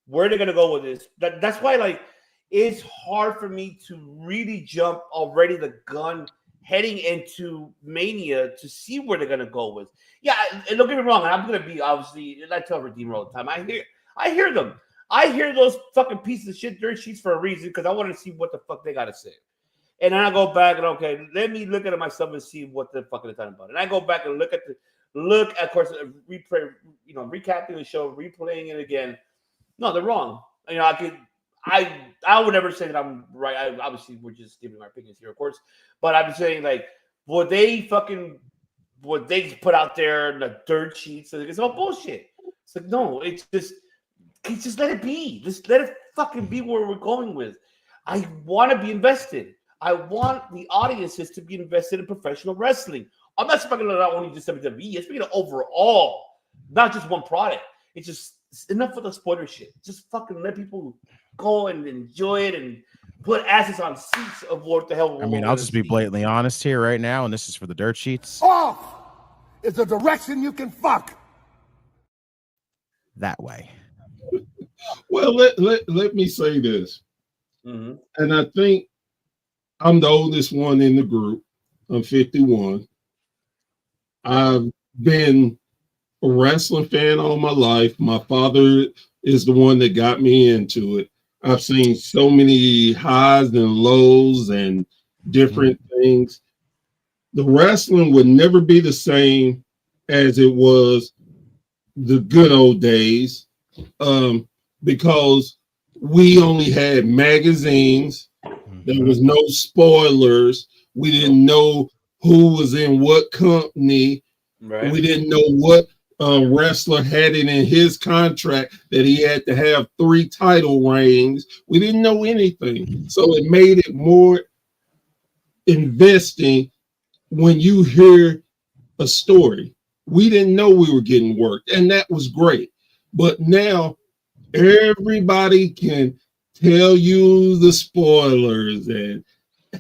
where they're gonna go with this. That's why, like, it's hard for me to really jump already the gun heading into Mania to see where they're gonna go with. Yeah, and don't get me wrong. I'm gonna be obviously. I tell Redeemer all the time. I hear them. I hear those fucking pieces of shit dirt sheets for a reason because I want to see what the fuck they gotta say. And then I go back and okay, let me look at it myself and see what the fuck they're talking about. And I go back and look, of course, replay, recapping the show, replaying it again. No, they're wrong. I would never say that I'm right. Obviously, we're just giving our opinions here, of course. But I'm saying, like, what they put out there in the dirt sheets, it's all bullshit. It's like, no, it's just let it be. Just let it fucking be where we're going with. I want to be invested. I want the audiences to be invested in professional wrestling. I'm not speaking about only just WWE. I'm speaking of overall, not just one product. It's just enough of the spoiler shit. Just fucking let people go and enjoy it and put asses on seats of what the hell. I mean, I'll just be blatantly honest here right now, and this is for the dirt sheets. Off is a direction you can fuck. That way. Well, let me say this. Mm-hmm. And I think I'm the oldest one in the group. I'm 51. I've been a wrestling fan all my life. My father is the one that got me into it. I've seen so many highs and lows and different things. The wrestling would never be the same as it was the good old days, because we only had magazines. There was no spoilers. We didn't know who was in what company. Right. We didn't know what wrestler had it in his contract that he had to have 3 title reigns. We didn't know anything. So it made it more investing when you hear a story. We didn't know we were getting worked, and that was great. But now everybody can tell you the spoilers and,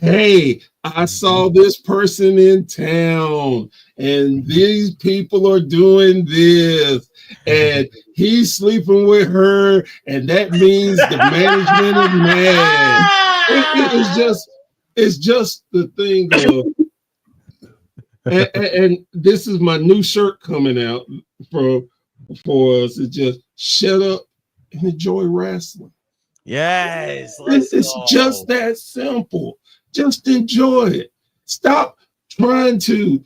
hey, I saw this person in town and these people are doing this and he's sleeping with her and that means the management is mad. It's just the thing of, and this is my new shirt coming out for us. It's just shut up and enjoy wrestling. Yes, it's just that simple. Just enjoy it. Stop trying to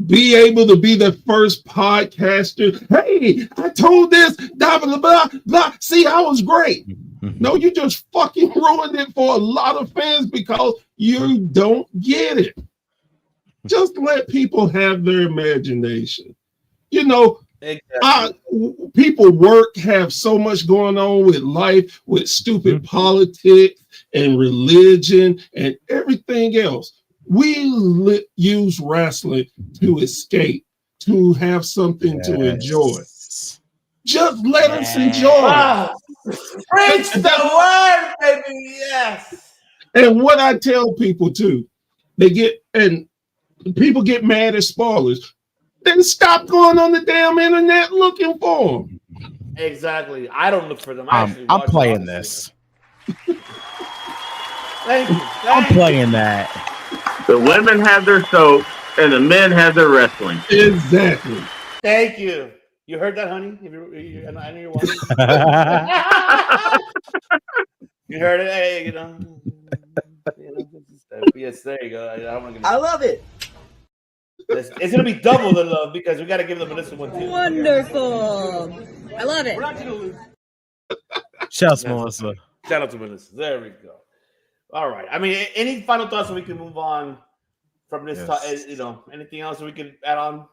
be able to be the first podcaster. Hey, I told this, blah, blah, blah, blah. See, I was great. No, you just fucking ruined it for a lot of fans because you don't get it. Just let people have their imagination. You know, exactly. People have so much going on with life, with stupid politics and religion and everything else. We use wrestling to escape, to have something to enjoy. Just let us enjoy. Wow. Preach the word, baby. Yes. And what I tell people too, people get mad at spoilers. Then stop going on the damn internet looking for them. Exactly. I don't look for them. I'm playing this. Thank you. I'm playing that. The women have their soap and the men have their wrestling. Exactly. Thank you. You heard that, honey? I know you're watching. You heard it? Hey, yes, there you go. I love it. It's going to be double the love because we got to give them Melissa one too. Wonderful. I love it. We're not going to lose. Shout out to Melissa. Shout out to Melissa. There we go. All right. I mean, any final thoughts so we can move on from this? Anything else we can add on?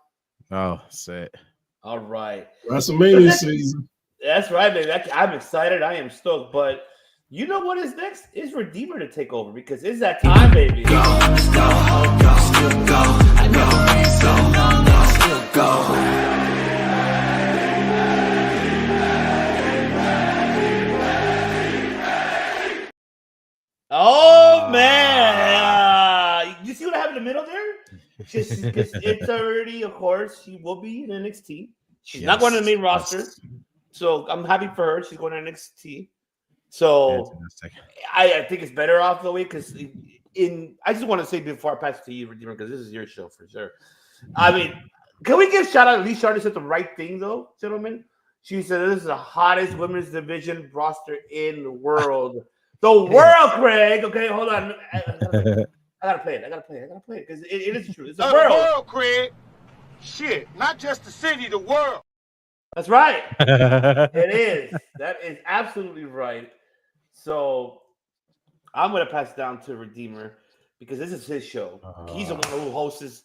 Oh, that's it. All right. WrestleMania season. That's right, baby. I'm excited. I am stoked. But you know what is next? It's Redeemer to take over because it's that time, baby. Go. Oh man! You see what I have in the middle there? It's already, of course, she will be in NXT. She's not going to the main roster. So I'm happy for her. She's going to NXT. So I think it's better off the way because I just want to say before I pass it to you, Redeemer, because this is your show for sure. I mean, can we give shout out? Lee Charlotte said the right thing though, gentlemen. She said this is the hottest women's division roster in the world. The world, Craig. Okay, hold on. I gotta play it because it is true. It's the world, Craig. Shit, not just the city, the world. That's right. It is. That is absolutely right. So I'm gonna pass it down to Redeemer because this is his show. He's the one who hosts.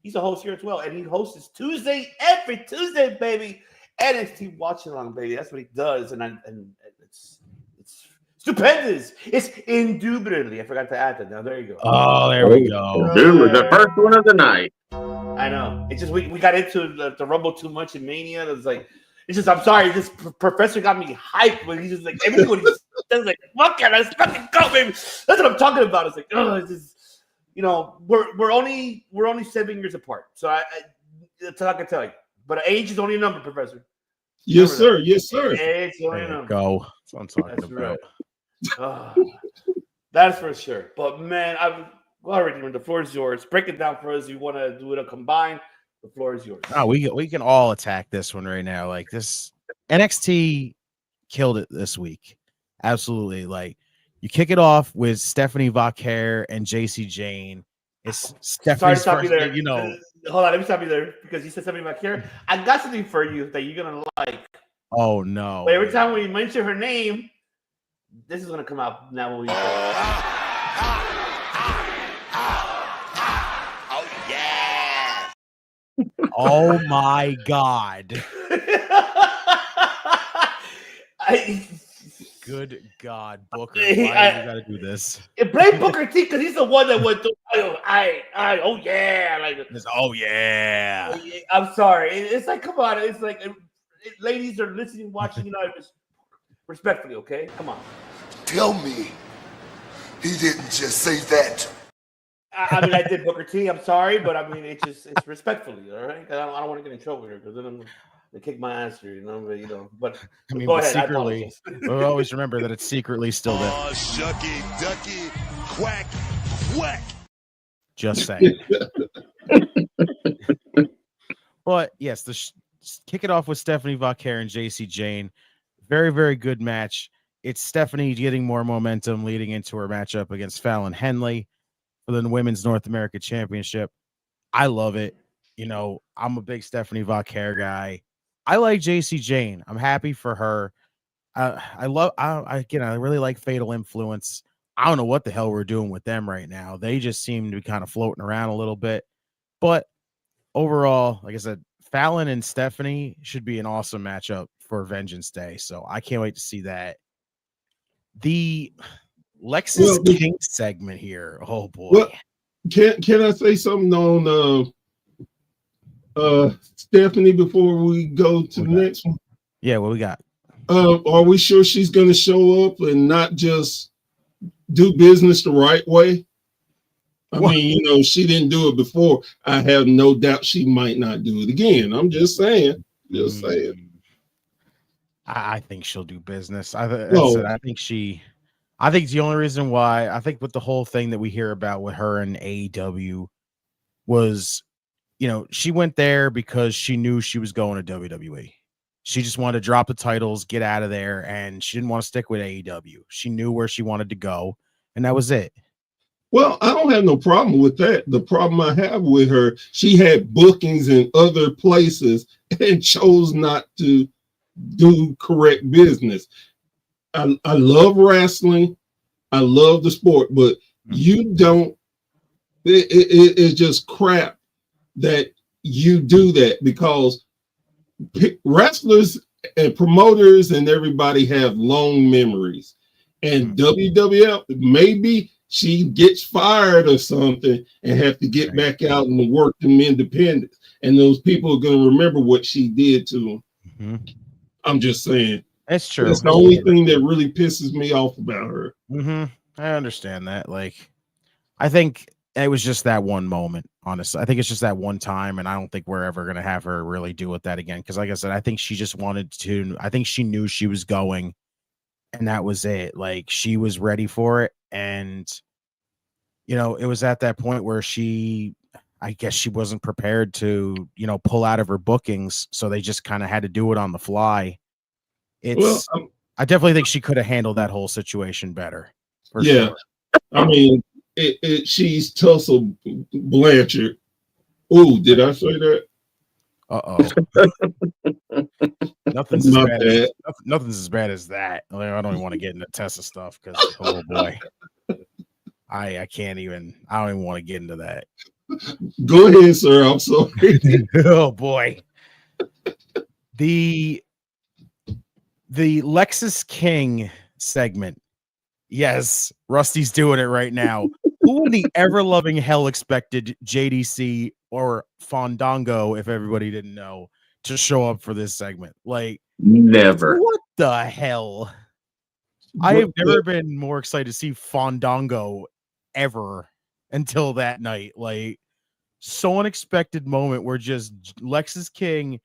He's a host here as well, and he hosts every Tuesday, baby. NXT Watch Along, baby. That's what he does, and it's stupendous. It's indubitably. I forgot to add that. Now there you go. Oh, there we go. Dude, the first one of the night. I know. It's just we got into the Rumble too much in Mania. It's like it's just I'm sorry. This professor got me hyped when he's just like everything when he says like fuck it, let's fucking go, baby. That's what I'm talking about. It's like it's just we're only 7 years apart. So that's all I can tell you. But age is only a number, Professor. Yes, sir. Yes, sir. Age is only a number. Go. That's what I'm talking about. Right. That's for sure. But man, Redeemer, the floor is yours. Break it down for us. You want to do it a combined? The floor is yours. Oh, we can all attack this one right now. Like this NXT killed it this week. Absolutely. Like you kick it off with Stephanie Vaquer and JC Jane. It's Stephanie's Sorry to stop first, you there. Hold on, let me stop you there because you said something Vaquer. I got something for you that you're gonna like. Oh no! But every time we mention her name, this is gonna come out now. When we Oh my God! Good God, Booker! Why do you gotta do this? Blame Booker T because he's the one that went through. Oh yeah, like oh yeah. I'm sorry. It's like come on. It's like ladies are listening, watching. Respectfully, okay? Come on. Tell me he didn't just say that. I mean, I did Booker T. I'm sorry, but I mean, it's respectfully, all right? Because I don't want to get in trouble here because then I'm gonna kick my ass here, But I mean, go ahead. secretly, we'll always remember that it's secretly still there. Oh, shucky, ducky, quack, quack. Just saying. But yes, kick it off with Stephanie Vaquer and JC Jane. Very, very good match. It's Stephanie getting more momentum leading into her matchup against Fallon Henley for the Women's North America Championship. I love it. I'm a big Stephanie Vaquer guy. I like JC Jane. I'm happy for her. I really like Fatal Influence. I don't know what the hell we're doing with them right now. They just seem to be kind of floating around a little bit. But overall, like I said, Fallon and Stephanie should be an awesome matchup for Vengeance Day. So I can't wait to see that. The Lexis King segment here. Oh boy. Well, can I say something on Stephanie before we go to the next one? Yeah, what we got? Are we sure she's going to show up and not just do business the right way? I mean, she didn't do it before. I have no doubt she might not do it again. I'm just saying. I think she'll do business. I think the only reason why I think with the whole thing that we hear about with her and AEW was, she went there because she knew she was going to WWE. She just wanted to drop the titles, get out of there, and she didn't want to stick with AEW. She knew where she wanted to go, and that was it. Well, I don't have no problem with that. The problem I have with her, she had bookings in other places and chose not to do correct business. I love wrestling. I love the sport, but you don't, it's just crap that you do that because wrestlers and promoters and everybody have long memories. And WWF, maybe she gets fired or something and have to get back out and work them independent. And those people are going to remember what she did to them. Mm-hmm. I'm just saying. That's true. That's the only thing that really pisses me off about her. Mm-hmm. I understand that. Like, I think it was just that one moment, honestly. I think it's just that one time, and I don't think we're ever going to have her really do with that again. Because like I said, I think she just wanted to, I think she knew she was going, and that was it. Like, she was ready for it. And, you know, it was at that point where I guess she wasn't prepared to, you know, pull out of her bookings. So they just kind of had to do it on the fly. I definitely think she could have handled that whole situation better. Yeah. Sure. I mean, she's Tulsa Blanchard. Ooh, did I say that? Nothing's as bad as that. Like, I don't even want to get into Tessa stuff because, oh boy, I can't even. I don't even want to get into that. Go ahead, sir. I'm sorry. Oh boy, the Lexus King segment. Yes, Rusty's doing it right now. Who in the ever-loving hell expected JDC or Fandango, if everybody didn't know, to show up for this segment? Like, never. What the hell? I have never been more excited to see Fandango ever until that night. Like, so unexpected moment where just Lexus King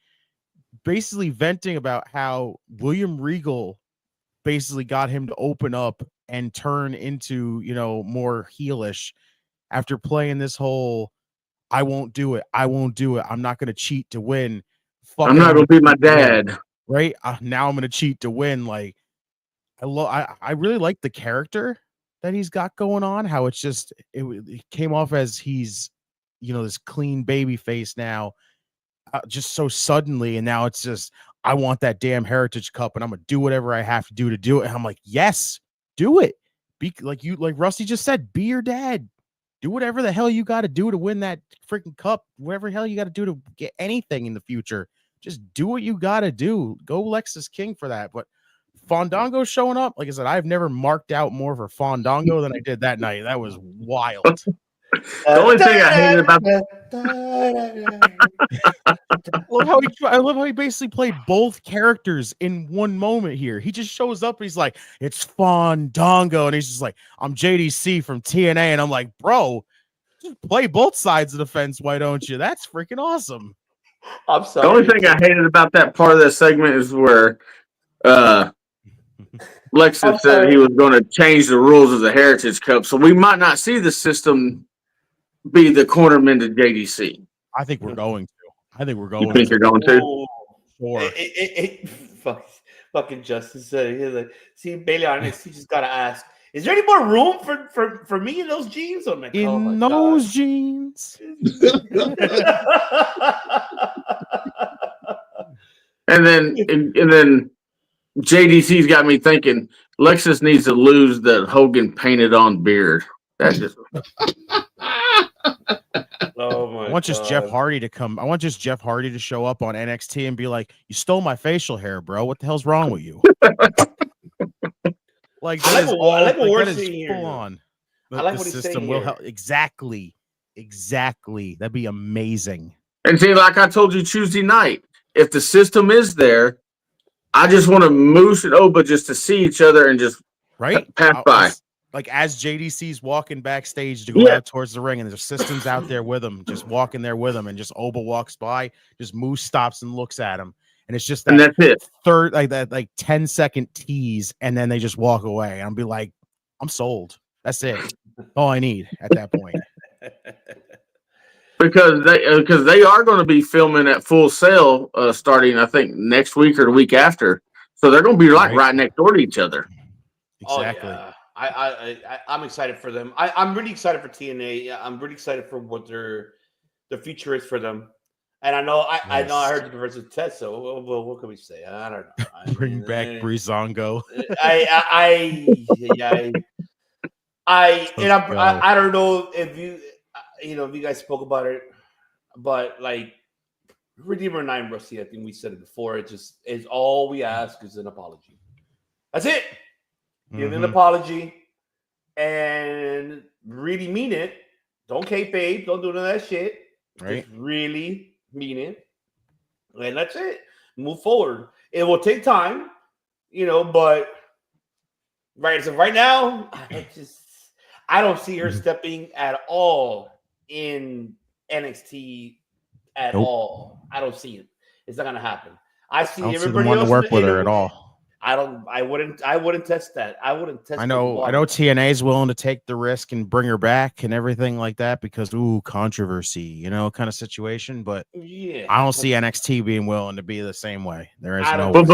basically venting about how William Regal basically got him to open up and turn into, you know, more heelish after playing this whole I won't do it. I'm not going to cheat to win. I'm not going to be my dad. Right? Now I'm going to cheat to win. Like, I really like the character that he's got going on, how it's just it came off as he's, you know, this clean baby face now, just so suddenly, and now it's just I want that damn Heritage Cup and I'm gonna do whatever I have to do it. And I'm like, yes, do it. Be like Rusty just said, be your dad. Do whatever the hell you got to do to win that freaking cup. Whatever the hell you got to do to get anything in the future. Just do what you got to do. Go Lexus King for that. But Fandango showing up, like I said, I've never marked out more for Fandango than I did that night. That was wild. The only thing I hated about I love how he basically played both characters in one moment here. He just shows up and he's like, it's Fandango. And he's just like, I'm JDC from TNA. And I'm like, bro, just play both sides of the fence. Why don't you? That's freaking awesome. I'm sorry. The only thing I hated about that part of that segment is where Lexus said he was going to change the rules of the Heritage Cup. So we might not see the system be the cornerman to JDC. I think we're going to. You think you're going to? Sure. Fucking Justin said, he's like, see, Bailey on NXT just got to ask, is there any more room for me in those jeans? I'm like, in those jeans. And then JDC's got me thinking Lexus needs to lose the Hogan painted on beard. That's just oh my I want just Jeff Hardy to come. I want just Jeff Hardy to show up on NXT and be like, you stole my facial hair, bro. What the hell's wrong with you? Like, that is all, like what we're seeing full on. I like what he's saying will here. help. Exactly. That'd be amazing. And see, like I told you Tuesday night, if the system is there, I just want to Moose and Oba just to see each other and just pass by. Like, as JDC's walking backstage to go out towards the ring, and there's systems out there with him, just walking there with him, and just Oba walks by, just Moose stops and looks at him, and it's just that and that's it. Third, like that, like 10-second tease, and then they just walk away. And I'll be like, I'm sold. That's it. All I need at that point. Because they are going to be filming at Full Sail starting, I think, next week or the week after. So they're going to be like right next door to each other. Exactly. Oh, yeah. I'm excited for them. I'm really excited for TNA. I'm really excited for what their future is for them. And I know I heard the versus Ted. So what can we say? I don't know. Bring back Breezango. I don't know if you guys spoke about it, but like Redeemer 9 Rusty, I think we said it before. It just is all we ask is an apology. That's it. Give an apology and really mean it. Don't kayfabe. Don't do none of that shit. Right. Just really mean it. And that's it. Move forward. It will take time, but right. So right now, I don't see her stepping at all in NXT at all. I don't see it. It's not gonna happen. I see everybody else else to work with her at all. I wouldn't test that. I wouldn't test. I know TNA is willing to take the risk and bring her back and everything like that because controversy, kind of situation. But yeah, I don't see NXT being willing to be the same way. There is no. But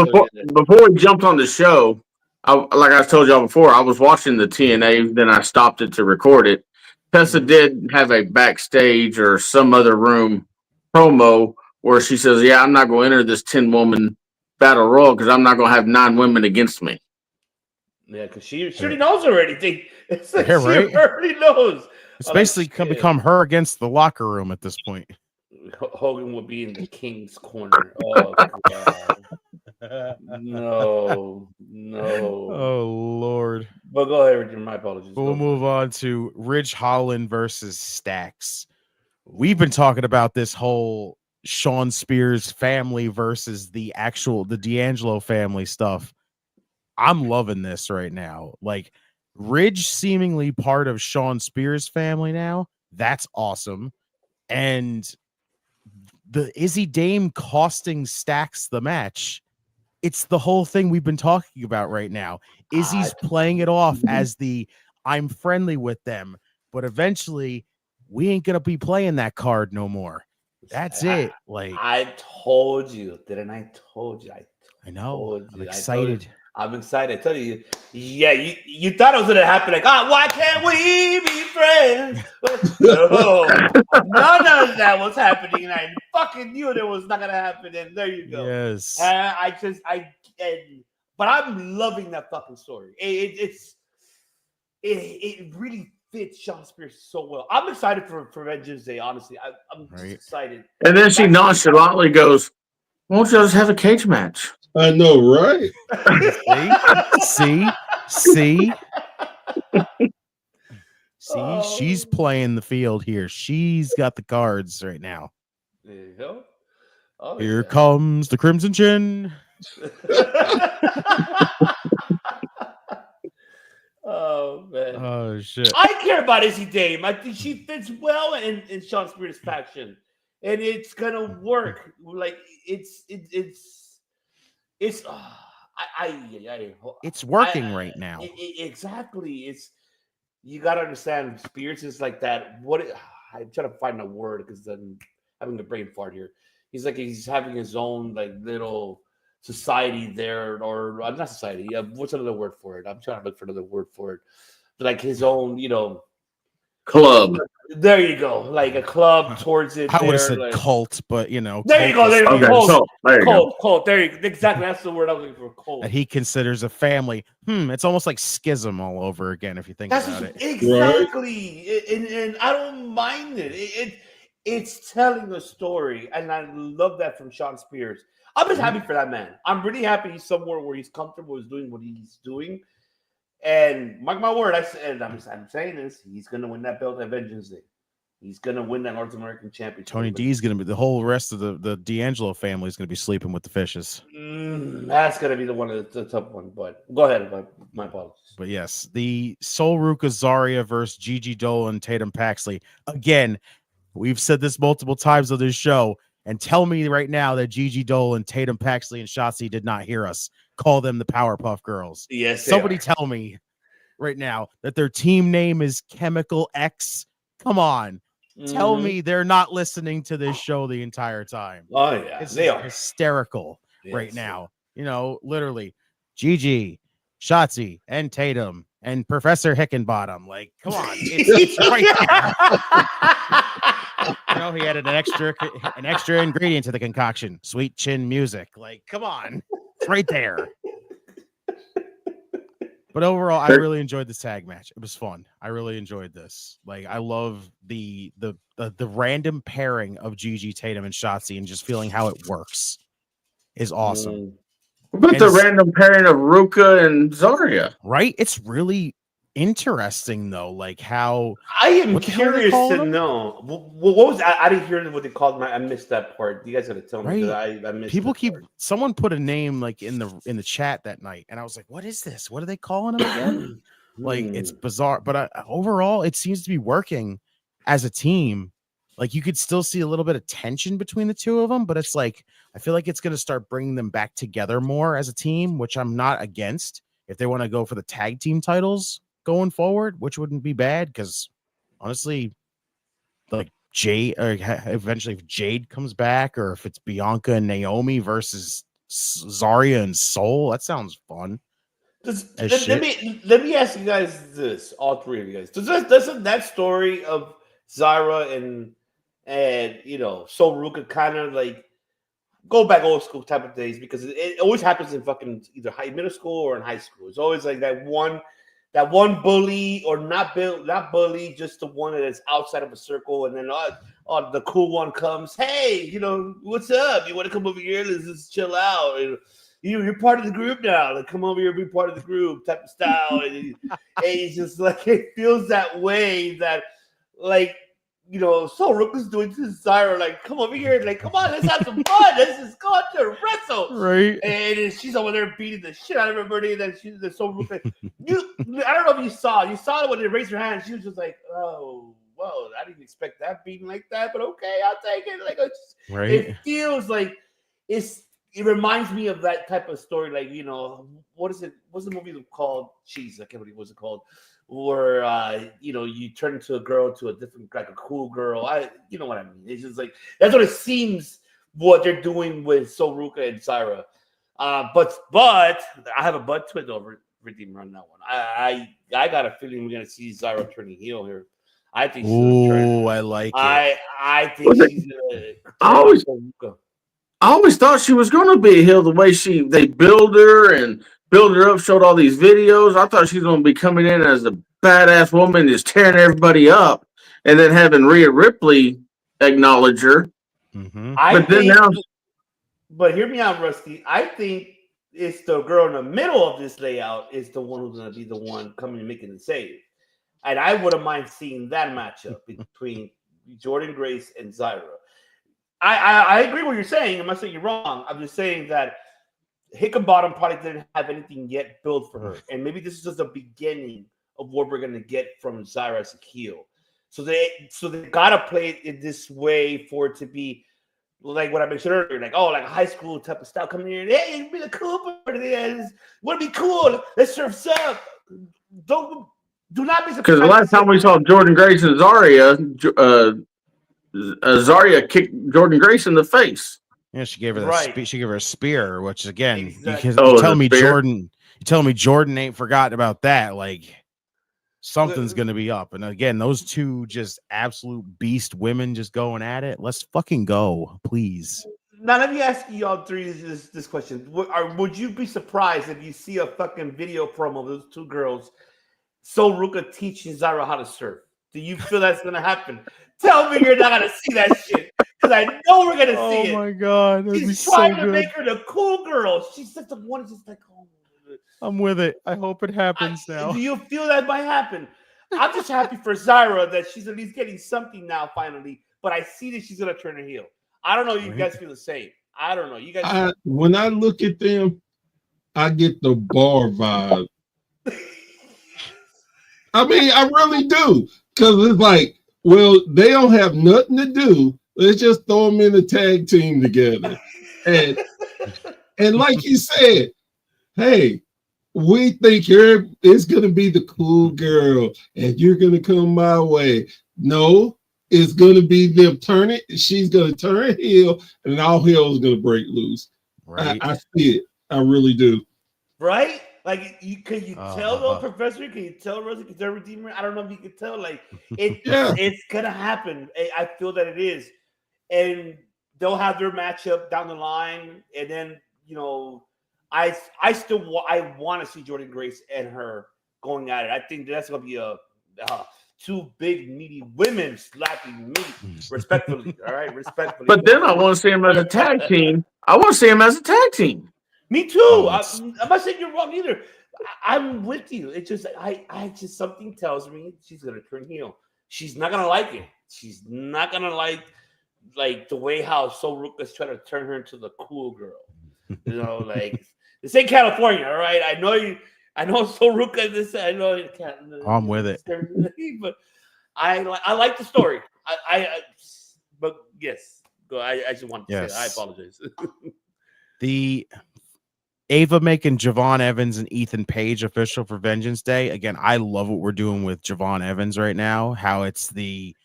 before we jumped on the show, like I told y'all before, I was watching the TNA. Then I stopped it to record it. Tessa did have a backstage or some other room promo where she says, "Yeah, I'm not going to enter this 10-woman battle royal because I'm not going to have 9 women against me." Yeah, because she already knows already. It's like Yeah, right? she already knows. It's basically become her against the locker room at this point. Hogan will be in the King's corner. Oh God. No. Oh Lord. But go ahead, Richard. My apologies. We'll move on to Ridge Holland versus Stax. We've been talking about this whole Sean Spears family versus the D'Angelo family stuff. I'm loving this right now. Like Ridge seemingly part of Sean Spears' family now. That's awesome. And the Izzy Dame costing Stax the match. It's the whole thing we've been talking about right now. Izzy's playing it off as the I'm friendly with them, but eventually we ain't gonna be playing that card no more. That's it. Like I told you, didn't I? Told you. I know. I'm excited. I'm excited. I tell you, yeah, you thought it was gonna happen. Like, why can't we be friends? No, none of that was happening. And I fucking knew that was not gonna happen. And there you go. Yes. But I'm loving that fucking story. It really fits Sean Spears so well. I'm excited for Vengeance Day. Honestly, I'm just excited. And then she nonchalantly goes, "Won't you just have a cage match?" I know, right? See, she's playing the field here. She's got the cards right now. There you go. Oh, here comes the Crimson Chin. Oh man. Oh shit. I care about Izzy Dame. I think she fits well in Sean Spears' faction, and it's gonna work. Like it's working right now. Exactly. It's you gotta understand. Spears is like that. I'm trying to find a word because I'm having a brain fart here. He's having his own like little society there, or not society. What's another word for it? I'm trying to look for another word for it. But like his own, club. There you go, like a club towards it. I would have said cult, but there you go. There you go. Cult. There you go. Exactly. That's the word I was looking for. Cult. That he considers a family. It's almost like schism all over again if you think about it. Exactly. And I don't mind it. It's telling a story, and I love that from Sean Spears. I'm just happy for that man. I'm really happy he's somewhere where he's comfortable, he's doing what he's doing. And mark my word, I'm saying this, he's going to win that belt at Vengeance Day. He's going to win that North American Championship. Tony D's going to be, the whole rest of the D'Angelo family is going to be sleeping with the fishes. That's going to be the one of the tough one, but go ahead. My apologies. But yes, the Sol Ruca Zarya versus Gigi Dolan, Tatum Paxley. Again, we've said this multiple times on this show. And tell me right now that Gigi Dolan, Tatum Paxley, and Shotzi did not hear us call them the Powerpuff Girls. Yes, somebody tell me right now that their team name is Chemical X. Come on. Tell me they're not listening to this show the entire time. Oh, yeah. They are hysterical right now. Literally Gigi, Shotzi, and Tatum, and Professor Hickenbottom. Like, come on. It's right there. He added an extra ingredient to the concoction. Sweet chin music. Like, come on. It's right there. But overall, I really enjoyed this tag match. It was fun. I really enjoyed this. Like, I love the random pairing of Gigi, Tatum, and Shotzi, and just feeling how it works is awesome. But the random pairing of Ruka and Zarya, right? It's really interesting though, like how I am curious to know what was I didn't hear what they called I missed that part. You guys gotta tell me because I missed. People someone put a name like in the chat that night, and I was like, "What is this? What are they calling him again?" Like it's bizarre, but overall, it seems to be working as a team. Like you could still see a little bit of tension between the two of them, but it's like I feel like it's going to start bringing them back together more as a team, which I'm not against if they want to go for the tag team titles going forward, which wouldn't be bad because honestly, like Jade, or eventually if Jade comes back, or if it's Bianca and Naomi versus Zarya and Soul, that sounds fun. Let me ask you guys this, all three of you guys. Doesn't that story of Zyra and Soul Ruka kind of like go back old school type of days, because it always happens in fucking either middle school or in high school. It's always like that one bully, or not bully, just the one that is outside of a circle, and then the cool one comes, hey, what's up? You want to come over here? Let's just chill out. And, you're part of the group now. Like, come over here, be part of the group type of style. And it's just like, it feels that way that, like, Soul Ruka's doing to Zyra, like, come over here, like, come on, let's have some fun. Let's just go out there and wrestle. Right. And she's over there beating the shit out of everybody. Then she's the Soul Ruka. I don't know if you saw it when they raised her hand. She was just like, oh, whoa, I didn't expect that beating like that, but okay, I'll take it. Like, it feels like it reminds me of that type of story. Like, what is it? What's the movie called? Jeez, I can't remember what's it called. Where you turn into a girl to a different, like a cool girl. You know what I mean? It's just like that's what it seems what they're doing with Soul Ruka and Zyra. But I have a butt to it though, Redeemer, on that one. I got a feeling we're gonna see Zyra turning heel here. I think she's gonna turn. I like it. I think she's gonna I always thought she was going to be a heel the way they build her up, showed all these videos. I thought she was going to be coming in as a badass woman, just tearing everybody up, and then having Rhea Ripley acknowledge her. Mm-hmm. But hear me out, Rusty. I think it's the girl in the middle of this layout is the one who's going to be the one coming and making the save. And I wouldn't mind seeing that matchup between Jordynne Grace and Zyra. I agree with what you're saying. I'm not saying you're wrong. I'm just saying that Hickenbottom probably didn't have anything yet built for her. And maybe this is just the beginning of what we're going to get from Zyra as a heel. So they got to play it in this way for it to be like what I mentioned earlier, like, like a high school type of style coming in. Hey, be the cool part of this. Want to be cool? Let's surf sub. Do not be surprised. Because the last time we saw Jordynne Grace and Zarya kicked Jordynne Grace in the face. Yeah, she gave her she gave her a spear, which again, exactly. you tell me Jordynne ain't forgotten about that. Like something's gonna be up. And again, those two just absolute beast women just going at it. Let's fucking go, please. Now let me ask you all three this question: would you be surprised if you see a fucking video promo of those two girls, Soul Ruka teaching Zyra how to surf? Do you feel that's gonna happen? Tell me you're not gonna see that shit, because I know we're gonna see it. Oh my god, she's trying to make her the cool girl. She's just the one, just like, I'm with it. I hope it happens now. Do you feel that might happen? I'm just happy for Zyra that she's at least getting something now, finally. But I see that she's gonna turn her heel. I don't know if you guys feel the same. I don't know. You guys. When I look at them, I get the bar vibe. I mean, I really do, because it's like, well, they don't have nothing to do. Let's just throw them in a tag team together. And like you said, hey, we think it's going to be the cool girl and you're going to come my way. No, it's going to be them turn it. She's going to turn heel and all hell is going to break loose. Right. I see it. I really do. Right? Like, can you tell though, Professor? Can you tell Rosie? Can you tell Redeemer? I don't know if you can tell. Like, it's gonna happen. I feel that it is, and they'll have their matchup down the line. And then I want to see Jordynne Grace and her going at it. I think that's gonna be two big meaty women slapping me respectfully. All right, respectfully. But then I want to see them as a tag team. Me too. I'm not saying you're wrong either. I'm with you. It's just I just something tells me she's gonna turn heel. She's not gonna like it. She's not gonna like the way how Soul Ruka's trying to turn her into the cool girl. Like this ain't California, all right? I know I know Soruka this. I know it can't. I'm with it, but I like the story. But yes, go. I just want to say that. I apologize. The Ava making Javon Evans and Ethan Page official for Vengeance Day. Again, I love what we're doing with Javon Evans right now. How it's the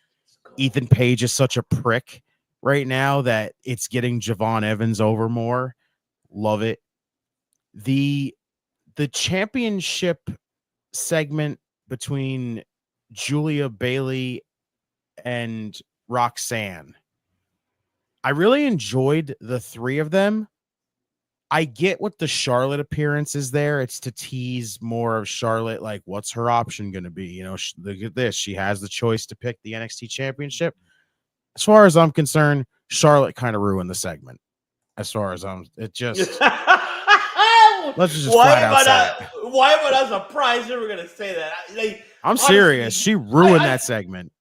Ethan Page is such a prick right now that it's getting Javon Evans over more. Love it. The championship segment between Julia Bailey and Roxanne. I really enjoyed the three of them. I get what the Charlotte appearance is there. It's to tease more of Charlotte, like what's her option going to be? You know, look at this. She has the choice to pick the NXT championship. As far as I'm concerned, Charlotte kind of ruined the segment. As far as it just let's just flat out say it. Why am I not surprised you were going to say that? I'm serious. She ruined that segment.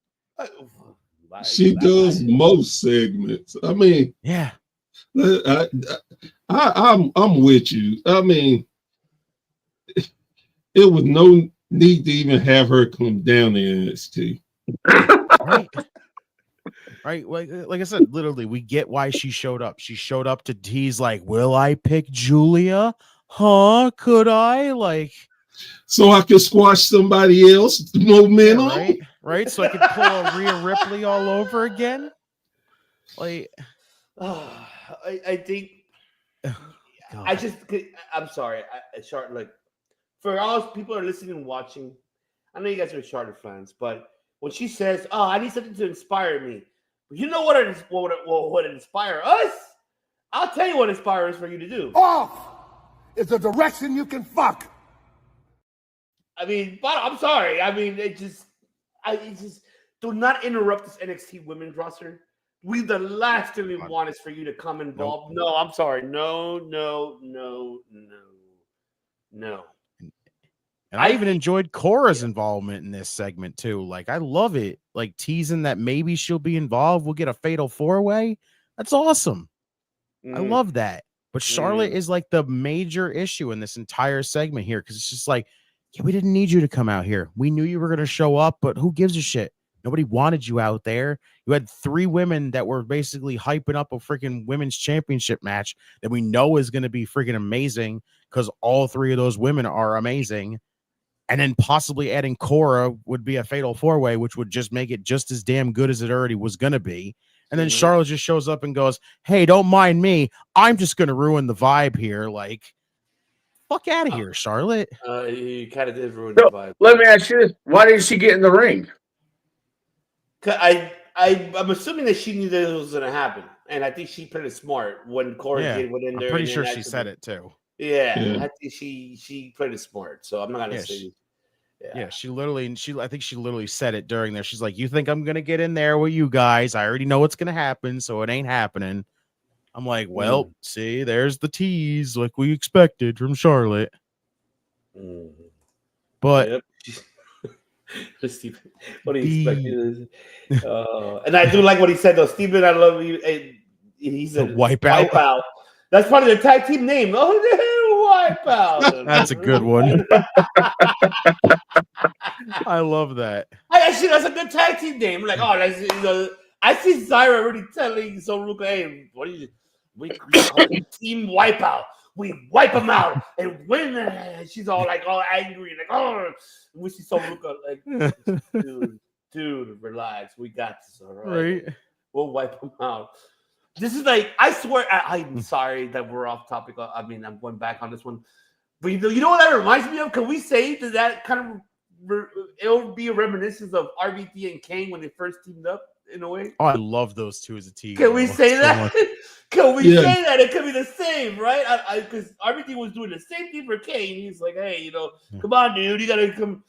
She does most segments. I mean, yeah. I'm with you. I mean, it was no need to even have her come down to NXT. Right. Like I said, literally, we get why she showed up. She showed up to tease, like, will I pick Julia? Huh? Could I? Like, so I could squash somebody else momentum. Yeah, right. So I could pull a Rhea Ripley all over again. Like, I think I'm sorry, Charlotte. Like, for all people that are listening and watching, I know you guys are Charlotte fans, but when she says, "Oh, I need something to inspire me," you know what inspire us? I'll tell you what inspires for you to do. Off is a direction you can fuck. I mean, but I'm sorry. I mean, it just do not interrupt this NXT women's roster. The last thing we want is for you to come involved. Nope. No, I'm sorry. No. And I even enjoyed Cora's involvement in this segment too. Like, I love it. Like, teasing that maybe she'll be involved. We'll get a fatal 4-way. That's awesome. I love that. But Charlotte is like the major issue in this entire segment here, because it's just like, yeah, we didn't need you to come out here. We knew you were going to show up, but who gives a shit? Nobody wanted you out there. You had 3 women that were basically hyping up a freaking women's championship match that we know is going to be freaking amazing, because all 3 of those women are amazing. And then possibly adding Cora would be a fatal 4-way, which would just make it just as damn good as it already was going to be. And then Charlotte just shows up and goes, "Hey, don't mind me. I'm just going to ruin the vibe here." Like, fuck out of here, Charlotte. You kind of did ruin the vibe. Let me ask you this. Why didn't she get in the ring? I'm assuming that she knew that it was going to happen. And I think she played it smart when Cora went in there. I'm pretty sure she said it too. Yeah, I think she played it smart. So I'm not going to say. Yeah, she I think she literally said it during there. She's like, "You think I'm gonna get in there with you guys? I already know what's gonna happen, so it ain't happening." I'm like, well, see, there's the tease, like we expected from Charlotte. But what do you expect? And I do like what he said though, Steven. I love you. He's a wipeout. That's part of the tag team name. Wipeout. That's a good one. I love that. Actually, that's a good tag team name. Like, oh, that's, I see Zyra already telling Soruka, "Hey, what do you? We call it Team Wipeout. We wipe them out and win." And she's all like, all angry, like, "Oh." We see Soruka like, dude, relax. We got this, all right? We'll wipe them out. This is like, I swear, I'm sorry that we're off topic. I mean, I'm going back on this one. But you know what that reminds me of? Can we say that kind of, it'll be a reminiscence of RVD and Kane when they first teamed up in a way? Oh, I love those two as a team. Can we say that? Can we say that? It could be the same, right? Because RVD was doing the same thing for Kane. He's like, "Hey, come on, dude. You got to come.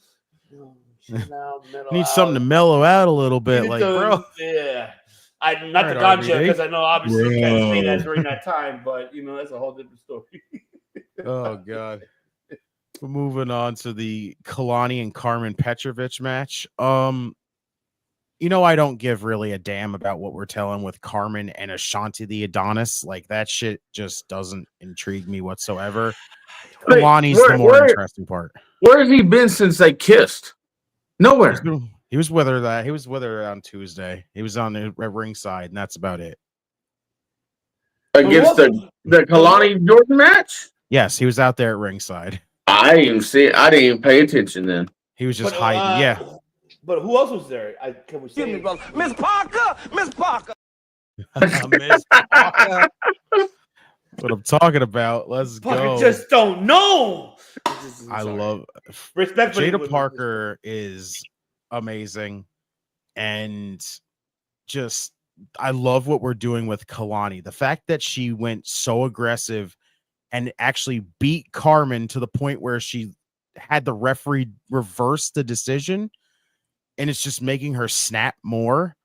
Need something to mellow out a little bit." Like, bro. Yeah. Not the ganja, because I know obviously you can't say that during that time, but that's a whole different story. Oh God. We're moving on to the Kalani and Carmen Petrovich match. I don't give really a damn about what we're telling with Carmen and Ashanti the Adonis. Like, that shit just doesn't intrigue me whatsoever. Kalani's the more interesting part. Where has he been since they kissed? Nowhere. He was with her. He was with her on Tuesday. He was on the ringside, and that's about it. Against the Kalani Jordan match? Yes, he was out there at ringside. I didn't even pay attention then. He was just hiding. Yeah. But who else was there? Can we say? Miss Parker! Miss Parker! Miss Parker. What I'm talking about. Let's go. I just don't know. I love respect. Jada Parker is amazing, and just I love what we're doing with Kalani. The fact that she went so aggressive and actually beat Carmen to the point where she had the referee reverse the decision, and it's just making her snap more.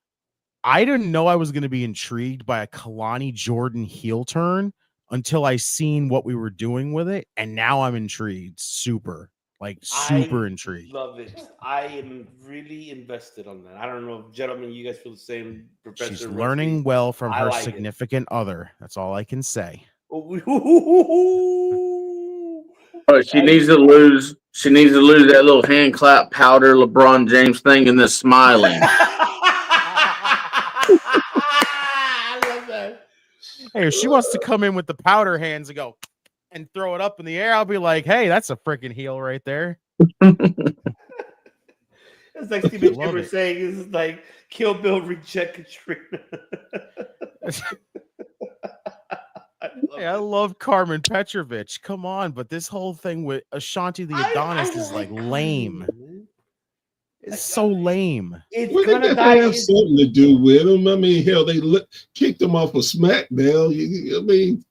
I didn't know I was going to be intrigued by a Kalani Jordan heel turn until I seen what we were doing with it, and now I'm intrigued. Super intrigued. Love it. I am really invested on that. I don't know, gentlemen, you guys feel the same. Professor She's learning well from her significant other. That's all I can say. She needs to lose. She needs to lose that little hand clap powder LeBron James thing and then smiling. I love that. Hey, if she wants to come in with the powder hands and go and throw it up in the air, I'll be like, hey, that's a freaking heel right there. It's like Steven Chambers saying, "This is like Kill Bill reject Katrina." I love Carmen Petrovich. Come on, but this whole thing with Ashanti the Adonis is like lame. It's so lame. Well, they got to have something to do with him. I mean, hell, they kicked him off of SmackDown. I mean,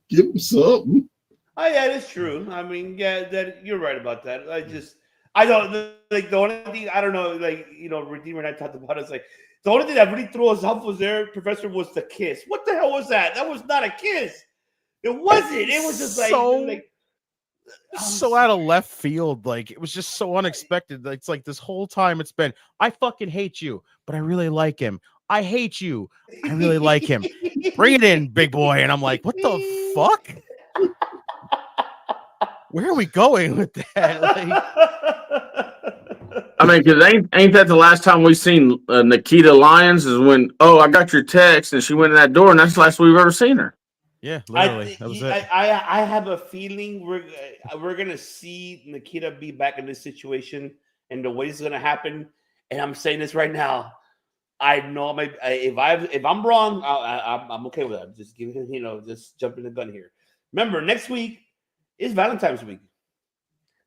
give him something. Oh yeah, that's true. I mean, yeah, that you're right about that. I don't like the only thing I don't know, like Redeemer and I talked about it. It's like the only thing that really threw us off was Professor, was the kiss. What the hell was that? That was not a kiss. It wasn't. It was just so out of left field. Like, it was just so unexpected. It's like this whole time it's been, I fucking hate you, but I really like him. I hate you. I really like him. Bring it in, big boy. And I'm like, what the fuck? Where are we going with that? I mean, because ain't that the last time we seen Nikita Lyons is when, I got your text, and she went in that door, and that's the last we've ever seen her. Yeah, literally. That was it. I have a feeling we're gonna see Nikita be back in this situation, and the way it's gonna happen. And I'm saying this right now. I know if I'm wrong, I'm okay with that. Just give just jumping the gun here. Remember, next week is Valentine's week.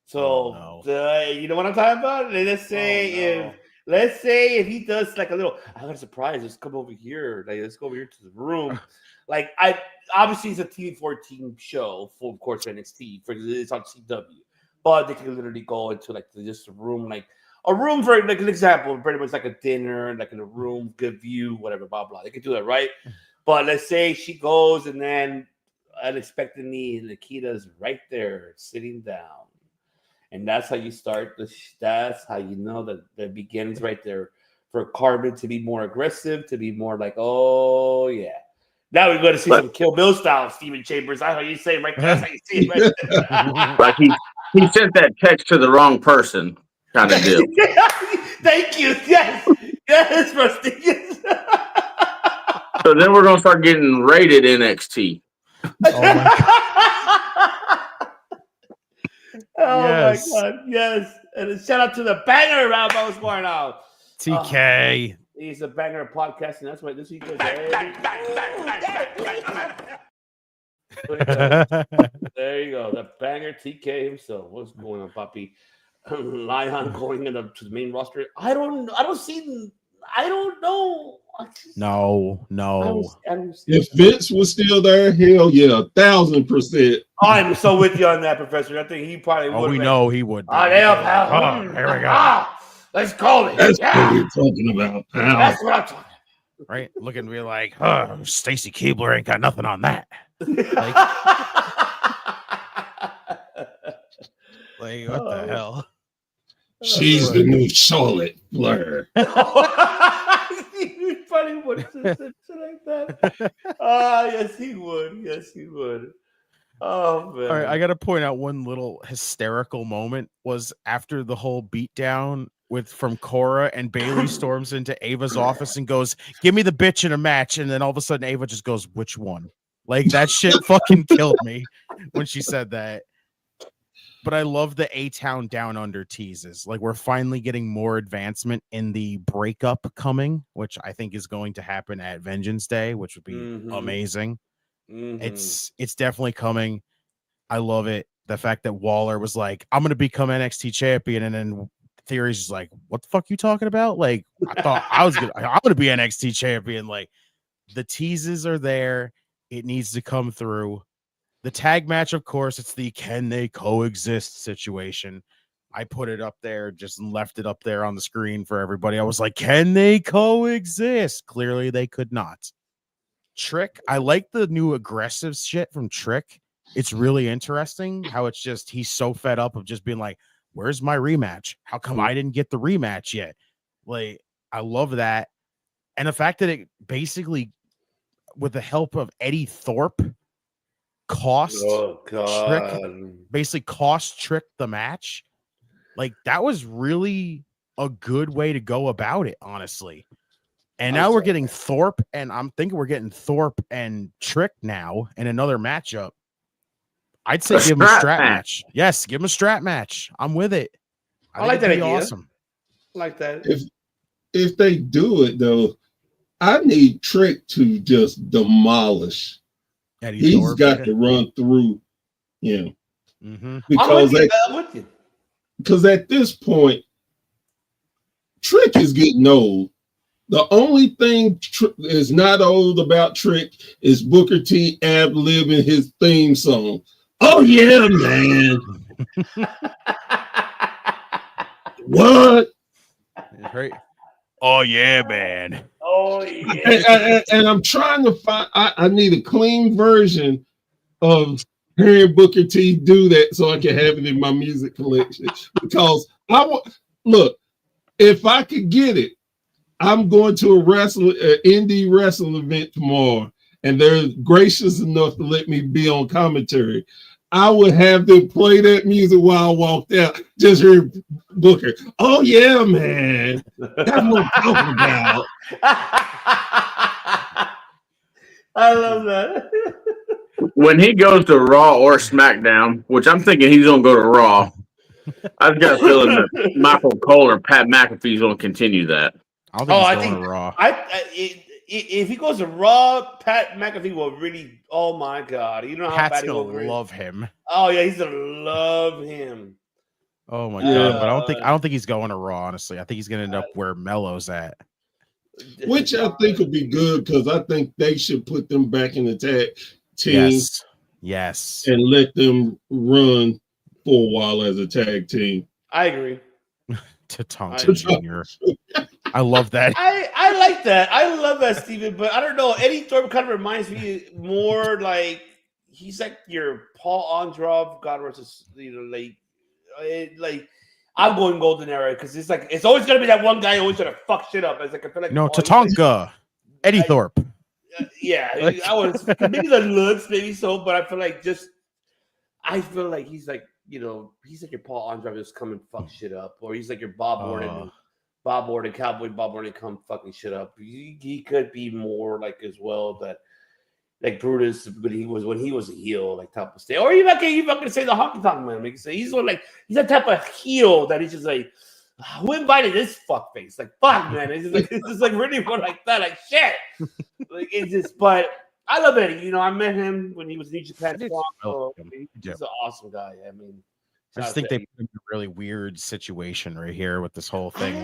So you know what I'm talking about? Let's say if he does like a little, I got a surprise. Let's come over here. Like, let's go over here to the room. Like, obviously it's a TV14 show, full of course NXT, it's on CW, but they can literally go into like just a room, like a room for like an example, pretty much like a dinner, like in a room, good view, whatever, blah blah. They can do that, right? But let's say she goes and then unexpectedly Nikita's right there sitting down, and that's how you start that's how you know that the beginnings right there for Carmen to be more aggressive, to be more like, oh yeah. Now we're going to see some Kill Bill style, Steven Chambers. That's how you say it right there. That's how you see it right there. Like he sent that text to the wrong person, kind of deal. Thank you. Yes, Rusty. Yes. So then we're going to start getting rated NXT. Oh my God. Yes. And shout out to the banger around what's going on. TK. He's a banger of podcasting. That's why this week is there you go. The banger TK himself. What's going on, Poppy? Lion going to the main roster. I don't know. No. If Vince was still there, hell yeah, 1,000%. I'm so with you on that, Professor. I think he probably would. We know he would. Here we go. Let's call it. That's what we're talking about, pal. That's what I'm talking about. Right? Looking to be like, Stacy Keibler ain't got nothing on that. Like what the hell? She's the new Charlotte Flair. funny when he said shit like that. Yes, he would. Yes, he would. Oh man! All right, I got to point out one little hysterical moment was after the whole beatdown from Cora and Bailey storms into Ava's office and goes, "Give me the bitch in a match," and then all of a sudden Ava just goes, "Which one?" Like that shit fucking killed me when she said that. But I love the A-Town Down Under teases. Like we're finally getting more advancement in the breakup coming, which I think is going to happen at Vengeance Day, which would be amazing. It's definitely coming. I love it. The fact that Waller was like, "I'm gonna become NXT champion," and then Theory's just like, "What the fuck you talking about?" Like I thought I'm gonna be NXT champion. Like the teases are there. It needs to come through. The tag match, of course, it's the can they coexist situation. I put it up there, just left it up there on the screen for everybody. I was like, can they coexist? Clearly they could not. Trick, I like the new aggressive shit from Trick. It's really interesting how it's just he's so fed up of just being like, where's my rematch? How come I didn't get the rematch yet? Like, I love that. And the fact that it basically, with the help of Eddie Thorpe, basically cost Trick the match. Like, that was really a good way to go about it, honestly. And now we're getting Thorpe, and I'm thinking we're getting Thorpe and Trick now in another matchup. I'd say give him a strap match. Yes, give him a strap match. I'm with it. I like that idea. Awesome. I like that. If they do it though, I need Trick to just demolish. He's got to run through him. Because I'm with you. Because at this point, Trick is getting old. The only thing is not old about Trick is Booker T ad-libbing his theme song. Oh yeah, man. What? Right. Oh yeah, man. Oh yeah. And I'm trying to find. I need a clean version of hearing Booker T do that so I can have it in my music collection. Because look, if I could get it, I'm going to an indie wrestling event tomorrow, and they're gracious enough to let me be on commentary. I would have them play that music while I walked out. Just hear Booker. Oh yeah, man. That's what I'm talking about. I love that. When he goes to Raw or SmackDown, which I'm thinking he's gonna go to Raw, I've got a feeling that Michael Cole or Pat McAfee's gonna continue that. I think to Raw. If he goes to Raw, Pat McAfee will really. Oh my God! You know how Pat's bad he will gonna love him. Oh yeah, he's gonna love him. Oh my God! But I don't think he's going to Raw. Honestly, I think he's gonna end up where Melo's at. Which I think would be good because I think they should put them back in the tag team. Yes. And let them run for a while as a tag team. I agree. Tatanka Jr. I love that. I like that. I love that, Steven. But I don't know. Eddie Thorpe kind of reminds me more like he's like your Paul Androv, God versus like I'm going golden era because it's like it's always gonna be that one guy always gonna fuck shit up. It's like I feel like Tatanka, Eddie Thorpe. Yeah, I was maybe the looks, maybe so, but I feel like I feel like he's like he's like your Paul Androv just come and fuck shit up, or he's like your Bob Orton, Cowboy Bob Orton come fucking shit up. He could be more like as well that like Brutus, but when he was a heel, like top of state, or even can say the Honky Tonk Man. Like say he's he's that type of heel that he's just like. Who invited this fuck face? Like fuck, man. It's just like really more like that. Like shit. Like it's just. But I love Eddie. I met him when he was New Japan. He's an awesome guy. I mean, I just think they put him in a really weird situation right here with this whole thing.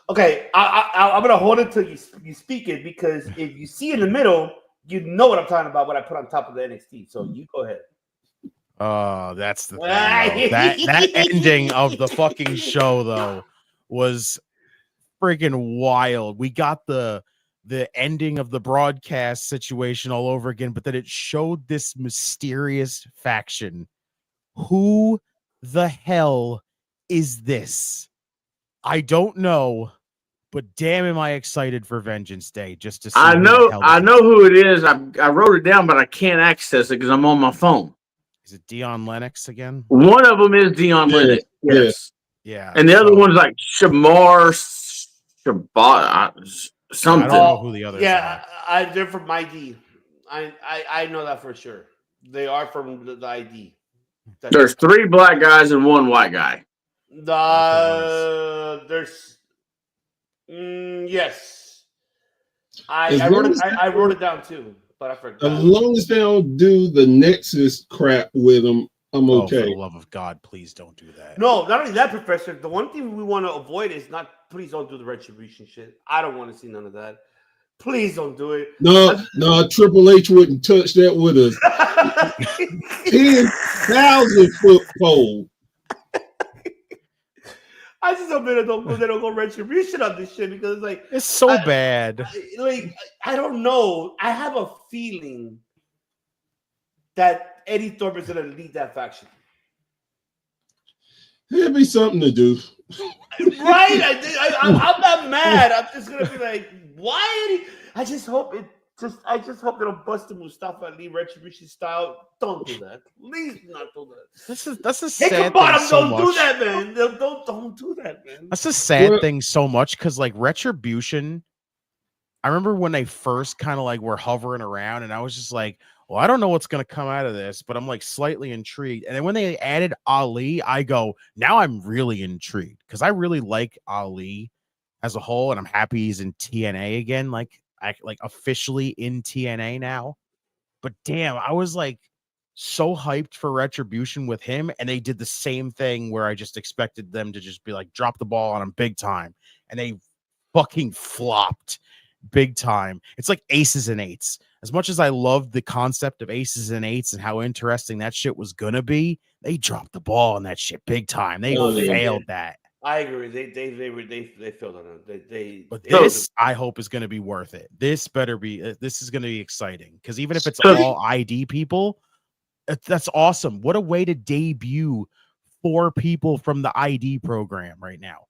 Okay, I'm gonna hold it till you speak it because if you see in the middle, you know what I'm talking about. What I put on top of the NXT. So you go ahead. Oh, that's the thing. That ending of the fucking show though was freaking wild. We got the ending of the broadcast situation all over again, but then it showed this mysterious faction. Who the hell is this? I don't know, but damn, am I excited for Vengeance Day just to see. I who the know, hell I this know who it is. I wrote it down, but I can't access it because I'm on my phone. is. It Dion Lennox again? One of them is Dion Lennox. Yes. Yeah. And the other one's like Shamar Shabbat something. I don't know who the others are. They're from ID. I know that for sure. They are from the ID. There's 3 black guys and 1 white guy. There's yes. I wrote it down too, but I forgot. As long as they don't do the Nexus crap with them, I'm okay. For the love of God, please don't do that. No, not only that, Professor. The one thing we want to avoid is please don't do the retribution shit. I don't want to see none of that. Please don't do it. No, Triple H wouldn't touch that with a 10,000-foot pole. I just hope they don't go retribution on this shit because it's so bad. I don't know. I have a feeling that Eddie Thorpe is going to lead that faction. It'd be something to do. Right? I'm not mad. I'm just going to be like, why Eddie? I just hope they don't bust the Mustafa Ali retribution style. Don't do that. Please not do that. That's a sad thing. Don't do that, man. Don't do that, man. That's a sad thing so much because like retribution. I remember when they first kind of like were hovering around, and I was just like, well, I don't know what's going to come out of this, but I'm like slightly intrigued. And then when they added Ali, I go, now I'm really intrigued because I really like Ali as a whole, and I'm happy he's in TNA again, like officially in TNA now. But damn, I was like so hyped for retribution with him, and they did the same thing where I just expected them to just be like drop the ball on him big time, and they fucking flopped big time. It's like aces and eights. As much as I loved the concept of aces and eights and how interesting that shit was gonna be, they dropped the ball on that shit big time. They failed that. I agree. They failed on it. But this, I hope, is going to be worth it. This better be. This is going to be exciting because even if it's all ID people, that's awesome. What a way to debut 4 people from the ID program right now.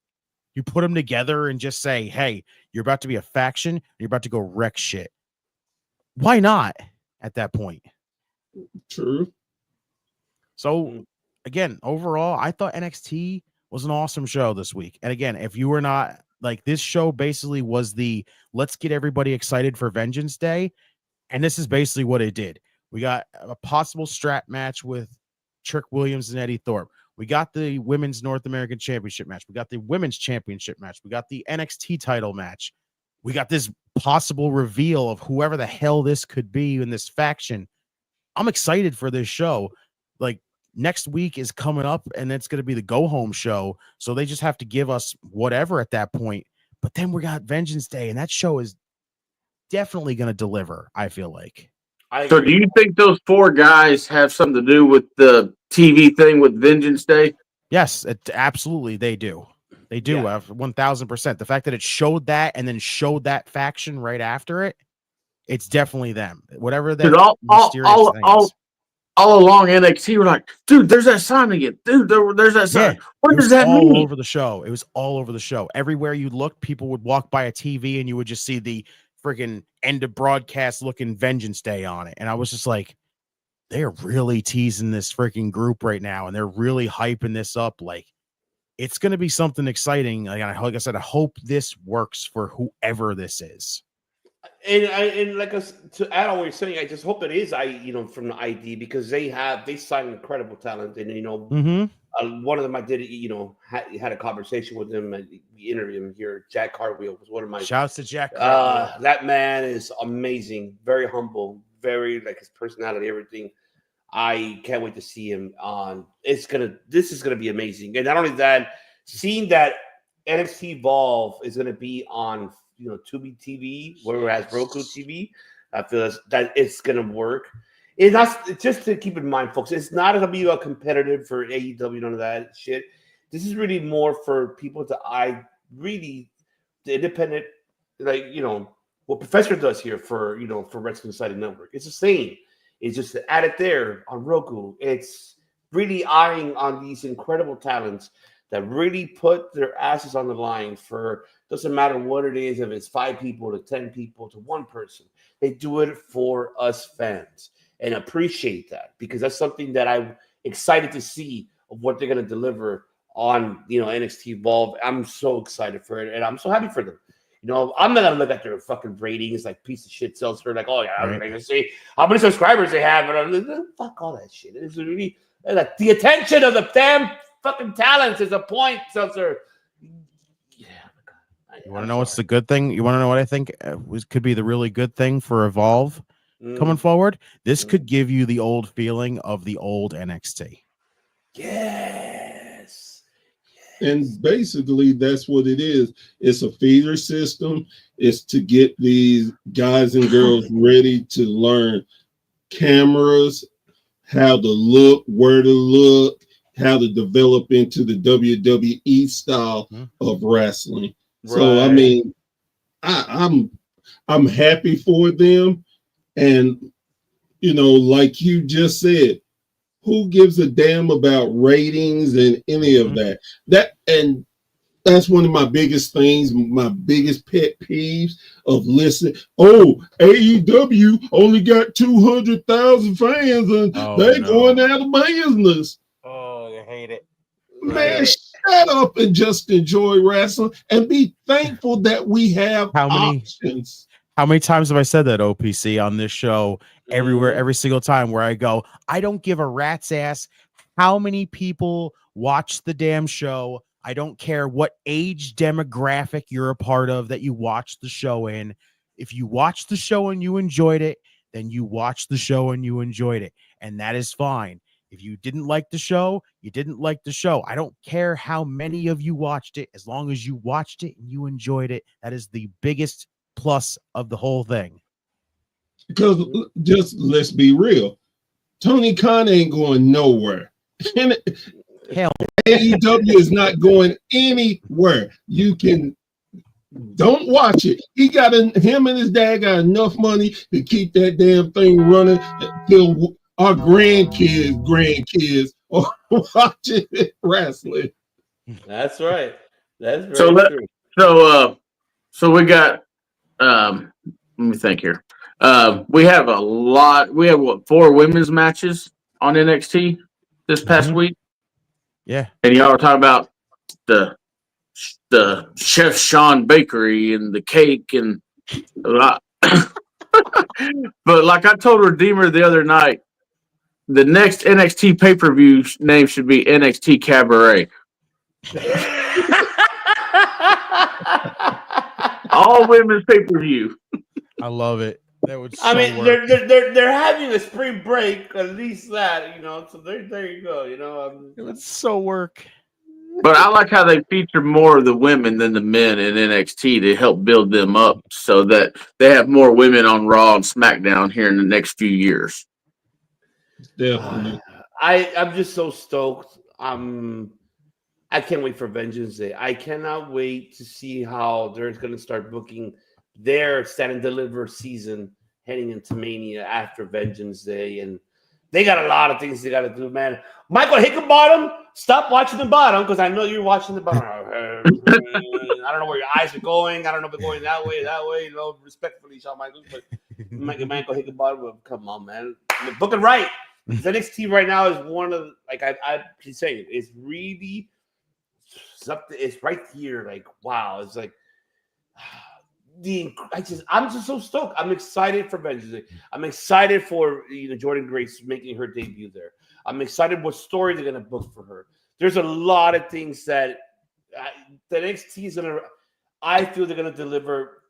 You put them together and just say, "Hey, you're about to be a faction. You're about to go wreck shit." Why not? At that point, true. So again, overall, I thought NXT was an awesome show this week. And again, if you were not like, this show basically was the let's get everybody excited for Vengeance Day. And this is basically what it did. We got a possible strap match with Trick Williams and Eddie Thorpe. We got the Women's North American Championship match. We got the Women's Championship match. We got the NXT title match. We got this possible reveal of whoever the hell this could be in this faction. I'm excited for this show. Like, next week is coming up, and it's going to be the go-home show, so they just have to give us whatever at that point. But then we got Vengeance Day, and that show is definitely going to deliver, I feel like. So do you think those 4 guys have something to do with the TV thing with Vengeance Day? Yes, absolutely they do. They do, 1,000%. The fact that it showed that and then showed that faction right after it, it's definitely them. Whatever that mysterious thing is. All along NXT, we're like, dude, there's that sign again. Dude, there's that sign. Yeah, what does that mean? All over the show. It was all over the show. Everywhere you looked, people would walk by a TV and you would just see the freaking end of broadcast looking Vengeance Day on it. And I was just like, they're really teasing this freaking group right now, and they're really hyping this up. Like, it's going to be something exciting. Like I said, I hope this works for whoever this is. And like to add on what you're saying, I just hope it is from the ID, because they signed incredible talent, and one of them I did had a conversation with him and we interviewed him here. Jack Cartwheel was one of my shouts to Jack. That man is amazing, very humble, very like his personality, everything. I can't wait to see him on. This is gonna be amazing, and not only that, seeing that NXT Evolve is gonna be on Tubi TV, whereas Roku TV, I feel that it's gonna work. It's not, just to keep in mind, folks, it's not gonna be a competitive for AEW, none of that shit. This is really more for people the independent, what Professor does here for Wrestling Society Network. It's the same. It's just to add it there on Roku. It's really eyeing on these incredible talents that really put their asses on the line for, doesn't matter what it is, if it's 5 people to 10 people to 1 person. They do it for us fans and appreciate that, because that's something that I'm excited to see of what they're going to deliver on, NXT Evolve. I'm so excited for it, and I'm so happy for them. I'm not going to look at their fucking ratings like piece of shit sells for like, oh, yeah, I'm going to see how many subscribers they have. And fuck all that shit. It's really like the attention of the damn fucking talents is a point, Seltzer. Yeah. You want to know what's the good thing? You want to know what I think could be the really good thing for Evolve coming forward? This could give you the old feeling of the old NXT. Yes. And basically, that's what it is. It's a feeder system. It's to get these guys and girls ready to learn cameras, how to look, where to look, how to develop into the WWE style of wrestling. Right. So, I mean, I'm happy for them. And, like you just said, who gives a damn about ratings and any of that? That's one of my biggest things, my biggest pet peeves of listening. Oh, AEW only got 200,000 fans and they're going out of business. Oh, I hate it. Man, shut up and just enjoy wrestling and be thankful that we have options. How many times have I said that, OPC, on this show? Everywhere, every single time where I go, I don't give a rat's ass how many people watch the damn show. I don't care what age demographic you're a part of that you watch the show in. If you watch the show and you enjoyed it, then you watch the show and you enjoyed it. And that is fine. If you didn't like the show, you didn't like the show. I don't care how many of you watched it. As long as you watched it and you enjoyed it, that is the biggest plus of the whole thing. Because just let's be real, Tony Khan ain't going nowhere. Hell, AEW is not going anywhere. You don't watch it. Him and his dad got enough money to keep that damn thing running until our grandkids are watching wrestling. That's right. That's very true. So we got. Let me think here. We have a lot. We have 4 women's matches on NXT this past week. Yeah, and y'all are talking about the Chef Sean Bakery and the cake and a lot. But like I told Redeemer the other night, the next NXT pay-per-view name should be NXT Cabaret. All women's pay-per-view. I love it. That would. I mean, they're having a spring break, at least that, So there you go. It would so work. But I like how they feature more of the women than the men in NXT to help build them up, so that they have more women on Raw and SmackDown here in the next few years. Definitely. I'm just so stoked. I can't wait for Vengeance Day. I cannot wait to see how they're going to start booking their Stand and Deliver season heading into Mania after Vengeance Day. And they got a lot of things they got to do, man. Michael Hickenbottom, stop watching the bottom, because I know you're watching the bottom. I don't know where your eyes are going. I don't know if they're going that way. Respectfully, Shawn Michaels. But Michael Hickenbottom, come on, man. Book it right. NXT right now is one of, I keep saying, it's really something. It's right here. Like, wow. It's like, I'm just so stoked. I'm excited for Vengeance Day. I'm excited for Jordan Grace making her debut there. I'm excited what story they're gonna book for her. There's a lot of things that NXT is gonna. I feel they're gonna deliver,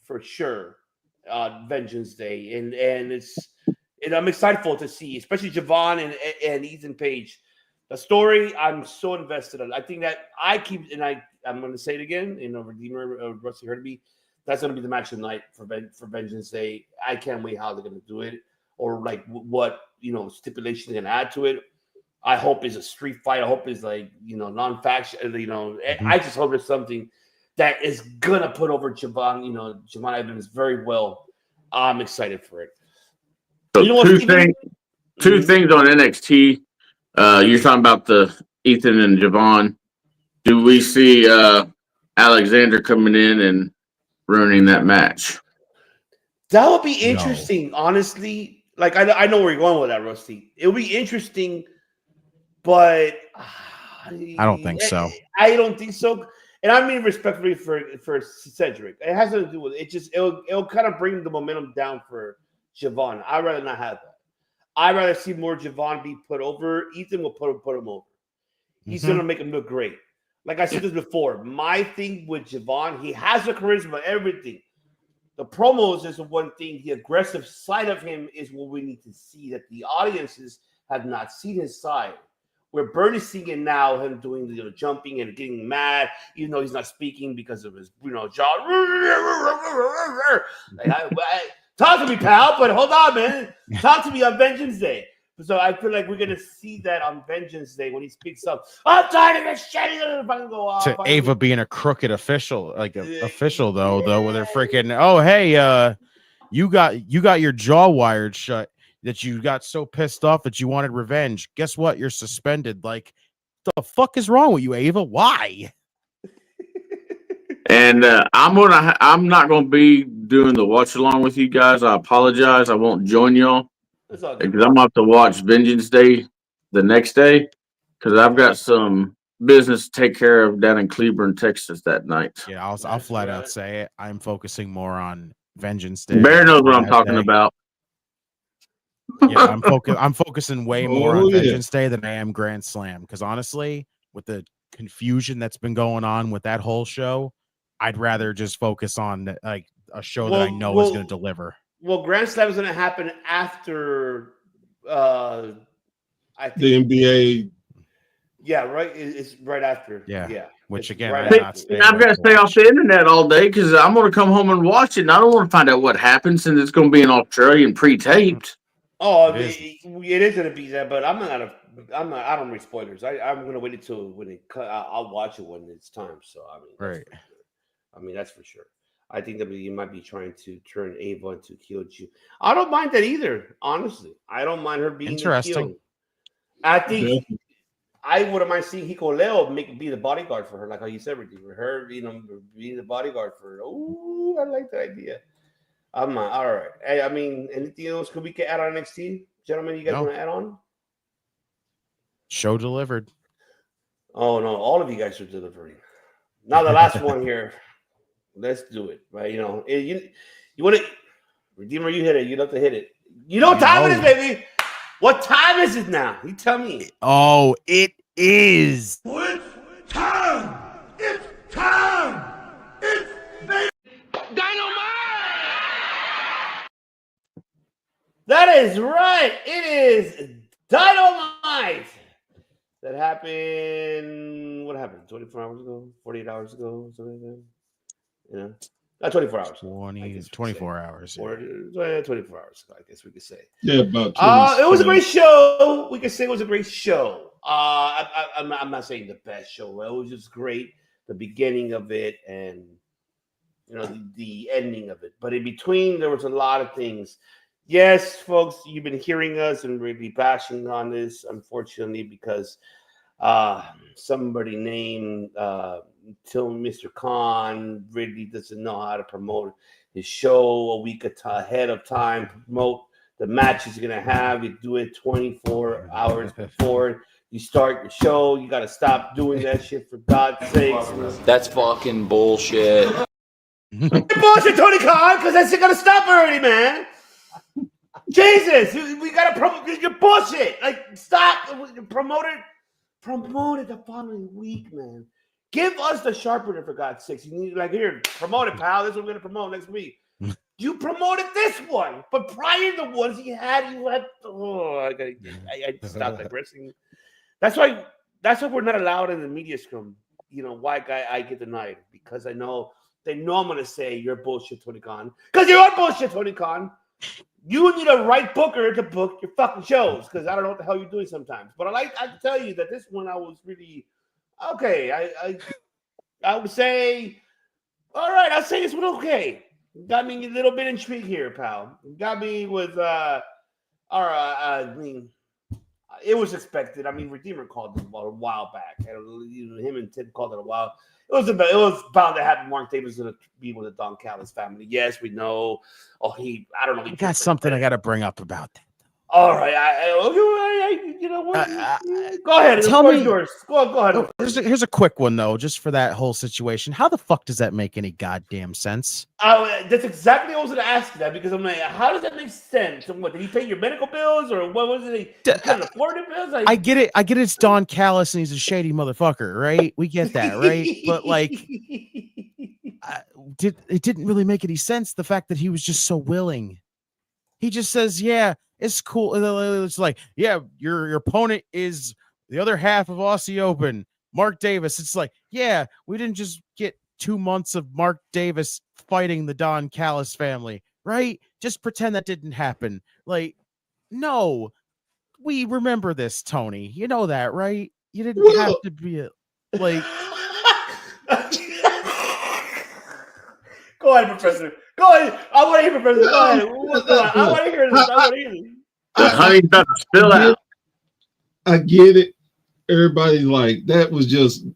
for sure, Vengeance Day, and I'm excited for it to see, especially Javon and Ethan Page. The story, I'm so invested in. I think that I'm going to say it again. Redeemer, Rusty heard me. That's going to be the match of the night for Vengeance Day. I can't wait how they're going to do it, or what stipulation they're going to add to it. I hope it's a street fight. I hope it's non-faction. I just hope it's something that is going to put over Javon. Javon Evans very well. I'm excited for it. So two things on NXT. You're talking about the Ethan and Javon. Do we see Alexander coming in and ruining that match? That would be interesting, honestly. Like I know where you're going with that, Rusty. It would be interesting, but I don't think so. I don't think so. And I mean respectfully for Cedric. It has nothing to do with it. It'll kind of bring the momentum down for Javon. I'd rather not have that. I'd rather see more Javon be put over. Ethan will put him over. He's gonna make him look great. Like I said this before, my thing with Javon, he has the charisma, everything. The promos is the one thing. The aggressive side of him is what we need to see, that the audiences have not seen his side. Where Bernie's seeing it now, him doing the jumping and getting mad, even though he's not speaking because of his jaw. Talk to me, pal, but hold on, man. Talk to me on Vengeance Day. So I feel like we're gonna see that on Vengeance Day when he speaks up. I'm tired of this shit. Go off. To Ava being a crooked official, like an official though, where they're freaking, oh hey, you got your jaw wired shut, that you got so pissed off that you wanted revenge. Guess what? You're suspended. Like, the fuck is wrong with you, Ava? Why? And I'm not gonna be doing the watch along with you guys. I apologize. I won't join y'all because I'm gonna have to watch Vengeance Day the next day because I've got some business to take care of down in Cleburne, Texas that night. Yeah, I'll flat out say it. I'm focusing more on Vengeance Day. Bear knows what I'm talking about. Yeah, I'm focusing way more on Vengeance Day than I am Grand Slam because honestly, with the confusion that's been going on with that whole show, I'd rather just focus on like a show that I know is going to deliver. Well, Grand Slam is going to happen after I think the NBA. Yeah, right. It's right after. Yeah. Which again, right I've got to stay off the internet all day because I'm going to come home and watch it. And I don't want to find out what happens, and it's going to be in Australian pre-taped. Oh, it is going to be that, but I don't read spoilers. I'm going to wait until when it cut. I'll watch it when it's time. So right. That's for sure. I think that you might be trying to turn Ava into Kyoju. I don't mind that either. Honestly, I don't mind her being interesting. I think I wouldn't mind seeing Hiko Leo be the bodyguard for her, like how you said, everything for her, being the bodyguard for her. Oh, I like that idea. All right. Hey, anything else could we get add on NXT, gentlemen? You guys want to add on? Show delivered. Oh no, all of you guys are delivering. Now the last one here. Let's do it, right? You want to, Redeemer, you hit it. You love to hit it. You know what time it is, baby. What time is it now? You tell me. Oh, it is. It's time. It's time. It's Dynamite. That is right. It is Dynamite. That happened. What happened? 24 hours ago? 48 hours ago? Something like that. Not 24 hours. 24 hours. 24 hours, I guess we could say. Yeah, about 20. It was a great show. We could say it was a great show. I'm not saying the best show. It was just great. The beginning of it and the ending of it. But in between, there was a lot of things. Yes, folks, you've been hearing us and really bashing on this, unfortunately, because somebody named Mr. Khan really doesn't know how to promote his show a week ahead of time, promote the match he's going to have. You do it 24 hours before you start your show. You got to stop doing that shit, for God's sakes. That's fucking bullshit. Bullshit, Tony Khan, because that's going to stop already, man. Jesus, we got to promote your bullshit. Like, stop. Promote it the following week, man. Give us the sharpener, for God's sakes. You need, here, promote it, pal. This is what we're going to promote next week. You promoted this one, but prior to the ones you had, I stopped digressing. That's why we're not allowed in the media scrum. Why I get denied, because I know they know I'm going to say you're bullshit, Tony Khan. Because you are bullshit, Tony Khan. You need a right booker to book your fucking shows, because I don't know what the hell you're doing sometimes. But I can tell you that this one I was really okay. I would say, all right. I'll say this one okay. Got me a little bit intrigued here, pal. Got me with all right. it was expected. I mean, Redeemer called it a while back. And him and Tim called it a while. It was bound to happen. Mark Davis going to be with the Don Callis family. Yes, we know. Oh, I don't know. I got something I got to bring up about that. All right, you know what? Go ahead. Tell me yours. Go ahead. Here's a quick one though, just for that whole situation. How the fuck does that make any goddamn sense? That's exactly what I was going to ask you that, because I'm like, how does that make sense? What, did he pay your medical bills, or what was it? He couldn't afford it? Like, I get it. It's Don Callis and he's a shady motherfucker, right? We get that, right? But like, it didn't really make any sense. The fact that he was just so willing. He just says, "Yeah, it's cool." It's like, "Yeah, your opponent is the other half of Aussie Open, Mark Davis." It's like, "Yeah, we didn't just get 2 months of Mark Davis fighting the Don Callis family, right? Just pretend that didn't happen." Like, no, we remember this, Tony. You know that, right? You didn't have to be like. Go ahead, Professor. Go ahead. I want to hear, Professor. Go ahead. I want to hear this. I want to hear this. Honey's about to spill out. I get it. Everybody's like, that was just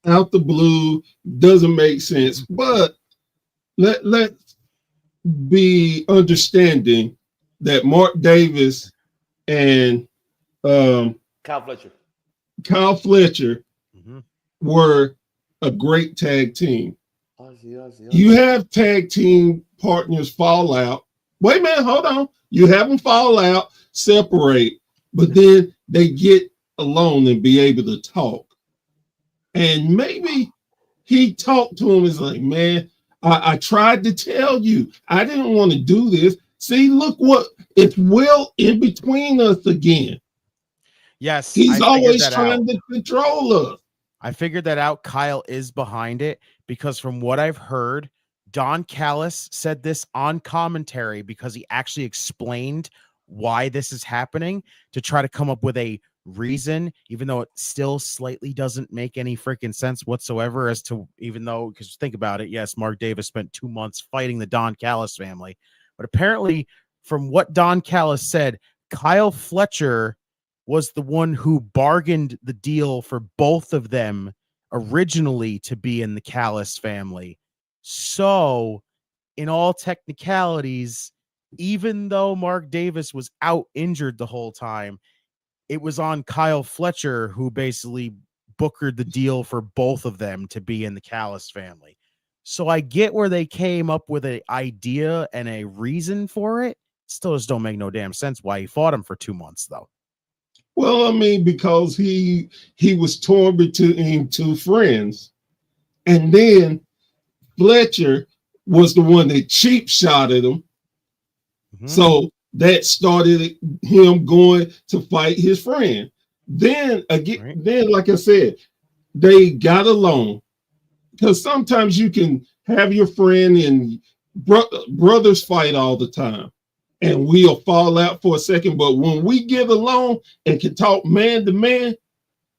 out the blue. Doesn't make sense. But let's be understanding that Mark Davis and Kyle Fletcher were a great tag team. You have tag team partners fall out. Wait a minute, hold on. You have them fall out, separate, but then they get alone and be able to talk. And maybe he talked to him. Is like, "Man, I tried to tell you. I didn't want to do this. See, look what it's Will in between us again." Yes, he's always trying to control us. I figured that out. Kyle is behind it because from what I've heard, Don Callis said this on commentary because he actually explained why this is happening to try to come up with a reason, even though it still slightly doesn't make any freaking sense whatsoever as to, even though, because think about it. Yes, Mark Davis spent 2 months fighting the Don Callis family, but apparently from what Don Callis said, Kyle Fletcher was the one who bargained the deal for both of them originally to be in the Callis family. So, in all technicalities, even though Mark Davis was out injured the whole time, it was on Kyle Fletcher who basically bookered the deal for both of them to be in the Callis family. So I get where they came up with an idea and a reason for it. Still just don't make no damn sense why he fought him for 2 months, though. Well, I mean, because he was torn between two friends. And then Fletcher was the one that cheap shotted him. So that started him going to fight his friend. Then again, then like I said, they got along. Because sometimes you can have your friend and brothers fight all the time. And we'll fall out for a second. But when we get along and can talk man to man,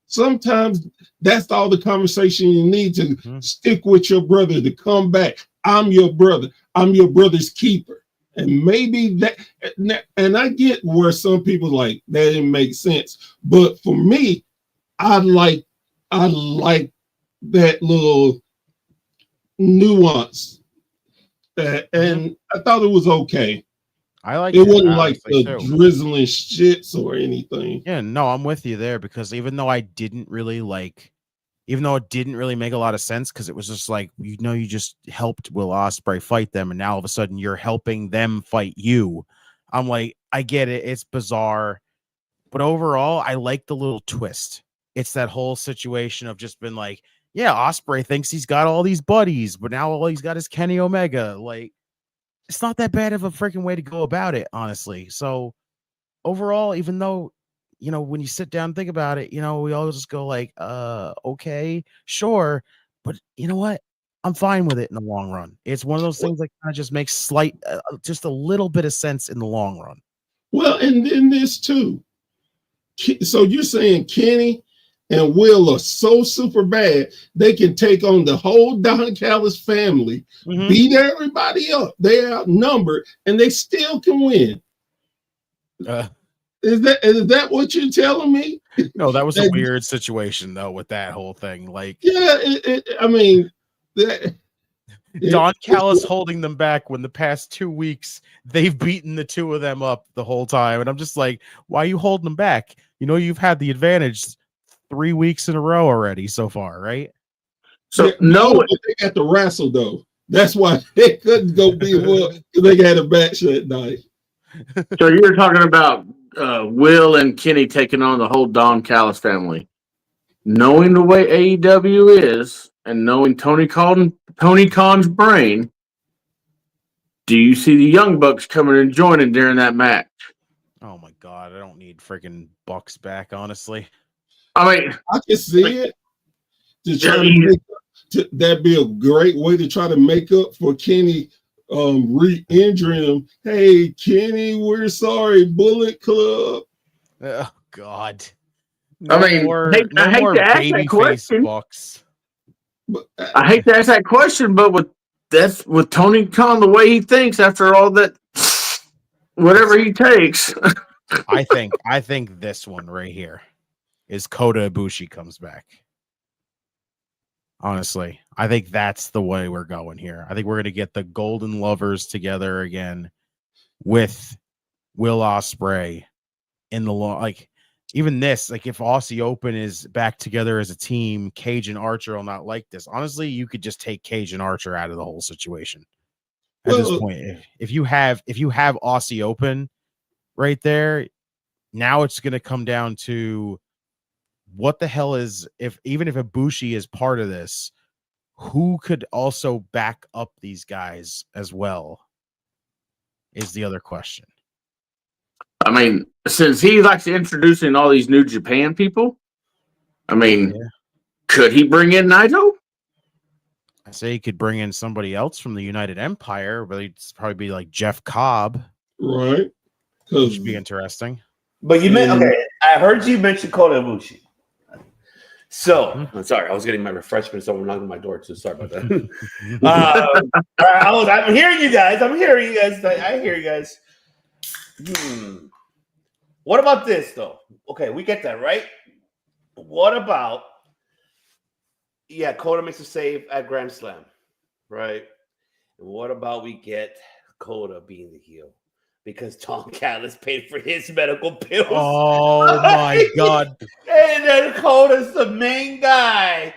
sometimes that's all the conversation you need to stick with your brother, to come back. I'm your brother. I'm your brother's keeper. And maybe that, and I get where some people like, that didn't make sense. But for me, I like that little nuance. And I thought it was okay. I like it. Wasn't like the drizzling shits or anything. Yeah, no, I'm with you there because even though it didn't really make a lot of sense because it was just like, you just helped Will Ospreay fight them and now all of a sudden you're helping them fight you. I'm like, I get it. It's bizarre. But overall, I like the little twist. It's that whole situation of just been like, yeah, Ospreay thinks he's got all these buddies, but now all he's got is Kenny Omega. Like, it's not that bad of a freaking way to go about it, honestly. So overall, even though, when you sit down and think about it, we all just go like, okay, sure. But you know what? I'm fine with it in the long run. It's one of those things that kind of just makes just a little bit of sense in the long run. Well, and then this too. So you're saying Kenny and Will are so super bad, they can take on the whole Don Callis family, beat everybody up. They're outnumbered, and they still can win. Is that what you're telling me? No, that was a weird situation though with that whole thing. Like, yeah, I mean, Don Callis holding them back when the past 2 weeks they've beaten the two of them up the whole time, and I'm just like, why are you holding them back? You know, you've had the advantage 3 weeks in a row already so far, right? So but they got to wrestle though. That's why they couldn't go be because they had a match that night. So you're talking about Will and Kenny taking on the whole Don Callis family. Knowing the way AEW is and knowing Tony Khan's brain, do you see the Young Bucks coming and joining during that match? Oh my God, I don't need freaking Bucks back, honestly. I mean, I can see it. To try to make that'd be a great way to try to make up for Kenny re-injuring him. Hey, Kenny, we're sorry, Bullet Club. Oh God. I hate to ask that question. Bucks. I hate to ask that question, but with Tony Khan the way he thinks after all that, whatever he takes. I think this one right here is Kota Ibushi comes back. Honestly, I think that's the way we're going here. I think we're going to get the Golden Lovers together again with Will Ospreay in the like. Even this, like if Aussie Open is back together as a team, Cage and Archer will not like this. Honestly, you could just take Cage and Archer out of the whole situation at this point. If you have Aussie Open right there, now it's going to come down to what the hell is even if Ibushi is part of this, who could also back up these guys as well is the other question. I mean, since he likes introducing all these New Japan people, I mean, could he bring in Naito? I say he could bring in somebody else from the United Empire, but it'd probably be like Jeff Cobb. Right. Which would be interesting. But I heard you mention Kota Ibushi. So, I'm sorry, I was getting my refreshment, someone knocking on my door too. Sorry about that. I'm hearing you guys. I hear you guys. What about this, though? Okay, we get that, right? What about, Kota makes a save at Grand Slam, right? And what about we get Kota being the heel? Because Tom Callis paid for his medical bills. Oh, my God. And then Kota's the main guy.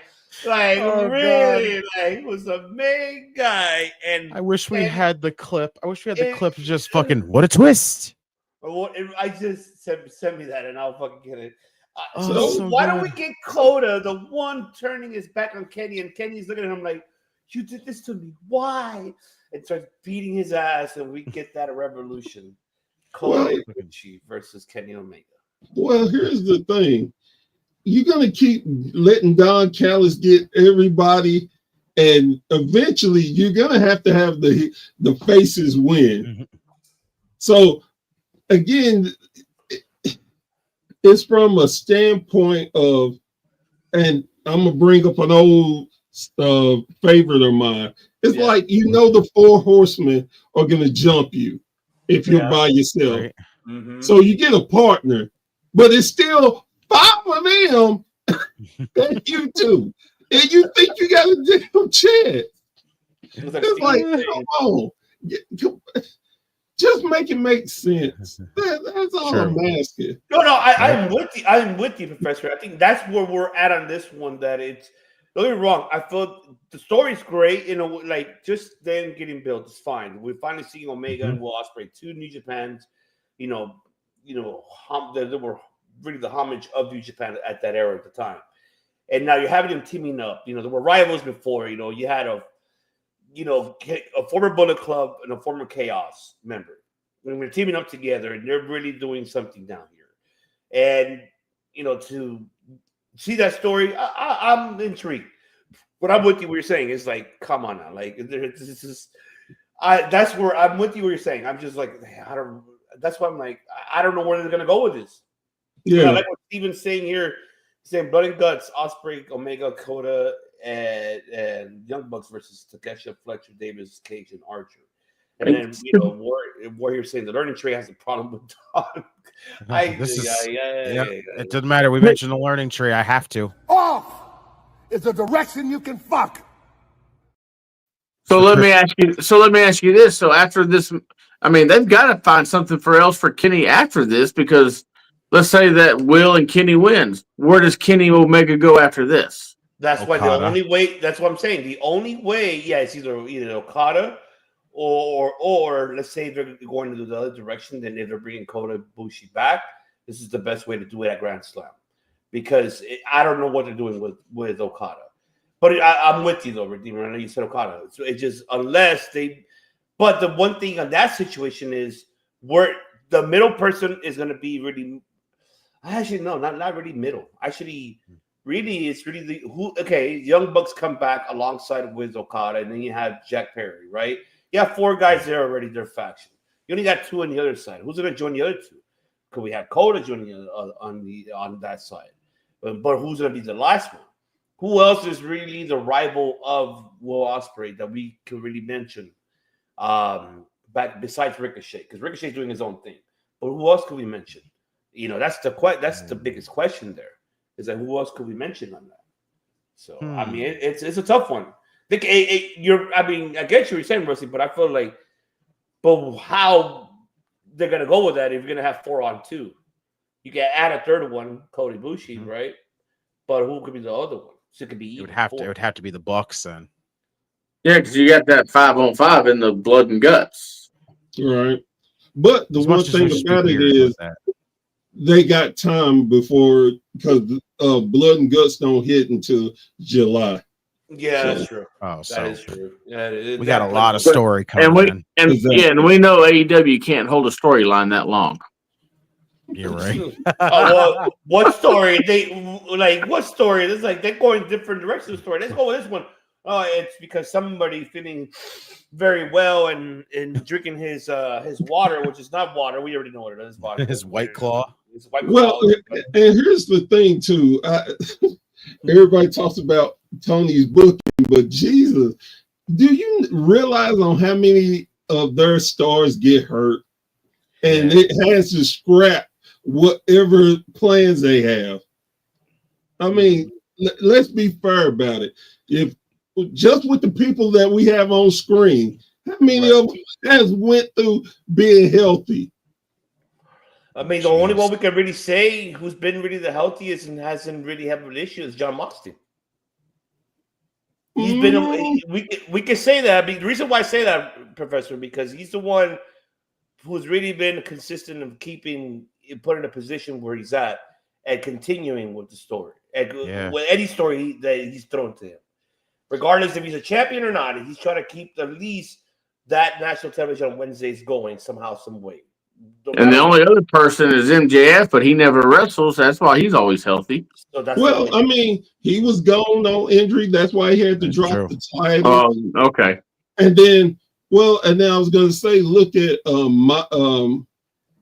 Like, really? God. Like, was the main guy. And I wish we had the clip. I wish we had the clip of just fucking, what a twist. I just send me that and I'll fucking get it. So why don't we get Kota, the one turning his back on Kenny, and Kenny's looking at him like, you did this to me. Why? And starts beating his ass, and we get that Revolution. Kota versus Kenny Omega. Well, here's the thing. You're going to keep letting Don Callis get everybody, and eventually you're going to have the faces win. So, again, it's from a standpoint of, and I'm going to bring up an old favorite of mine. It's like, the four horsemen are going to jump you if you're by yourself. Right. Mm-hmm. So you get a partner, but it's still 5 of them and you two. And you think you got a damn chance. It's like, come on. Just make it make sense. That's all I'm asking. No, I'm with you. I'm with you, Professor. I think that's where we're at on this one. That it's, don't get me wrong. I feel the story's great. Like just them getting built is fine. We're finally seeing Omega and Will Ospreay, 2 New Japans. They were really the homage of New Japan at that era at the time. And now you're having them teaming up. There were rivals before. You had a former Bullet Club and a former Chaos member. When we're teaming up together, and they're really doing something down here. And to see that story, I'm intrigued. What I'm with you, what you're saying is like, come on now, like this is. That's where I'm with you. What you're saying, I'm just like, that's why I'm like, I don't know where they're gonna go with this. Yeah, I like what Steven's saying here. He's saying Blood and Guts, Ospreay, Omega, Kota, and Young Bucks versus Takeshita, Fletcher, Davis, Cage, and Archer. And then Warrior saying the learning tree has a problem with dog. It doesn't matter. We mentioned the learning tree. I have to. Off is a direction you can fuck. So let me ask you this. So after this, I mean, they've got to find something else for Kenny after this, because let's say that Will and Kenny wins. Where does Kenny Omega go after this? That's why the only way. That's what I'm saying. The only way, it's either Okada or let's say they're going to the other direction. Then if they're bringing Kota Ibushi back, this is the best way to do it at Grand Slam, because I don't know what they're doing with Okada. But I'm with you though, Redeemer. I know you said Okada. So it just unless they. But the one thing on that situation is where the middle person is going to be really. Actually, no, not really middle. Actually, really, it's really the who. Okay, Young Bucks come back alongside with Okada, and then you have Jack Perry, right? You have 4 guys there already. Their faction. You only got 2 on the other side. Who's going to join the other 2? Could we have Kota joining on that side? But who's going to be the last one? Who else is really the rival of Will Ospreay that we can really mention? Back besides Ricochet, because Ricochet's doing his own thing. But who else could we mention? That's the biggest question there. Is that who else could we mention on that? So I mean, it's a tough one. I get what you're saying, Rusty, but I feel like, but how they're gonna go with that if you're gonna have 4 on 2? You can add a third one, Kota Ibushi, right? But who could be the other one? So it could be. It would have to be the Bucks then. Yeah, because you got that 5-on-5 in the blood and guts, right? But the one thing about it is they got time before, because blood and guts don't hit until July. Yeah, that's true. Oh, that is true. Yeah, we got a lot of story coming. And we know AEW can't hold a storyline that long. You're right. What story? What story? It's like they're going different directions. The story. Let's go with this one. Oh, it's because somebody feeling very well and drinking his water, which is not water. We already know what it is. Water. His White Claw. Well, and here's the thing too. Everybody talks about Tony's booking, but Jesus, do you realize on how many of their stars get hurt, and it has to scrap whatever plans they have? I mean, let's be fair about it. If just with the people that we have on screen, how many of them has went through being healthy? I mean, the only one we can really say who's been really the healthiest and hasn't really had an issue is John Moxley. He's been. We can say that. The reason why I say that, Professor, because he's the one who's really been consistent of keeping put in a position where he's at and continuing with the story. With any story that he's thrown to him, regardless if he's a champion or not, he's trying to keep at least that national television on Wednesdays going somehow, some way. And the only other person is MJF, but he never wrestles. That's why he's always healthy. So I mean, he was gone on injury. That's why he had to drop the title. Okay. And then I was going to say, look at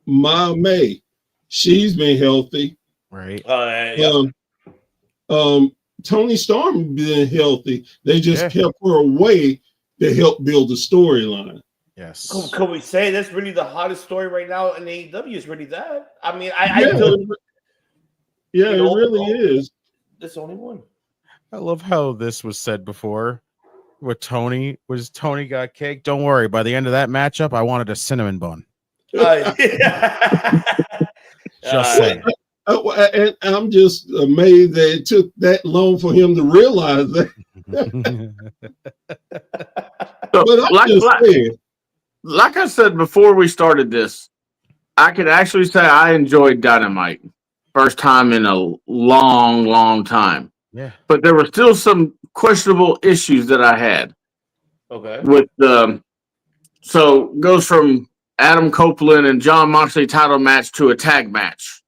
Ma May. She's been healthy. Right. Tony Storm been healthy. They just kept her away to help build the storyline. Yes. Could we say that's really the hottest story right now in AEW? Is really that? I mean, it really is. That's the only one. I love how this was said before. With Tony got cake. Don't worry. By the end of that matchup, I wanted a cinnamon bun. Just saying. And I'm just amazed that it took that long for him to realize that. Like I said before we started this, I could actually say I enjoyed Dynamite. First time in a long, long time. Yeah. But there were still some questionable issues that I had. Okay. With so goes from Adam Copeland and John Moxley title match to a tag match.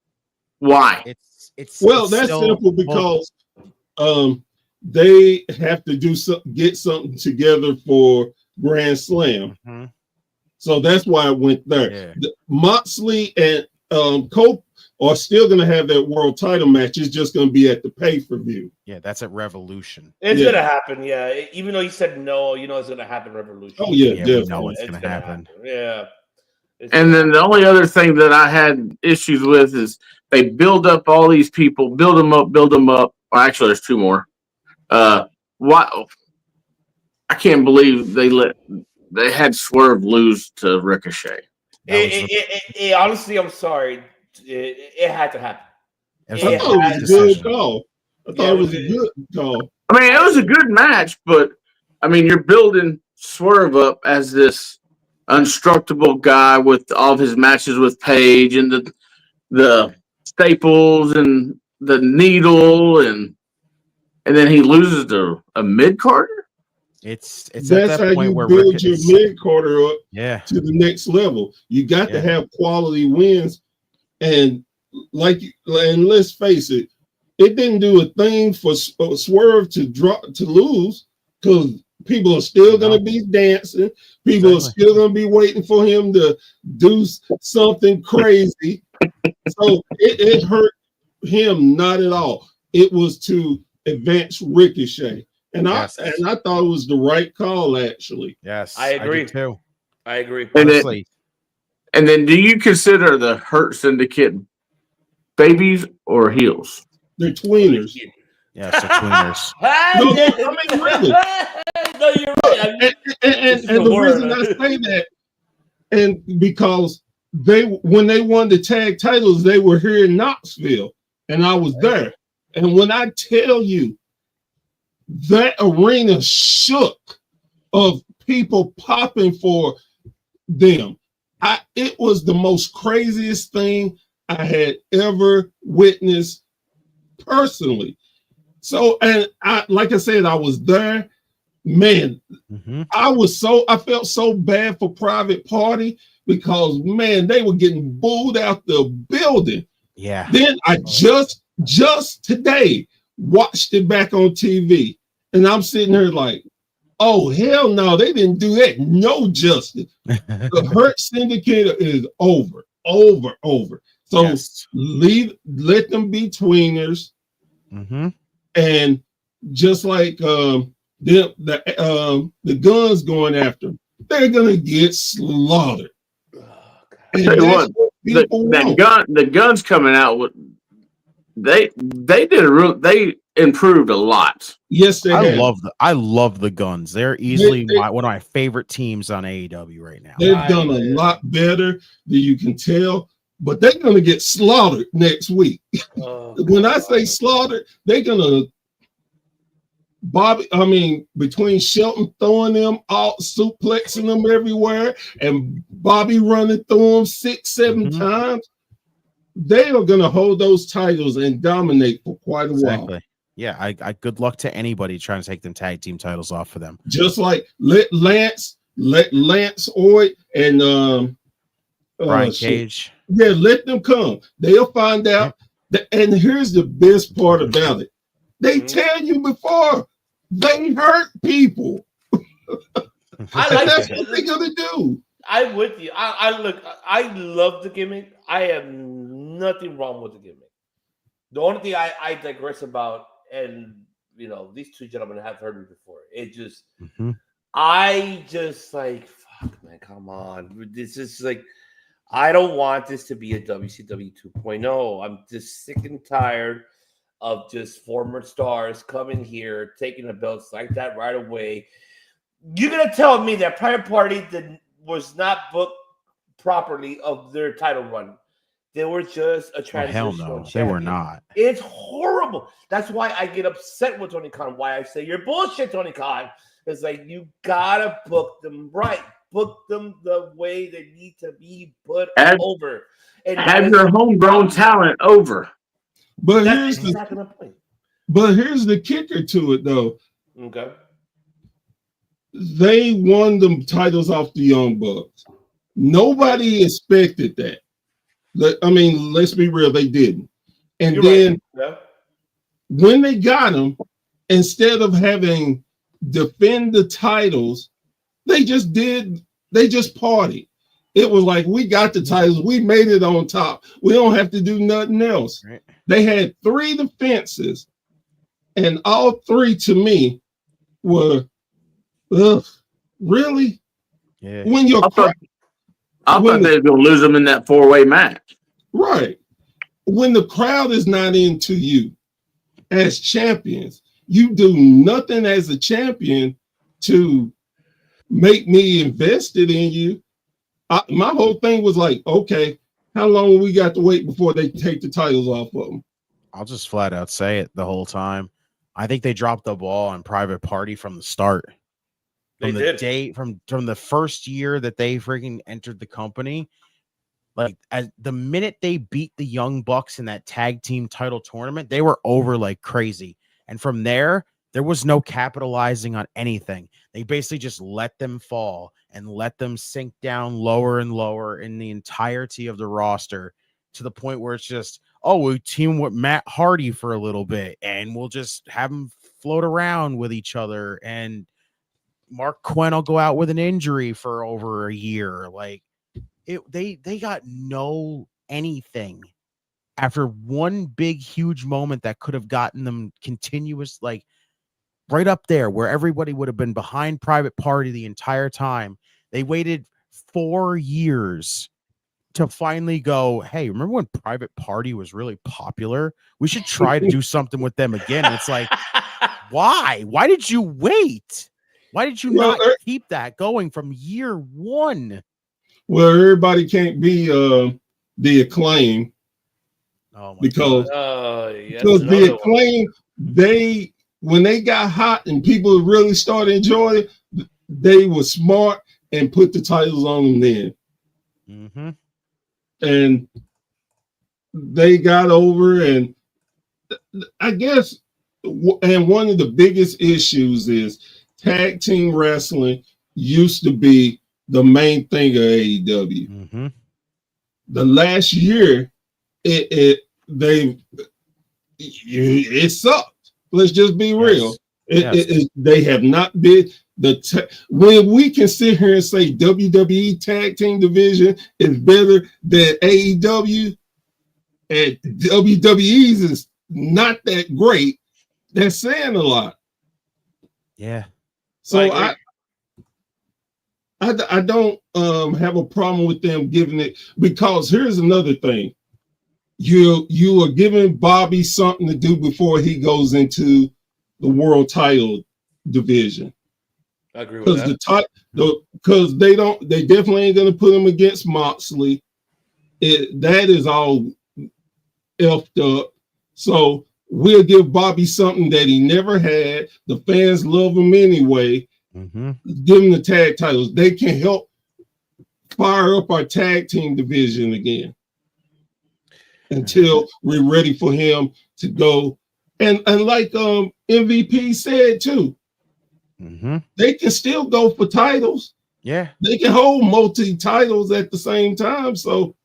Why? That's simple because they have to get something together for Grand Slam. Mm-hmm. So that's why I went there. Yeah. Moxley and are still going to have that world title match. It's just going to be at the pay-per-view. Yeah, that's at Revolution. It's gonna happen, yeah. Even though you said no, you know it's gonna happen. Revolution. Oh yeah, we know it's gonna happen. Yeah. And then the only other thing that I had issues with is they build up all these people, build them up. Well, actually, there's two more. Why? I can't believe they had Swerve lose to Ricochet. Honestly, I'm sorry. It had to happen. I thought it was a good call. I thought it was a good call. I mean, it was a good match, but I mean, you're building Swerve up as this unstructurable guy with all of his matches with Paige and the staples and the needle, and then he loses to a mid-carder. It's That's at that how point you where build your mid-carder up to the next level. You got to have quality wins, and let's face it, it didn't do a thing for Swerve to lose, because people are still going to be dancing. People are still going to be waiting for him to do something crazy. So it hurt him not at all. It was to advance Ricochet. And I thought it was the right call, actually. Yes, I agree too. I agree. And then, do you consider the Hurt Syndicate babies or heels? They're tweeners. Yes, they're tweeners. No, I mean, really. No, you're right. And the reason I say that, and because when they won the tag titles, they were here in Knoxville, and I was there. And when I tell you, that arena shook of people popping for them. It was the most craziest thing I had ever witnessed personally. So, and like I said, I was there. Man, I felt so bad for Private Party, because man, they were getting booed out the building. Yeah. Then I just today watched it back on TV, and I'm sitting there like, oh hell no, they didn't do that. No justice. The Hurt Syndicate is over. So let them be tweeners, and just like the Guns going after them, they're gonna get slaughtered. I tell you what, the Guns coming out with they improved a lot. Yes, they have. I love the Guns. They're easily one of my favorite teams on AEW right now. They've done a lot better than you can tell, but they're gonna get slaughtered next week. When I say slaughtered, they're gonna between Shelton throwing them out, suplexing them everywhere, and Bobby running through them 6-7 times, they are going to hold those titles and dominate for quite a while. Yeah, I good luck to anybody trying to take them tag team titles off for them. Just like let Lance Oid and Brian Cage. Yeah, let them come. They'll find out. And here's the best part about it. They tell you before they hurt people. That's what they're gonna do. I'm with you. I love the gimmick. I have nothing wrong with the gimmick. The only thing I digress about, and these two gentlemen have heard me before. It just I just like, fuck man, come on. This is like, I don't want this to be a WCW 2.0. I'm just sick and tired of just former stars coming here, taking the belts like that right away. You're gonna tell me that Private Party was not booked properly of their title run? They were just a transitional hell no, champion. they were not. It's horrible. That's why I get upset with Tony Khan. Why I say you're bullshit, Tony Khan. It's like, you gotta book them right. Book them the way they need to be put over. And have your homegrown talent over. But here's the kicker to it, though. Okay. They won the titles off the Young Bucks. Nobody expected that. Let's be real, they didn't. And when they got them, instead of having defend the titles, they just partied. It was like, we got the titles. We made it on top. We don't have to do nothing else. Right. They had 3 defenses, and all 3 to me were, really? Yeah. When you're I thought they were going to lose them in that 4-way match. right. When the crowd is not into you as champions, you do nothing as a champion to make me invested in you. My whole thing was like, okay, how long we got to wait before they take the titles off of them? I'll just flat out say it the whole time. I think they dropped the ball on Private Party from the start. From from the first year that they freaking entered the company. Like, as the minute they beat the Young Bucks in that tag team title tournament, they were over like crazy. And from there was no capitalizing on anything. They basically just let them fall and let them sink down lower and lower in the entirety of the roster, to the point where it's just, oh, we team with Matt Hardy for a little bit and we'll just have them float around with each other. And Mark Quinn will go out with an injury for over a year. Like, they got no anything after one big, huge moment that could have gotten them continuous, like right up there where everybody would have been behind Private Party the entire time. They waited 4 years to finally go, hey, remember when Private Party was really popular? We should try to do something with them again. And it's like, why? Why did you wait? Why did you not keep that going from year 1? Well, everybody can't be the Acclaim, because the Acclaim, when they got hot and people really started enjoying it, they were smart and put the titles on them then. Mm-hmm. And they got over, and I guess, and one of the biggest issues is tag team wrestling used to be the main thing of AEW. Mm-hmm. The last year, it sucked. Let's just be real. They have not been when we can sit here and say WWE tag team division is better than AEW, and WWE's is not that great. That's saying a lot. Yeah. So I don't have a problem with them giving it, because here's another thing. You are giving Bobby something to do before he goes into the world title division. I agree with that. Because they definitely ain't gonna put him against Moxley. That is all effed up. So we'll give Bobby something that he never had. The fans love him anyway. Mm-hmm. Give him the tag titles. They can help fire up our tag team division again until we're ready for him to go. And like MVP said too, mm-hmm. they can still go for titles. Yeah, they can hold multi-titles at the same time. So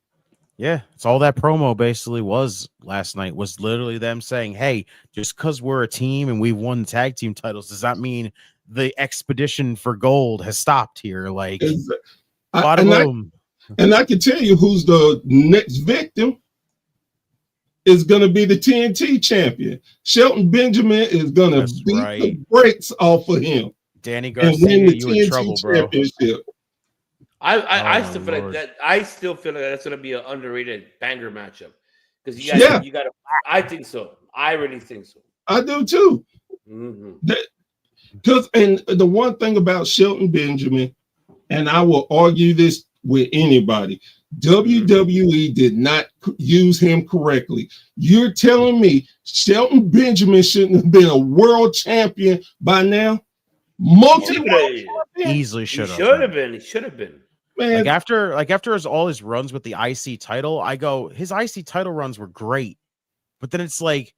yeah, it's all that promo basically was last night, was literally them saying, hey, just because we're a team and we've won tag team titles does not mean the expedition for gold has stopped here. Like, I can tell you who's the next victim is going to be the TNT champion. Shelton Benjamin is going to beat the brakes off of him. Danny Garcia, you in trouble, bro. I still feel like that. I still feel like that's going to be an underrated banger matchup, because you got to. I think so. I really think so. I do too. Mm-hmm. And the one thing about Shelton Benjamin, and I will argue this with anybody, WWE did not use him correctly. You're telling me Shelton Benjamin shouldn't have been a world champion by now? Easily should have. He should have been. Man, after all his runs with the IC title, I go, his IC title runs were great, but then it's like,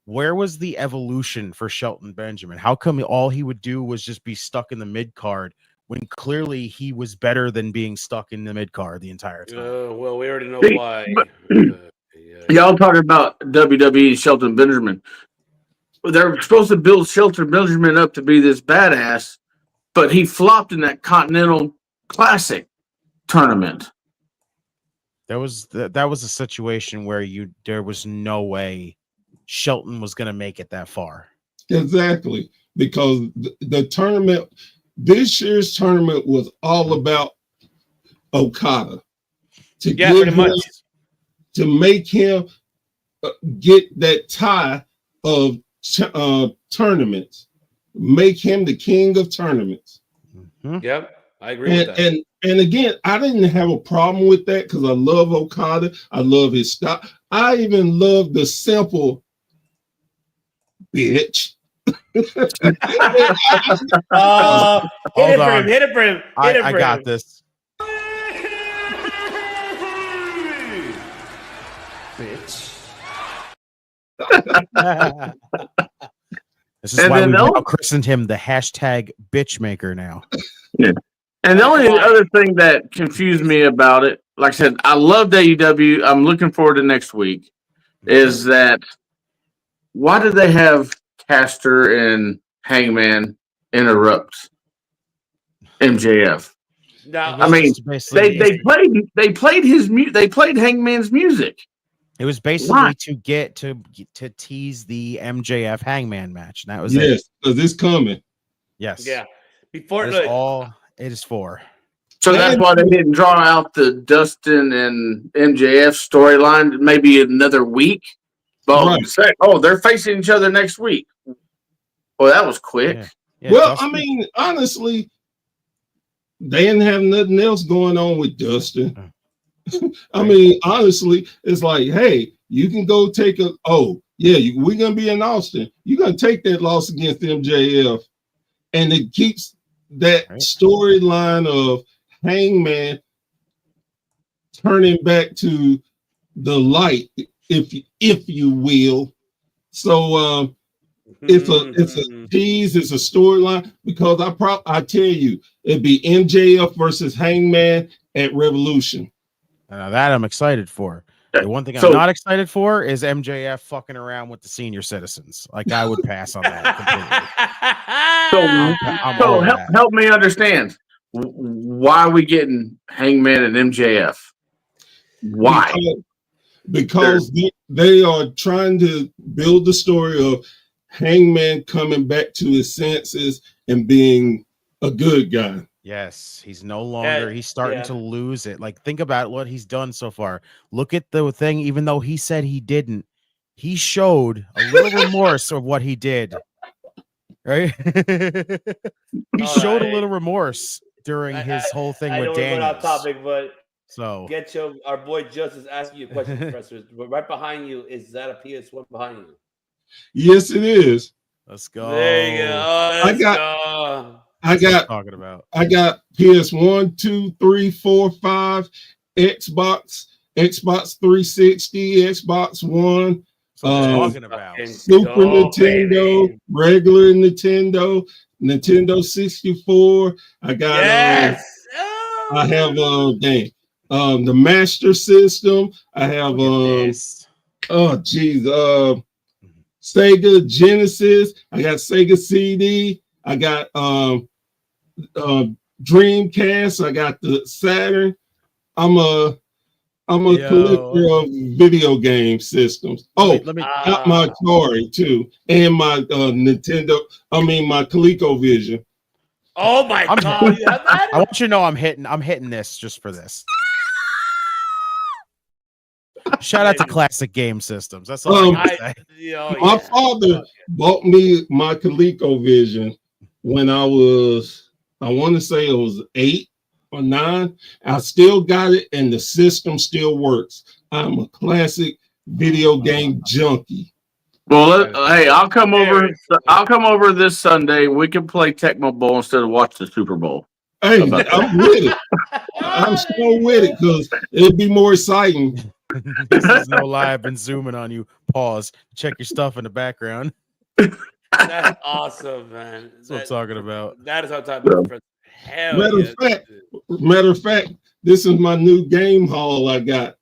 where was the evolution for Shelton Benjamin? How come all he would do was just be stuck in the mid card when clearly he was better than being stuck in the mid card the entire time? Well, we already know why. Y'all talking about WWE Shelton Benjamin. They're supposed to build Shelton Benjamin up to be this badass, but he flopped in that Continental Classic tournament. That was a situation where there was no way Shelton was going to make it that far. Exactly, because the tournament, this year's tournament was all about Okada to make him get that tie of tournaments, make him the king of tournaments. Yep, I agree with that. And again, I didn't have a problem with that because I love Okada. I love his style. I even love the simple bitch. Hit it for him. I got this. Bitch. This is why we now christened him the hashtag bitch maker now. Yeah. And the only other thing that confused me about it, like I said, I love AEW. I'm looking forward to next week. Is that why did they have Caster and Hangman interrupt MJF? Now, I mean, they played his music. They played Hangman's music. It was basically to get to tease the MJF Hangman match. And that was yes, because it's coming. Yes. Yeah. Before that's all it is for. So that's why they didn't draw out the Dustin and MJF storyline maybe another week. But they're facing each other next week. Well, that was quick. Yeah. Yeah, well, Dustin. I mean, honestly, they didn't have nothing else going on with Dustin. I mean, honestly, it's like, hey, you can go take we're gonna be in Austin. You're gonna take that loss against MJF, and it keeps that storyline of Hangman turning back to the light, if you will. So it's a tease, it's a storyline, because I tell you, it'd be MJF versus Hangman at Revolution. Now that I'm excited for. The one thing I'm not excited for is MJF fucking around with the senior citizens. Like, I would pass on that completely. Help me understand. Why are we getting Hangman and MJF? Why? Because they are trying to build the story of Hangman coming back to his senses and being a good guy. Yes, he's no longer, he's starting to lose it. Like, think about what he's done so far. Look at the thing, even though he said he didn't, he showed a little remorse of what he did. Right? He showed a little remorse during his whole thing with Daniels. I know we're off topic, but so GETCHO, our boy Justice asking you a question, Professor. Right behind you, is that a PS1 behind you? Yes, it is. Let's go. There you go. I got PS1, 2, 3, 4, 5, Xbox 360, Xbox One, talking about Super Nintendo, regular Nintendo, Nintendo 64. I got I have the Master System. I have Sega Genesis. I got Sega CD. I got Dreamcast. I got the Saturn. I'm a collector of video game systems. Let me got my Atari too, and my Nintendo. I mean my ColecoVision. Oh my god! I want you to know I'm hitting this just for this. Shout out to Classic Game Systems. That's all I can say. My father bought me my ColecoVision when I want to say it was 8 or 9. I still got it, and the system still works. I'm a classic video game junkie. Well, hey, I'll come over. I'll come over this Sunday. We can play Tecmo Bowl instead of watch the Super Bowl. Hey, I'm with it. I'm so with it because it'd be more exciting. This is no lie. I've been zooming on you. Pause. Check your stuff in the background. That's awesome, man. That's what I'm talking about. That is what I'm talking about. Hell Matter of fact, this is my new game haul I got.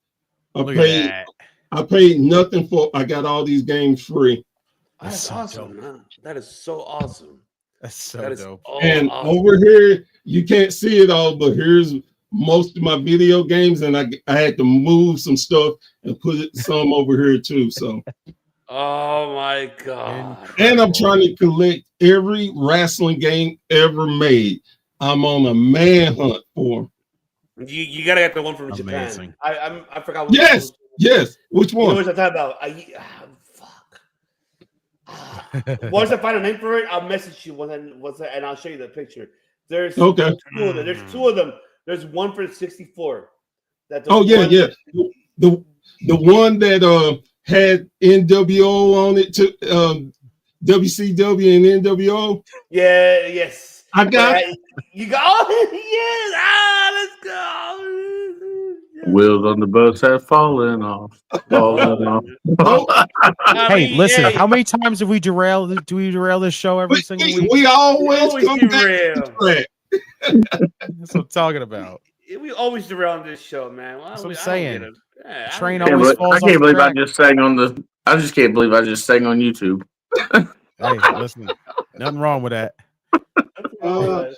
I paid nothing for. I got all these games free. That's awesome, man. That is so awesome. That's so dope. And over here, you can't see it all, but here's most of my video games, and I had to move some stuff and put some over here too. So, oh my god! And I'm trying to collect every wrestling game ever made. I'm on a manhunt for them. You gotta get the one from Amazing. Japan. I forgot. What Yes. Which one? You know what I'm talking about? What's the final name for it? I'll message you and I'll show you the picture. There's two of them. There's two of them. There's one for the 64. The one that had NWO on it to WCW and NWO. Yeah, yes. I got it. You got yes. Let's go. Wheels on the bus have fallen off. Hey, listen, how many times have we derail this show every single week? We always come derail. back to track. That's what I'm talking about. We always derail on this show, man. That's what I'm saying. Yeah, train always falls off. I can't believe I just sang on the. I just can't believe I just sang on YouTube. Hey, listen, nothing wrong with that. You're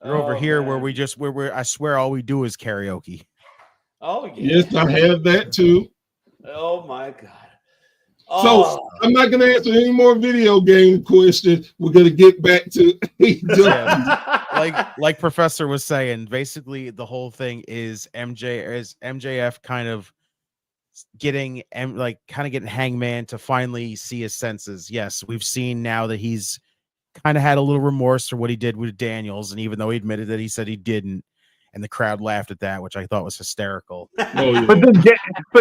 over here where I swear all we do is karaoke. Oh yeah. Yes, I have that too. Oh my god. So I'm not going to answer any more video game questions. We're going to get back to like Professor was saying. Basically, the whole thing is MJF kind of getting Hangman to finally see his senses. Yes, we've seen now that he's kind of had a little remorse for what he did with Daniels, and even though he admitted that he said he didn't. And the crowd laughed at that, which I thought was hysterical. But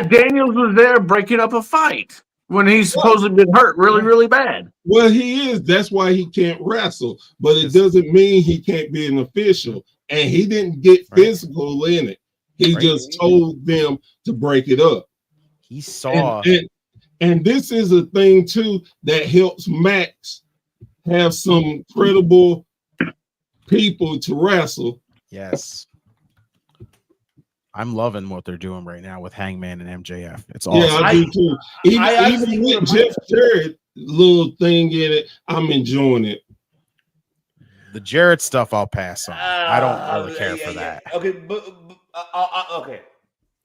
Daniels was there breaking up a fight when he's supposedly been hurt really, really bad. Well, he is. That's why he can't wrestle. But it doesn't mean he can't be an official. And he didn't get physical in it. He just told them to break it up. He saw. And this is a thing, too, that helps Max have some credible people to wrestle. Yes. I'm loving what they're doing right now with Hangman and MJF. It's awesome. Yeah, I do too. Even with Jeff Jarrett little thing in it, I'm enjoying it. The Jarrett stuff I'll pass on. I don't really care for that. Okay, but okay.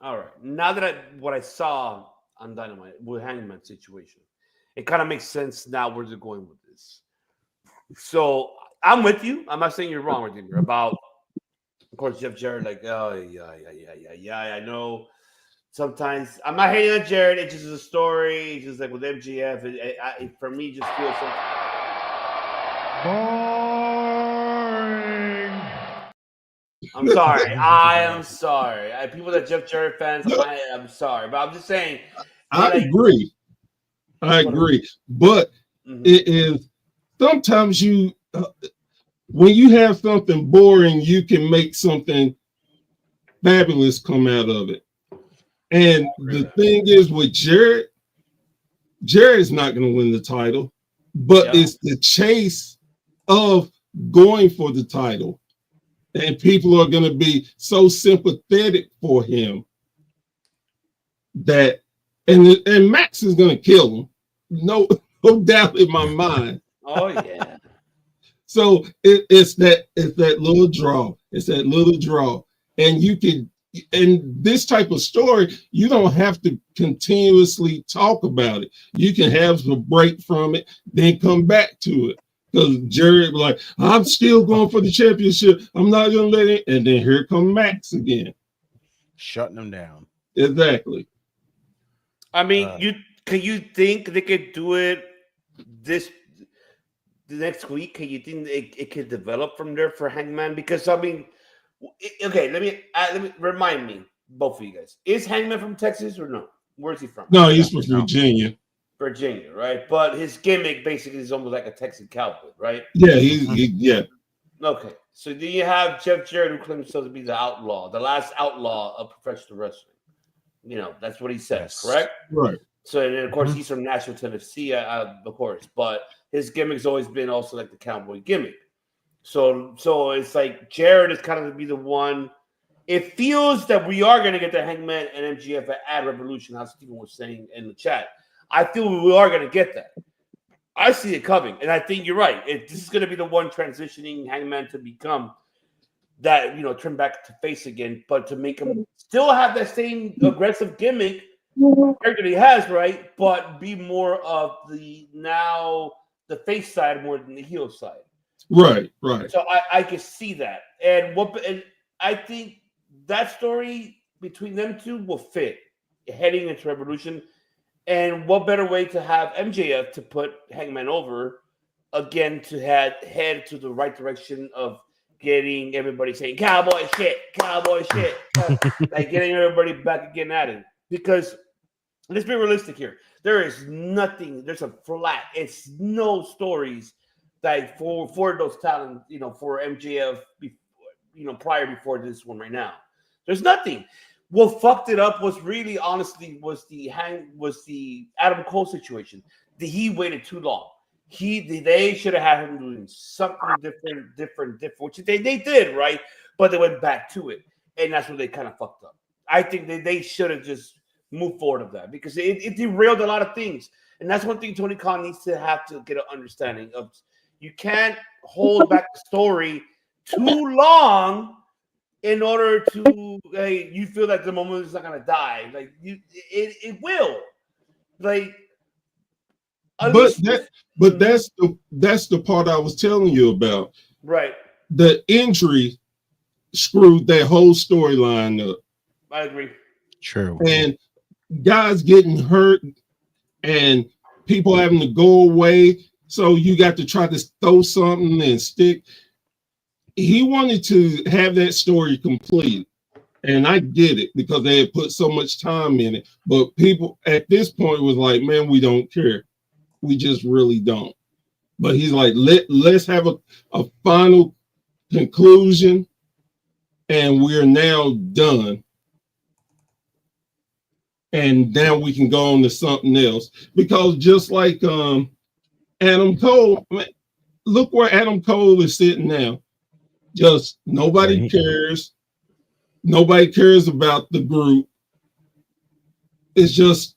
All right. Now that what I saw on Dynamite with Hangman situation, it kind of makes sense now where they're going with this. So I'm with you. I'm not saying you're wrong, Redeemer, about of course, Jeff Jarrett, I know. Sometimes I'm not hating on Jarrett. It just is a story. It's just like with MGF. It for me, just feels so boring. I'm sorry. I am sorry. People that Jeff Jarrett fans, I'm sorry, but I'm just saying. I agree. But it is sometimes you. When you have something boring, you can make something fabulous come out of it. And the thing is with Jarrett's not going to win the title, but it's the chase of going for the title. And people are going to be so sympathetic for him that, and Max is going to kill him. No doubt in my mind. Oh, yeah. So it's that little draw. It's that little draw. And you can, in this type of story, you don't have to continuously talk about it. You can have a break from it, then come back to it. Because Jarrett was like, I'm still going for the championship. I'm not going to let it. And then here come Max again. Shutting them down. Exactly. I mean, can you think they could do it the next week? Can you think it could develop from there for Hangman? Because I mean, okay, let me remind me, both of you guys. Is Hangman from Texas or no? Where's he from? No, he's from Virginia. Virginia, right? But his gimmick basically is almost like a Texan cowboy, right? Yeah, yeah. Okay, so then you have Jeff Jarrett, who claims himself to be the outlaw, the last outlaw of professional wrestling. You know, that's what he says, correct? Right. So, and then, of course, he's from Nashville, Tennessee, of course. But his gimmick's always been also like the cowboy gimmick. So it's like Jarrett is kind of to be the one. It feels that we are going to get the Hangman and MGF at Revolution, how Stephen was saying in the chat. I feel we are going to get that. I see it coming, and I think you're right. This is going to be the one transitioning Hangman to become that turn back to face again, but to make him still have that same aggressive gimmick character he has, right? But be more of the face side more than the heel side. Right. So I can see that, and I think that story between them two will fit heading into Revolution. And what better way to have MJF to put Hangman over again to head to the right direction of getting everybody saying cowboy shit, like getting everybody back again at it. Because let's be realistic here. There is nothing. There's a flat. It's no stories that for those talent, for MJF, before this one right now. There's nothing. What fucked it up was really, honestly, was the Adam Cole situation. He waited too long. They should have had him doing something different, which they did, right? But they went back to it, and that's where they kind of fucked up. I think they should have just moved forward of that because it derailed a lot of things, and that's one thing Tony Khan needs to have to get an understanding of. You can't hold back the story too long in order to you feel like the moment is not gonna die. Like it will. Like But that's the part I was telling you about. Right. The injury screwed that whole storyline up. I agree. True. And guys getting hurt and people having to go away. So you got to try to throw something and stick. He wanted to have that story complete. And I get it because they had put so much time in it. But people at this point was like, man, we don't care. We just really don't. But he's like, let's have a final conclusion. And we're now done. And now we can go on to something else. Because just like Adam Cole, man, look where Adam Cole is sitting now. Just nobody cares. Nobody cares about the group. It's just,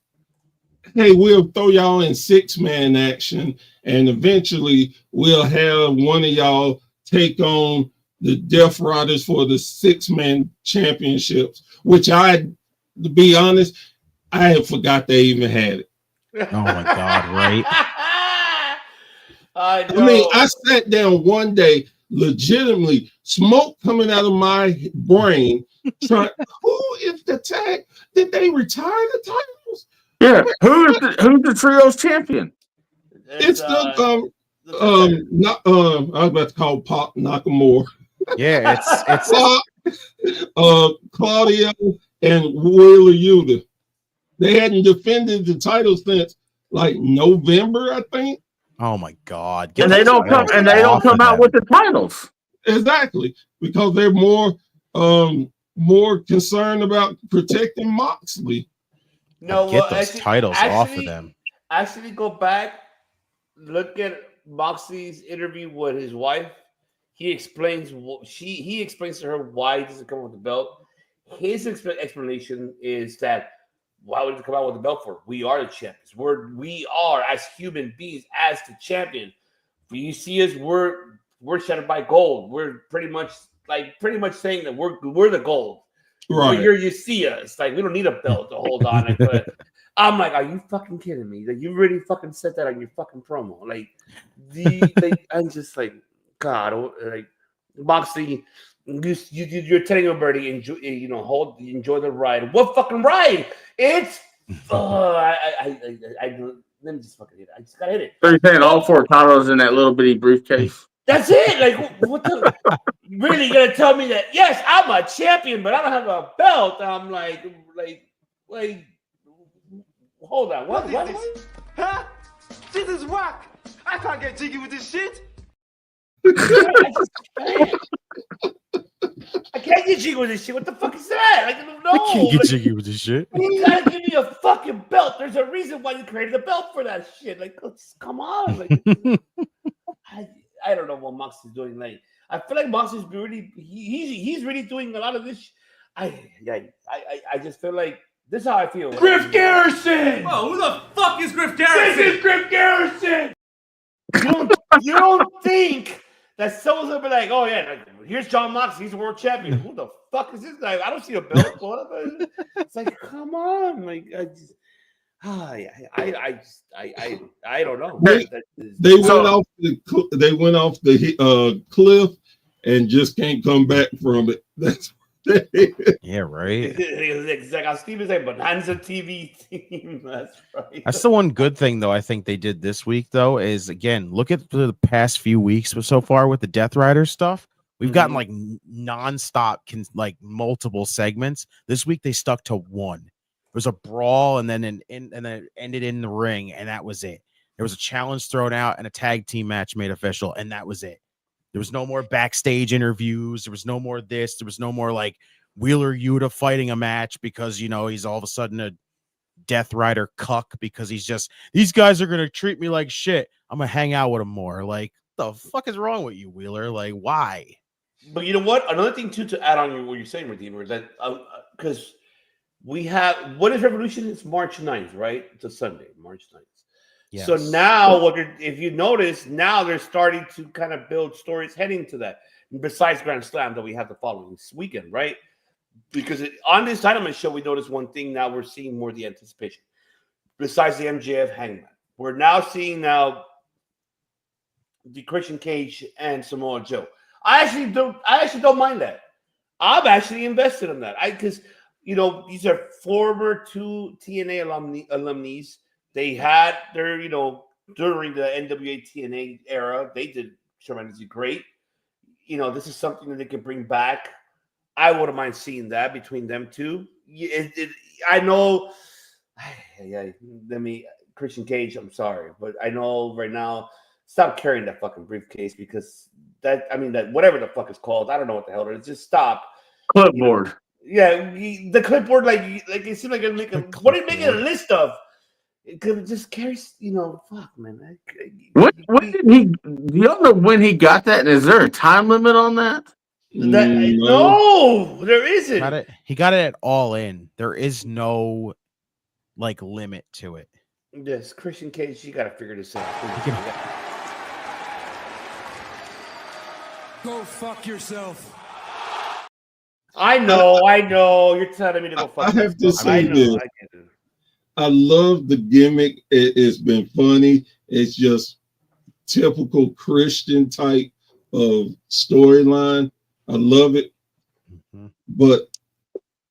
hey, we'll throw y'all in 6-man action, and eventually we'll have one of y'all take on the Death Riders for the 6-man championships, which to be honest, I had forgot they even had it. Oh my God, right? I mean, I sat down one day, legitimately, smoke coming out of my brain, trying, who is the tag? Did they retire the titles? Yeah, who's the trios champion? It's I was about to call Pop Nakamura. Yeah, it's Claudio and Wheeler Yuta. They hadn't defended the title since like November, I think. Oh my God! And they don't come out with the titles. Exactly, because they're more concerned about protecting Moxley. No, get those titles off of them. Actually, go back, look at Moxley's interview with his wife. He explains he explains to her why he doesn't come with the belt. His explanation is that why would he come out with the belt for? We are the champions. We are as human beings as the champion. When you see us, we're shattered by gold. We're pretty much saying that we're the gold. Right. Here you see us. Like we don't need a belt to hold on. But I'm like, are you fucking kidding me? Like you really fucking said that on your fucking promo. Like I'm just like, God, like Moxley. You're telling everybody enjoy the ride. What fucking ride? It's let me just fucking hit it. I just gotta hit it. So you're saying all 4 titles in that little bitty briefcase? That's it. Like what the really gonna tell me that? Yes, I'm a champion, but I don't have a belt. I'm like, hold on. What? Huh? This is whack. I can't get jiggy with this shit. I can't get jiggy with this shit. What the fuck is that? I don't know. I can't get jiggy with this shit. You gotta give me a fucking belt. There's a reason why you created a belt for that shit. Like, come on. Like, I don't know what Moxley's doing. Like, I feel like Moxley's really he's really doing a lot of this. I just feel like this is how I feel. Griff Garrison. Oh, who the fuck is Griff Garrison? This is Griff Garrison. You don't think that someone's gonna be like, oh yeah, like, here's John Moxley, he's a world champion. Who the fuck is this guy? I don't see a belt. It's like, come on, like I don't know. They went off the cliff and just can't come back from it. That's yeah, right. It's like how Steven said, Bonanza TV team. That's right. That's the one good thing, though, I think they did this week, though, is again, look at the past few weeks so far with the Death Rider stuff. We've gotten like nonstop, like multiple segments. This week they stuck to one. There was a brawl, and then and then it ended in the ring, and that was it. There was a challenge thrown out and a tag team match made official, and that was it. There was no more backstage interviews. There was no more this. There was no more like Wheeler Yuta fighting a match because, you know, he's all of a sudden a Death Rider cuck because he's just, these guys are going to treat me like shit. I'm going to hang out with them more. Like, the fuck is wrong with you, Wheeler? Like, why? But you know what? Another thing, too, to add on what you're saying, Redeemer, is that because we have, what is Revolution? It's March 9th, right? It's a Sunday, March 9th. Yes. So now, if you notice, now they're starting to kind of build stories heading to that. Besides Grand Slam that we have the following weekend, right? Because on this Dynamite show, we noticed one thing. Now we're seeing more of the anticipation. Besides the MJF Hangman, we're now seeing the Christian Cage and Samoa Joe. I actually don't mind that. I'm actually invested in that. Because you know these are former two TNA alumnis. They had their, you know, during the NWA TNA era, they did tremendously great. You know, this is something that they can bring back. I wouldn't mind seeing that between them two. I know. Christian Cage, I'm sorry, but I know right now, stop carrying that fucking briefcase because that whatever the fuck is called, I don't know what the hell it is. Just stop. Clipboard. You know, yeah, the clipboard, like it seems like you're making. What are you making a list of? It just carries, you know, fuck, man. When did he? Do y'all know when he got that? And is there a time limit on that? No, there isn't. He got it at All In. There is no like limit to it. Yes, Christian Cage, you got to figure this out. Go fuck yourself. I know. You're telling me to go fuck. I have to say this. I love the gimmick. It's been funny. It's just typical Christian type of storyline. I love it. But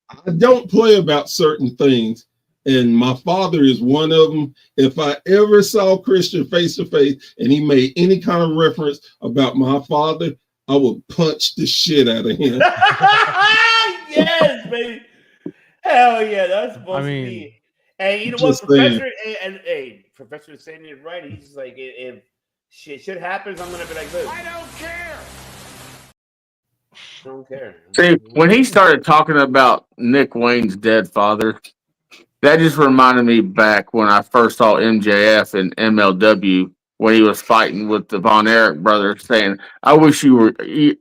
I don't play about certain things. And my father is one of them. If I ever saw Christian face to face and he made any kind of reference about my father, I would punch the shit out of him. Yes, baby. Hell yeah, that's supposed to be. And you know what, Professor? Professor is saying it right. He's just like, if shit happens, I'm gonna be like, look, I don't care. I don't care. See, when he started talking about Nick Wayne's dead father, that just reminded me back when I first saw MJF in MLW when he was fighting with the Von Erich brothers, saying, "I wish you were.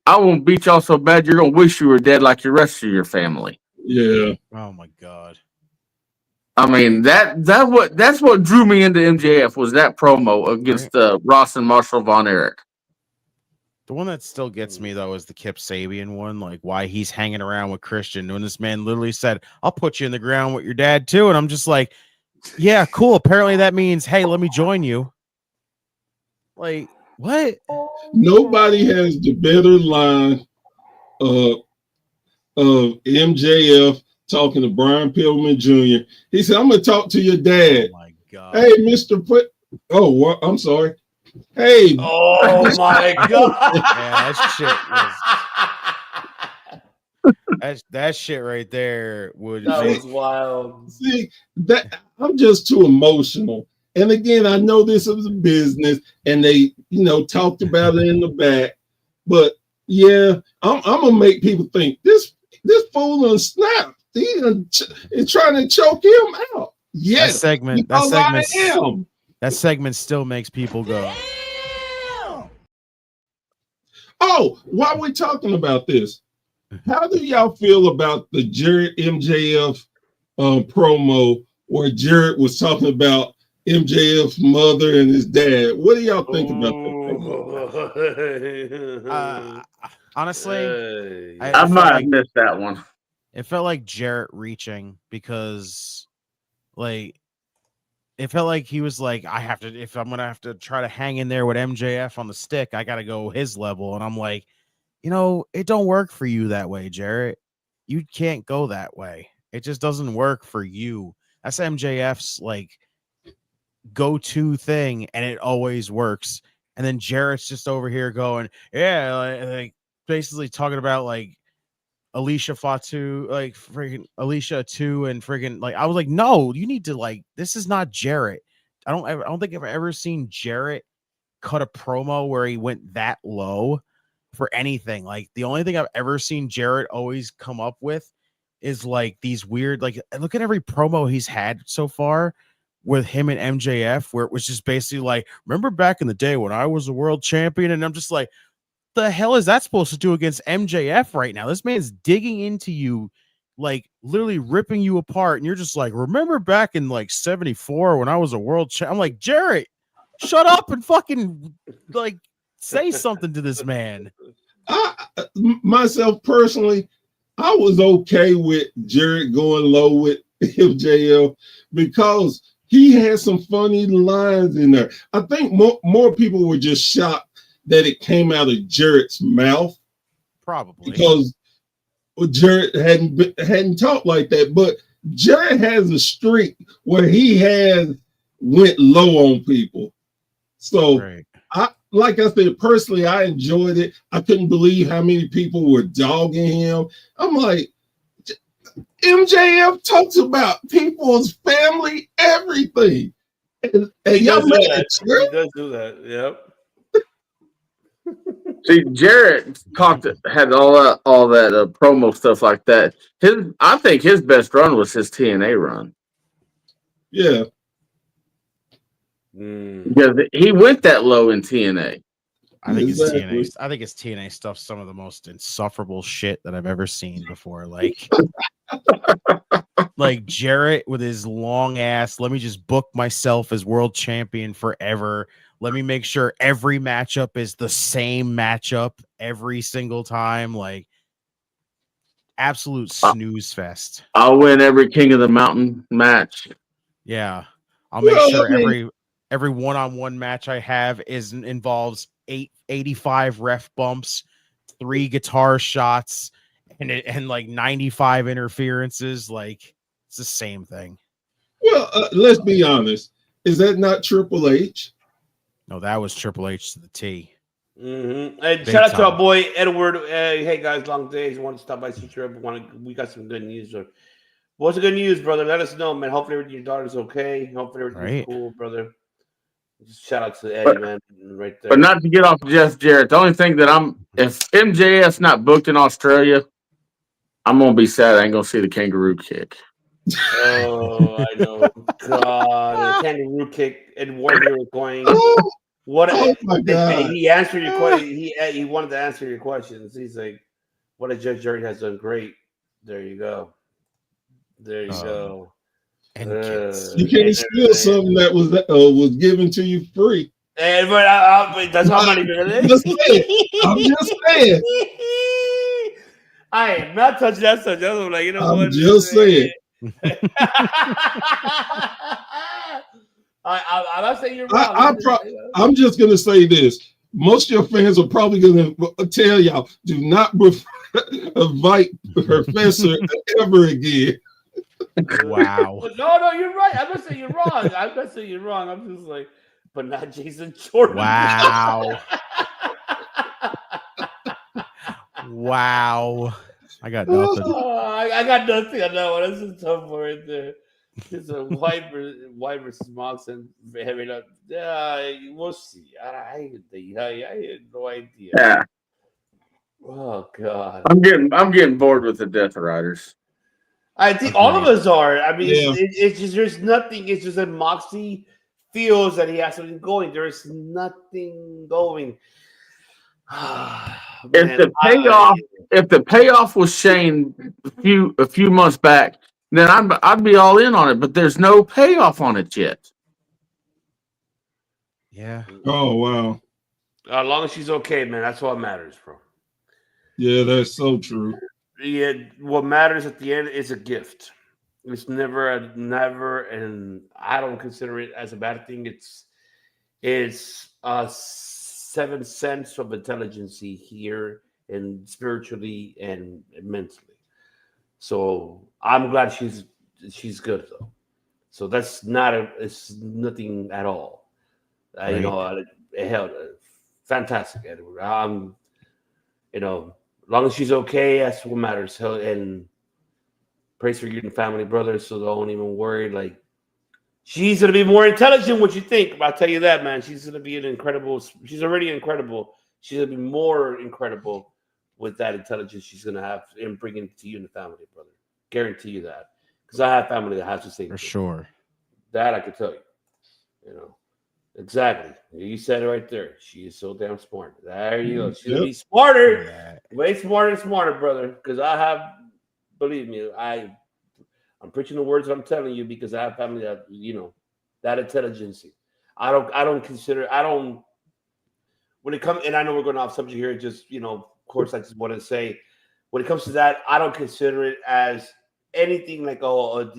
I won't beat y'all so bad you're gonna wish you were dead like the rest of your family." Yeah. Oh my god. I mean that's what drew me into MJF was that promo against Ross and Marshall Von Erich. The one that still gets me though is the Kip Sabian one, like why he's hanging around with Christian when this man literally said, "I'll put you in the ground with your dad too," and I'm just like, "Yeah, cool." Apparently that means, "Hey, let me join you." Like what? Nobody has the better line of MJF talking to Brian Pillman Jr. He said, "I'm gonna talk to your dad." Oh my god! Hey, Mr. I'm sorry. Hey. Oh my god. Yeah, that shit right there was wild. See, that I'm just too emotional. And again, I know this is a business and they, talked about it in the back. But yeah, I'm gonna make people think this fool done snapped. He's trying to choke him out. Yes, that segment still makes people go. Oh, while we're talking about this, how do y'all feel about the Jarrett MJF promo where Jarrett was talking about MJF's mother and his dad? What do y'all think about that? Honestly, I might have missed that one. It felt like Jarrett reaching because, like, it felt like he was like, I have to, if I'm going to have to try to hang in there with MJF on the stick, I got to go his level. And I'm like, it don't work for you that way, Jarrett. You can't go that way. It just doesn't work for you. That's MJF's like go-to thing, and it always works. And then Jarrett's just over here going, yeah, like basically talking about like Alicia Fatu, like freaking Alicia too, and freaking like I was like, no, you need to like this is not Jarrett. I don't think I've ever seen Jarrett cut a promo where he went that low for anything. Like the only thing I've ever seen Jarrett always come up with is like these weird, like look at every promo he's had so far with him and MJF, where it was just basically like, remember back in the day when I was a world champion, and I'm just like, the hell is that supposed to do against MJF right now? This man's digging into you, like literally ripping you apart, and you're just like, remember back in like 74 when I was a world champ? I'm like, Jarrett, shut up and fucking like say something to this man. Myself personally, I was okay with Jarrett going low with MJF because he had some funny lines in there. I think more people were just shocked that it came out of Jarrett's mouth, probably because Jarrett hadn't talked like that. But Jarrett has a streak where he has went low on people. So right. Like I said, personally, I enjoyed it. I couldn't believe how many people were dogging him. I'm like, MJF talks about people's family, everything. And y'all mad at He does do that. Yep. See, Jarrett had all that promo stuff like that. I think his best run was his TNA run. Yeah. Because he went that low in TNA. I think his TNA stuff's some of the most insufferable shit that I've ever seen before. Like, like Jarrett with his long ass, let me just book myself as world champion forever. Let me make sure every matchup is the same matchup every single time. Like, absolute snooze fest. I'll win every King of the Mountain match. Yeah. I'll make sure every one-on-one match I have involves 85 ref bumps, 3 guitar shots, and like 95 interferences. Like, it's the same thing. Well, let's be honest. Is that not Triple H? No, that was Triple H to the T. Mm-hmm. Hey, shout out to our boy Edward. Hey guys, long days. Want to stop by, see you. We got some good news. What's the good news, brother? Let us know, man. Hopefully your daughter's okay. Hopefully everything's cool, brother. Just shout out to Eddie, man, right there. But not to get off Jeff Jarrett. The only thing that if MJF's not booked in Australia, I'm gonna be sad. I ain't gonna see the kangaroo kick. Oh, I know. God, the kangaroo kick and Warrior was going. What? Oh my God! He answered your question. He wanted to answer your questions. He's like, "What a Judge Jarrett has done great." There you go. There you go. And you can't steal something that was given to you free. And but that's how many minutes. I'm just saying. I am not touching that subject. I'm like, I'm just saying. I'm not saying you're wrong. I'm just gonna say this. Most of your fans are probably gonna tell y'all, do not invite Professor ever again. Wow. No, you're right. I'm not saying you're wrong. I'm just like, but not Jason Jordan. Wow. Wow. I got nothing. I got nothing on that one. That's a tough one right there. It's a white versus Mox and having a. We'll see. I had no idea. Yeah. Oh God. I'm getting bored with the Death Riders. I think all of us are. I mean, it's just there's nothing. It's just that Moxie feels that he has something going. There is nothing going. If the payoff was Shane a few months back, then I'd be all in on it. But there's no payoff on it yet. Yeah. Oh wow. As long as she's okay, man, that's what matters, bro. Yeah, that's so true. Yeah, what matters at the end is a gift. It's never, and I don't consider it as a bad thing. It's 7 cents of intelligence here, and spiritually and mentally. So I'm glad she's good though. So that's it's nothing at all. You know, it held fantastic, Edward. You know, as long as she's okay, that's what matters. And praise for you and family, brothers. So don't even worry. Like, she's gonna be more intelligent than what you think. I'll tell you that, man. She's gonna be she's already incredible. She's gonna be more incredible with that intelligence she's gonna have and bring it to you and the family, brother. Guarantee you that. Because I have family that has the same For thing. sure. That I can tell you. You know. Exactly. You said it right there. She is so damn smart. There you go. She'll be smarter. Way smarter and smarter, brother. Because believe me, I'm preaching the words that I'm telling you because I have family that, you know, that intelligence. When it comes, and I know we're going off subject here, just, you know, of course, I just want to say, when it comes to that, I don't consider it as anything like a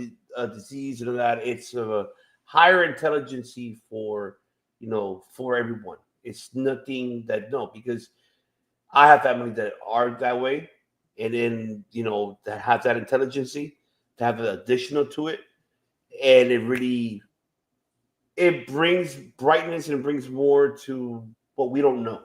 disease or that. It's a higher intelligence for, you know, for everyone. It's nothing because I have family that are that way, and then, you know, that have that intelligence to have an additional to it, and it brings brightness and it brings more to what we don't know,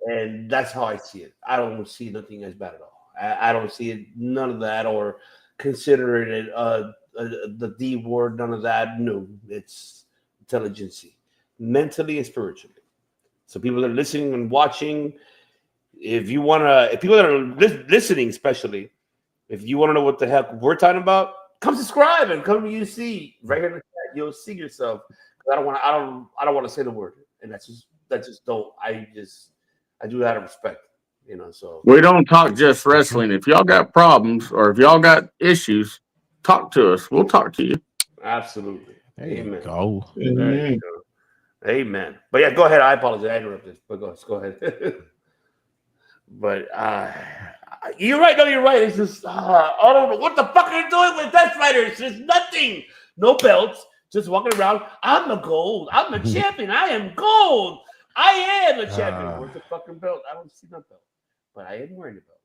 and that's how I see it. I don't see nothing as bad at all. I don't see it, none of that, or consider it the D word, none of that. No, it's intelligence, mentally and spiritually. So people that are listening and watching, if people that are listening, especially, if you want to know what the heck we're talking about, come subscribe and come to see right here in the chat. You'll see yourself. I don't want to say the word, and I do that out of respect, you know. So We don't talk just wrestling. If y'all got problems or if y'all got issues, talk to us. We'll talk to you. absolutely. There Amen. you go. There you go. Amen. But yeah, go ahead. I apologize. I interrupted. But go ahead. But you're right. No, you're right. It's just I don't know what the fuck are you doing with Death Fighters. There's nothing. No belts. Just walking around. I'm the gold. I'm the champion. I am gold. I am the champion. Where's the fucking belt? I don't see no belt. But I am wearing a belt.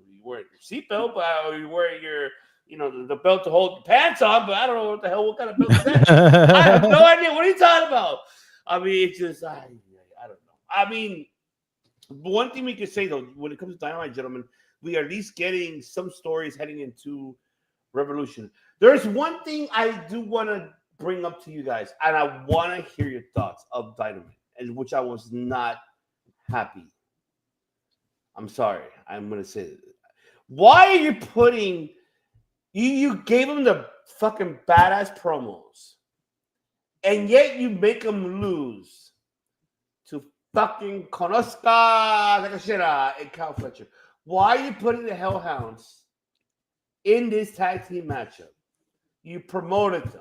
You wearing your seatbelt, but you're wearing your, you know, the belt to hold your pants on. But I don't know what kind of belt is that. I have no idea. What are you talking about? I mean, it's just I don't know. I mean, one thing we can say though, when it comes to Dynamite, gentlemen, we are at least getting some stories heading into Revolution. There's one thing I do want to bring up to you guys, and I want to hear your thoughts of Dynamite, and which I was not happy. I'm sorry. I'm gonna say this. Why are you putting? You gave them the fucking badass promos, and yet you make them lose to fucking Konosuke Takashita and Cal Fletcher. Why are you putting the Hellhounds in this tag team matchup? You promoted them.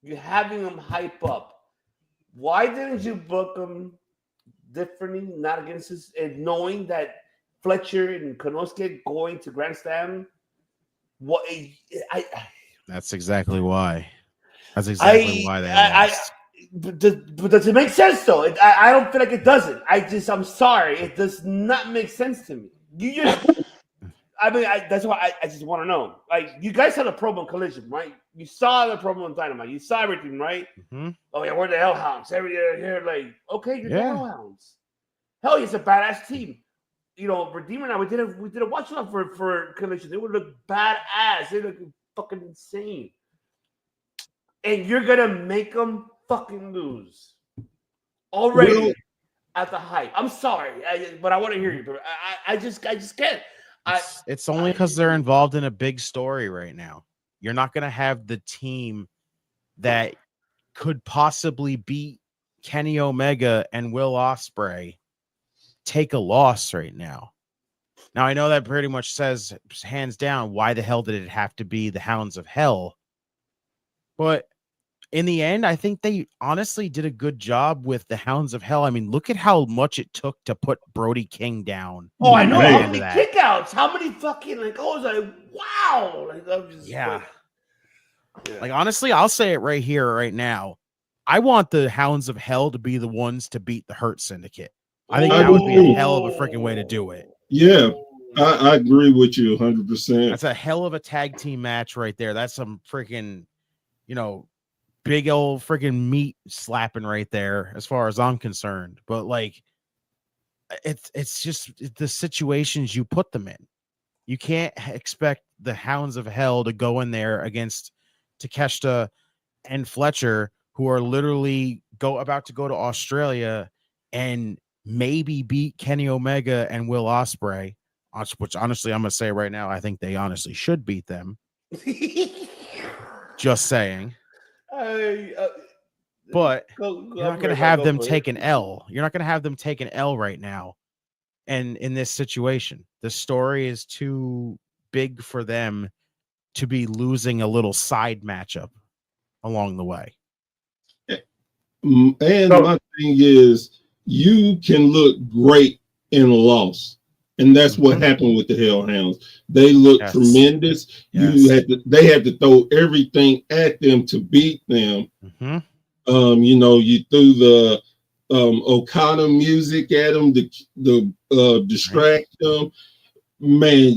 You're having them hype up. Why didn't you book them differently, not against this, and knowing that Fletcher and Konosuke going to Grand Slam? What? That's exactly why. That's exactly why they lost. But does it make sense though? I don't feel like it doesn't. I'm sorry. It does not make sense to me. That's why I just want to know. Like, you guys saw the promo on Collision, right? You saw the promo on Dynamite. You saw everything, right? Mm-hmm. Oh yeah, we're the Hellhounds. Every year, like, okay, you're the Hellhounds. Hell, it's a badass team. You know, Redeemer and I, we did a watch off for Collision. They would look badass. They look fucking insane. And you're gonna make them fucking lose already at the hype. I'm sorry, but I want to hear you. I just can't. It's only because they're involved in a big story right now. You're not going to have the team that could possibly beat Kenny Omega and Will Ospreay take a loss right now. Now, I know that pretty much says hands down, why the hell did it have to be the Hounds of Hell? But in the end, I think they honestly did a good job with the Hounds of Hell. I mean, look at how much it took to put Brody King down. Oh, I know. How many kickouts? How many fucking I was like, wow. I'm just yeah. Like, honestly, I'll say it right here, right now. I want the Hounds of Hell to be the ones to beat the Hurt Syndicate. I think that would be a hell of a freaking way to do it. Yeah, I agree with you 100%. That's a hell of a tag team match right there. That's some freaking, big old freaking meat slapping right there, as far as I'm concerned. But like, it's just the situations you put them in. You can't expect the Hounds of Hell to go in there against Takeshita and Fletcher, who are literally about to go to Australia and maybe beat Kenny Omega and Will Ospreay, which honestly, I'm going to say right now, I think they honestly should beat them. Just saying. But you're not going to have them take an L. You're not going to have them take an L right now. And in this situation, the story is too big for them to be losing a little side matchup along the way. And my thing is, you can look great in a loss, and that's what happened with the Hellhounds. They looked tremendous. Yes. They had to throw everything at them to beat them. You threw the Okada music at them to distract them. Man,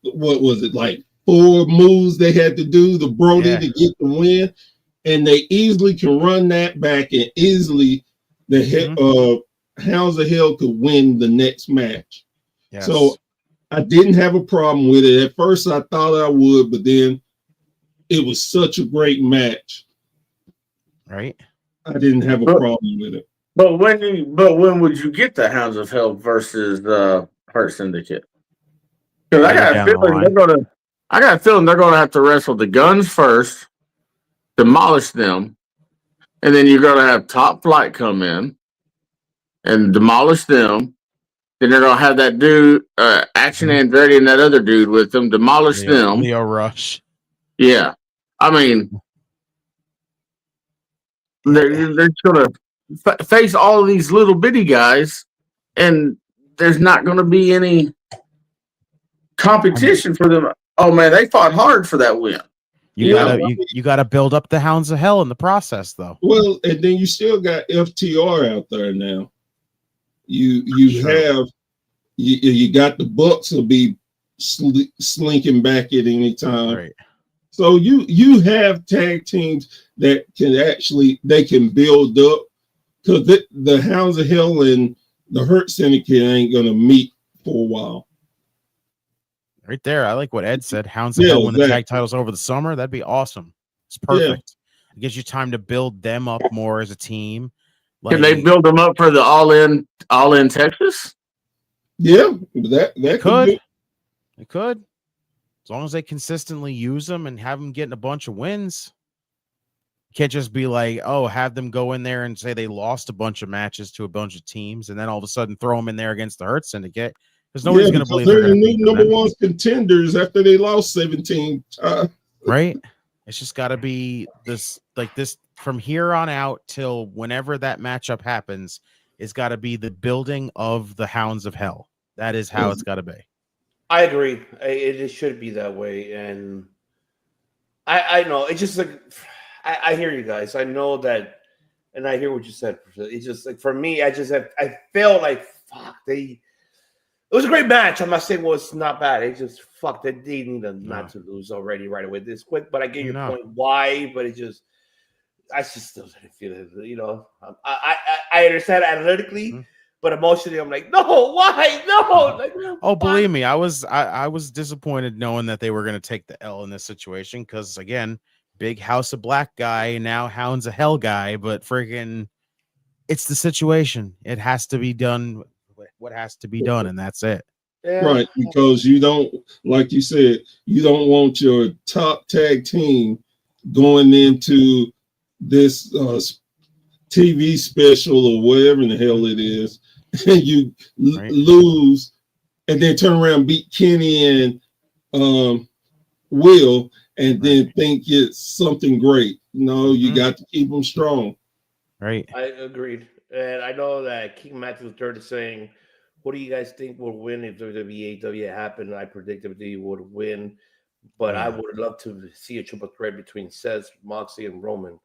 what was it, like 4 moves they had to do to Brody to get the win? And they easily can run that back, and easily the Hounds of Hell could win the next match. Yes. So I didn't have a problem with it. At first I thought I would, but then it was such a great match. Right. I didn't have a problem with it. But when would you get the Hounds of Hell versus Hurt Syndicate? Because I got a feeling they're gonna have to wrestle the Guns first, demolish them, and then you're gonna have Top Flight come in and demolish them. Then they're gonna have that dude, Action Andretti, and that other dude with them, demolish them. Leo Rush. Yeah, I mean, they're gonna face all of these little bitty guys, and there's not gonna be any competition for them. Oh man, they fought hard for that win. You gotta build up the Hounds of Hell in the process, though. Well, and then you still got FTR out there now. You got the Bucks will be slinking back at any time. Right. So you have tag teams that they can build up, because the Hounds of Hell and the Hurt Syndicate ain't gonna meet for a while. Right there, I like what Ed said. Hounds of Hell win the tag titles over the summer. That'd be awesome. It's perfect. It gives you time to build them up more as a team. Can they build them up for the all in Texas? Yeah, that could. It could. As long as they consistently use them and have them getting a bunch of wins. You can't just be like, have them go in there and say they lost a bunch of matches to a bunch of teams, and then all of a sudden throw them in there against the Hurt Syndicate. Because nobody's going to believe they're the new number one contenders after they lost 17 times. Right? It's just got to be this from here on out till whenever that matchup happens. It's got to be the building of the Hounds of Hell. That is how it's got to be. I agree. It should be that way, and I know it's just like I hear you guys. I know that, and I hear what you said. It's just like for me, I feel like fuck they. It was a great match. I'm not saying it was not bad. It just fuck they need not to lose already right away this quick. But I get your point why. But I just still didn't feel it. I understand analytically, but emotionally I'm like, no, why, no? Like, why? Believe me, I was disappointed knowing that they were going to take the L in this situation because again, big House of Black guy, now Hounds of Hell guy, but freaking, it's the situation. It has to be done. What has to be done, and that's it. Yeah. Right, because you don't, like you said, you don't want your top tag team going into this TV special or whatever in the hell it is, and you lose, and then turn around and beat Kenny and Will, and then think it's something great. No, you got to keep them strong. Right. I agreed. And I know that King Matthews III is saying, what do you guys think will win if WWE AEW happened? I predict WWE would win, but I would love to see a triple threat between Seth, Moxley, and Roman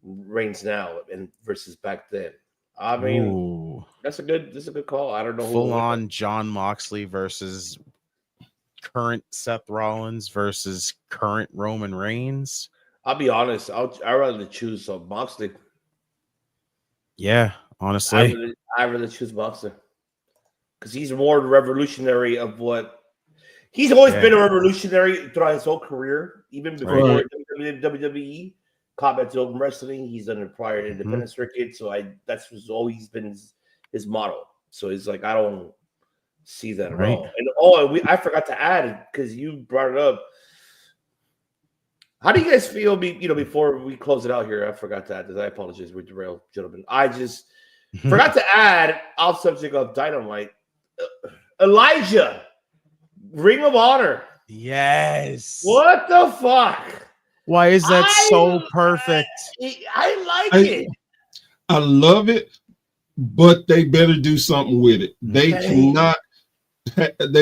Reigns now and versus back then. I mean, that's a good call. I don't know full on John Moxley versus current Seth Rollins versus current Roman Reigns. I'll be honest. I'd rather choose Moxley. Yeah, honestly, I'd rather choose Moxley because he's more revolutionary of what he's always been a revolutionary throughout his whole career, even before WWE. Combat Zone Wrestling, he's done it prior to independent circuit, so that's was always been his model. So he's like, I don't see that at all. And I forgot to add because you brought it up. How do you guys feel? Before we close it out here, I forgot to add this. I apologize, we derailed, gentlemen. I just forgot to add off subject of Dynamite. Elijah, Ring of Honor. Yes. What the fuck? Why is that so perfect? I like it. I love it, but they better do something with it. They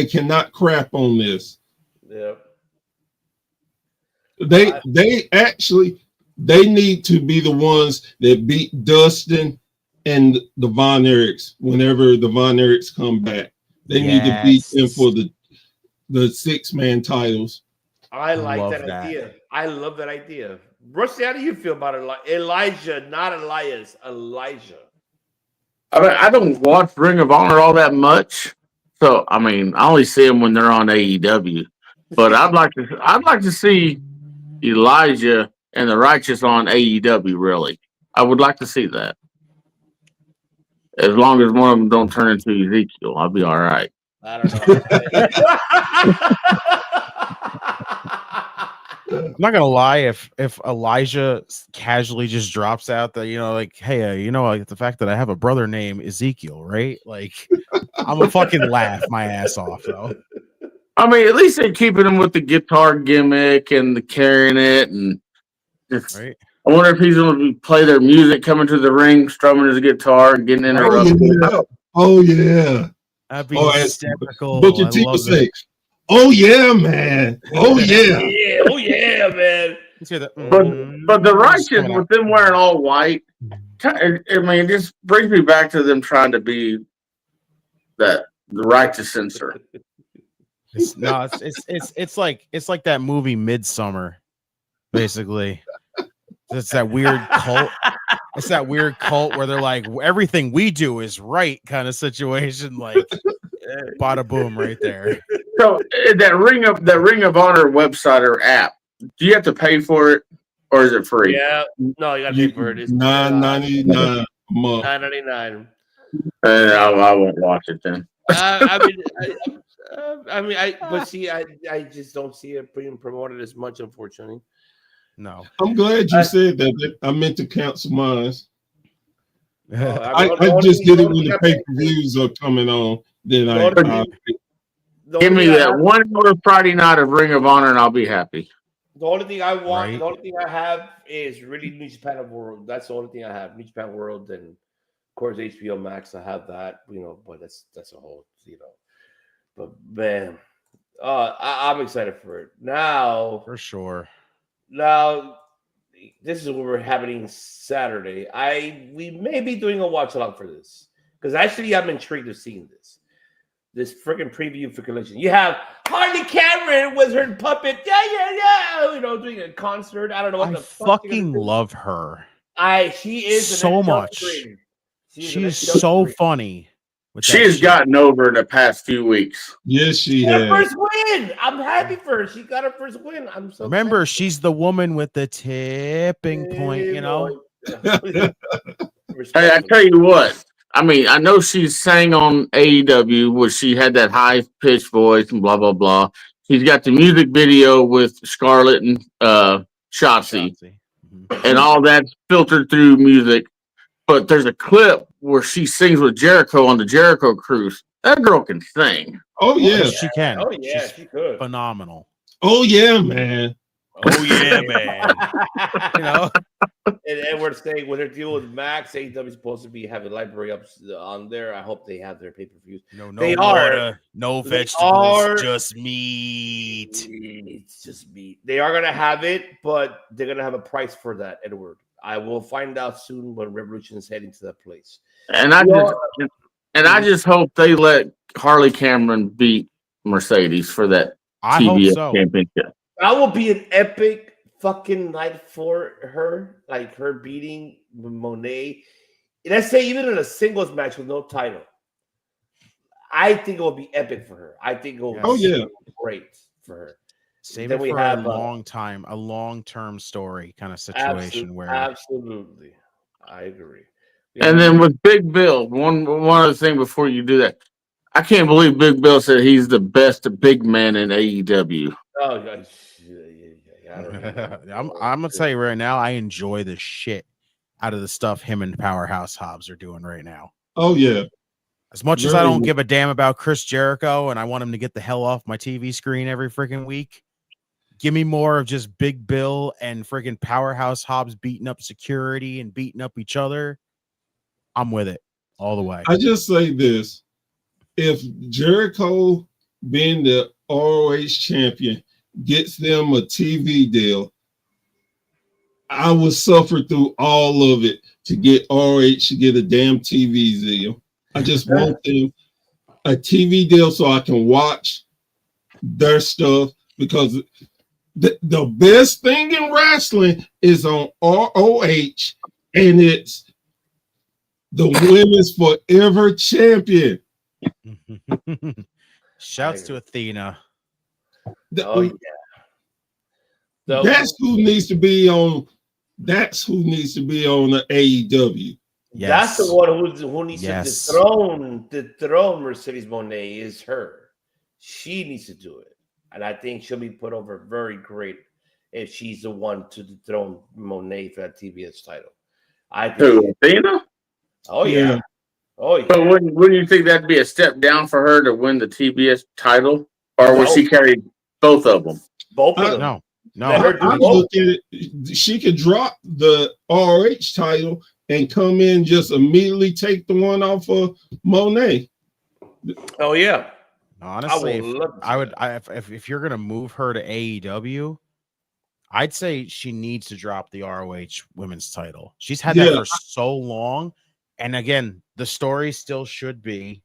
cannot crap on this. Yeah. They need to be the ones that beat Dustin and the Von Erichs whenever the Von Erichs come back. They need to beat them for the 6-man titles. I like that idea. I love that idea. Rusty, how do you feel about Elijah? Not Elias, Elijah. I mean, I don't watch Ring of Honor all that much, so I mean, I only see them when they're on AEW. But I'd like to see Elijah and the Righteous on AEW. Really, I would like to see that. As long as one of them don't turn into Ezekiel, I'll be all right. I don't know. I'm not gonna lie, if Elijah casually just drops out that, like, hey, like the fact that I have a brother named Ezekiel, right? Like, I'm gonna fucking laugh my ass off, though. I mean, at least they're keeping him with the guitar gimmick and the carrying it, and I wonder if he's gonna play their music coming to the ring, strumming his guitar, and getting interrupted. Oh yeah. That'd be hysterical. Booker T would say, "Oh yeah, man! Oh yeah, oh yeah, man!" But the Righteous, with them wearing all white, I mean, it just brings me back to them trying to be the Righteous censor. It's like that movie Midsummer, basically. It's that weird cult. It's that weird cult where they're like, everything we do is right kind of situation. Like, bada boom, right there. So that Ring of Honor website or app, do you have to pay for it or is it free? Yeah, no, you got to pay for it. It's $9.99 a month. $9.99. I won't watch it then. I just don't see it being promoted as much, unfortunately. No, I'm glad you said that. I meant to cancel mine. I just did it when the pay-per-views are coming on. Then give me that 1 hour Friday night of Ring of Honor, and I'll be happy. The only thing I want, the only thing I have is really New Japan World. That's the only thing I have. New Japan World, and of course HBO Max. I have that, but that's a whole, But man, I'm excited for it now. For sure. Now, this is what we're happening Saturday. We may be doing a watch along for this because actually I'm intrigued of seeing this freaking preview for Collision. You have Harley Cameron with her puppet, doing a concert. I don't know what the fuck. Fucking love her. She is so much. She's so funny. She has gotten over in the past few weeks. Yes, she has. First win. I'm happy for her. She got her first win. I'm so Remember, she's the woman with the tipping point, Hey, I tell you what. I mean, I know she sang on AEW where she had that high-pitched voice and blah, blah, blah. She's got the music video with Scarlett and Shotzi. And all that's filtered through music. But there's a clip where she sings with Jericho on the Jericho Cruise. That girl can sing. Oh, yeah. She can. Oh, yeah, she could. Phenomenal. Oh, yeah, man. Oh yeah, man. You know, and Edward saying when they're dealing with Max, AEW is supposed to be having library ups on there. I hope they have their pay-per-views. no They water, are. no They vegetables, are- just meat. It's just meat. They are gonna have it, but they're gonna have a price for that, Edward. I will find out soon when Revolution is heading to that place. And I just hope they let Harley Cameron beat Mercedes for that I hope TBS so. championship. That will be an epic fucking night for her, like her beating Monet. Let's say even in a singles match with no title. I think it will be epic for her. I think it will be great for her. Save Then it we for have a long-term story kind of situation where absolutely, I agree. And then with Big Bill, one other thing before you do that, I can't believe Big Bill said he's the best big man in AEW. Oh, yeah, I don't know. I'm gonna tell you right now, I enjoy the shit out of the stuff him and Powerhouse Hobbs are doing right now. Oh yeah. As much as I don't give a damn about Chris Jericho and I want him to get the hell off my TV screen every freaking week, give me more of just Big Bill and freaking Powerhouse Hobbs beating up security and beating up each other. I'm with it all the way. I just say this. If Jericho being the ROH champion gets them a TV deal, I would suffer through all of it to get ROH to get a damn TV deal. I just want them a TV deal so I can watch their stuff, because the best thing in wrestling is on ROH, and it's the women's forever champion. Shouts to Athena. Oh yeah. That's who needs to be on. That's who needs to be on the AEW. That's the one who needs to dethrone Mercedes Monet is her. She needs to do it. And I think she'll be put over very great if she's the one to dethrone Monet for that TBS title. I think Who, Athena? Oh yeah. Oh yeah. But wouldn't you think that'd be a step down for her to win the TBS title? Or would she carry both of them? Both of them. No. I look at it. She could drop the ROH title and come in, just immediately take the one off of Monet. Oh yeah. Honestly, if you're gonna move her to AEW, I'd say she needs to drop the ROH women's title. She's had that for so long, and again, the story still should be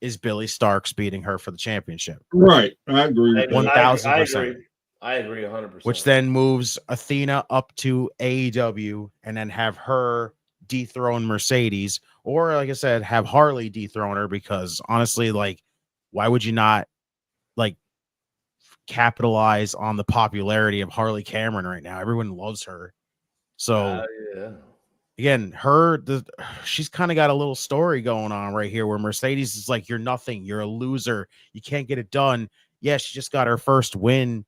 is Billy Starks beating her for the championship. Right, I agree. 1000%. I agree 100%. Which then moves Athena up to AEW, and then have her dethrone Mercedes, or like I said, have Harley dethrone her, because honestly, like, why would you not like capitalize on the popularity of Harley Cameron right now? Everyone loves her. So again, she's kind of got a little story going on right here where Mercedes is like, you're nothing, you're a loser, you can't get it done. Yeah, she just got her first win,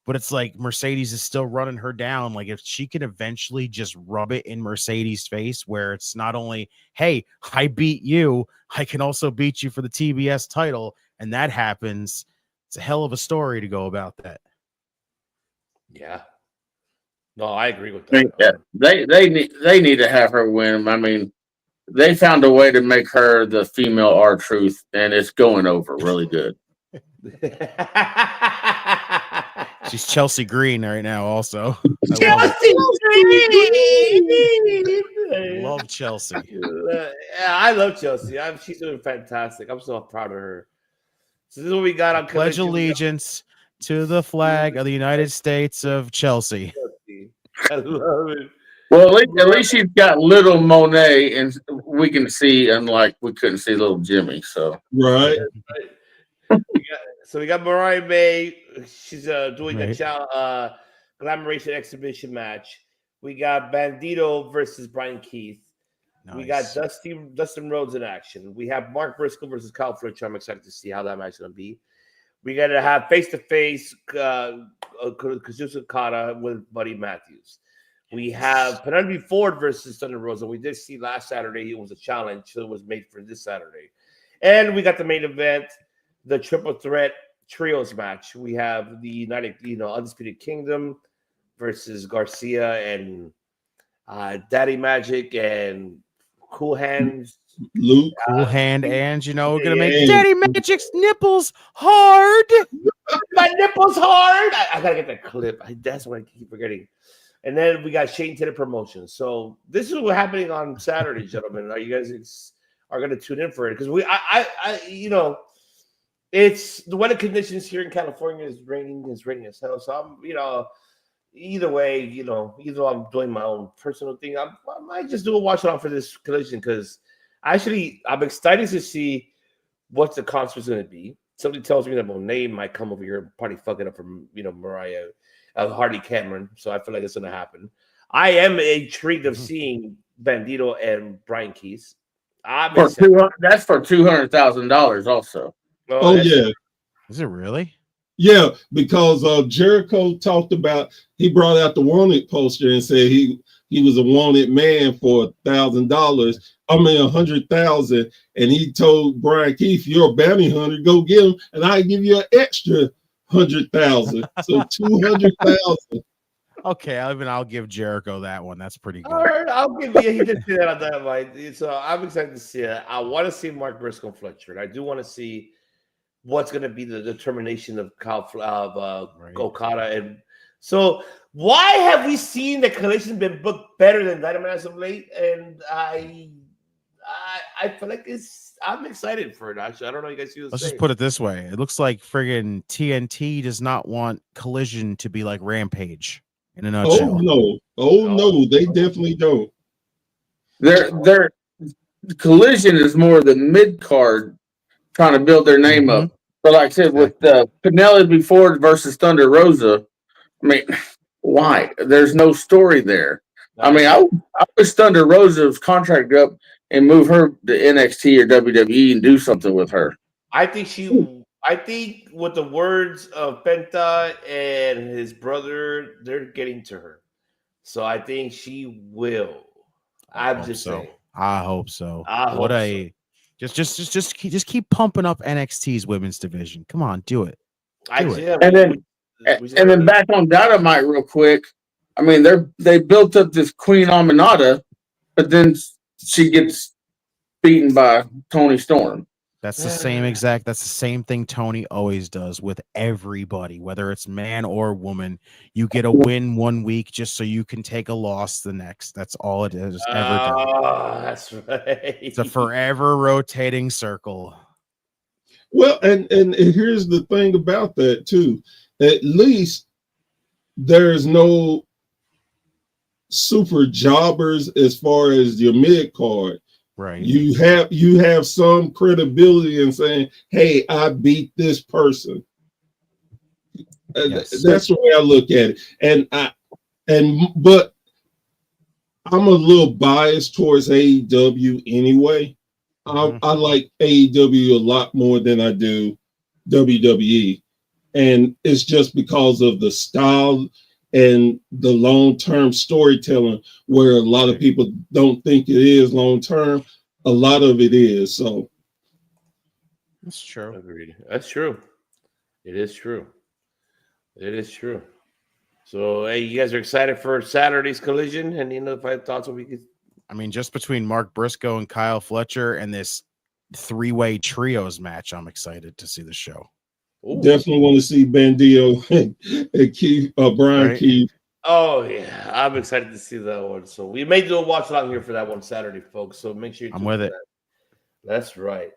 but it's like Mercedes is still running her down. Like, if she can eventually just rub it in Mercedes' face, where it's not only, hey, I beat you, I can also beat you for the TBS title, and that happens, it's a hell of a story to go about that. Yeah. No, I agree with that. Yeah, they need to have her win. I mean, they found a way to make her the female R-Truth, and it's going over really good. She's Chelsea Green right now, also. Chelsea Green! Love Chelsea. I love Chelsea. She's doing fantastic. I'm so proud of her. So this is what we got on Pledge allegiance to the flag of the United States of Chelsea. I love it. Well, at least she's got little Monet, and we can see, unlike we couldn't see little Jimmy. So right. So we got Mariah May. She's doing a Glamoration exhibition match. We got Bandito versus Brian Keith. Nice. We got Dustin Rhodes in action. We have Mark Briscoe versus Kyle Fletcher. I'm excited to see how that match is going to be. We got to have face-to-face Kazuchika Okada with Buddy Matthews. We have Penelope Ford versus Thunder Rosa. We did see last Saturday it was a challenge, so it was made for this Saturday. And we got the main event, the triple threat trios match. We have the Undisputed Kingdom, versus Garcia and Daddy Magic and Cool Hands. Luke. Cool Hand, and we're gonna make and- Daddy Magic's nipples hard. My nipples hard. I gotta get that clip. That's what I keep forgetting. And then we got Shane Taylor Promotions. So this is what's happening on Saturday, gentlemen. Are you guys are gonna tune in for it? Because it's the weather conditions here in California is raining as hell. So I'm, either way, either I'm doing my own personal thing, I might just do a watch along for this collision because I'm excited to see what the concert's going to be. Somebody tells me that Monet might come over here and probably fuck it up from Mariah Hardy Cameron. So I feel like it's going to happen. I am intrigued of seeing Bandito and Brian Keys. That's for $200,000 also. Oh yeah. Is it really? Yeah, because Jericho talked about, he brought out the wanted poster and said he was a wanted man for $1,000. I mean $100,000, and he told Brian Keith, "You're a bounty hunter, go get him, and I give you an extra 100,000, so 200,000." Okay, I'll give Jericho that one. That's pretty good. All right, I'll give you. He did say that on Dynamite, so I'm excited to see it. I want to see Mark Briscoe and Fletcher, and I do want to see what's going to be the determination of Okada. And so why have we seen the collision been booked better than Dynamite as of late? And I feel like I'm excited for it. Actually, I don't know if you guys see this. Let's just put it this way. It looks like friggin' TNT does not want Collision to be like Rampage in a nutshell. Oh no, they definitely don't. Their Collision is more the mid card trying to build their name up. But like I said, with Penelope Ford versus Thunder Rosa, I mean, why? There's no story there. I mean, I wish Thunder Rosa was contracted up and move her to NXT or WWE and do something with her. I think with the words of Penta and his brother, they're getting to her. So I think she will. I'm just saying. I hope so. Just keep pumping up NXT's women's division. Come on, do it. And then back on Dynamite real quick. I mean, they built up this Queen Aminata, but then she gets beaten by Tony Storm. That's the same thing Tony always does with everybody, whether it's man or woman. You get a win one week just so you can take a loss the next. That's all it has ever done. Oh, that's right. It's a forever rotating circle. Well, and here's the thing about that too. At least there's no super jobbers as far as your mid card. Right. You have some credibility in saying, "Hey, I beat this person." Yes. That's the way I look at it. But I'm a little biased towards AEW anyway. I like AEW a lot more than I do WWE, and it's just because of the style and the long-term storytelling, where a lot of people don't think it is long-term. A lot of it is. So that's true. Agreed. That's true. It is true. It is true. So, hey, you guys are excited for Saturday's collision? And if I had thoughts what we could. I mean, just between Mark Briscoe and Kyle Fletcher and this three-way trios match, I'm excited to see the show. Ooh. Definitely want to see Bandito and Keith, Brian Keith. Oh yeah, I'm excited to see that one. So we may do a watch along here for that one Saturday, folks. So make sure I'm with it. That's right.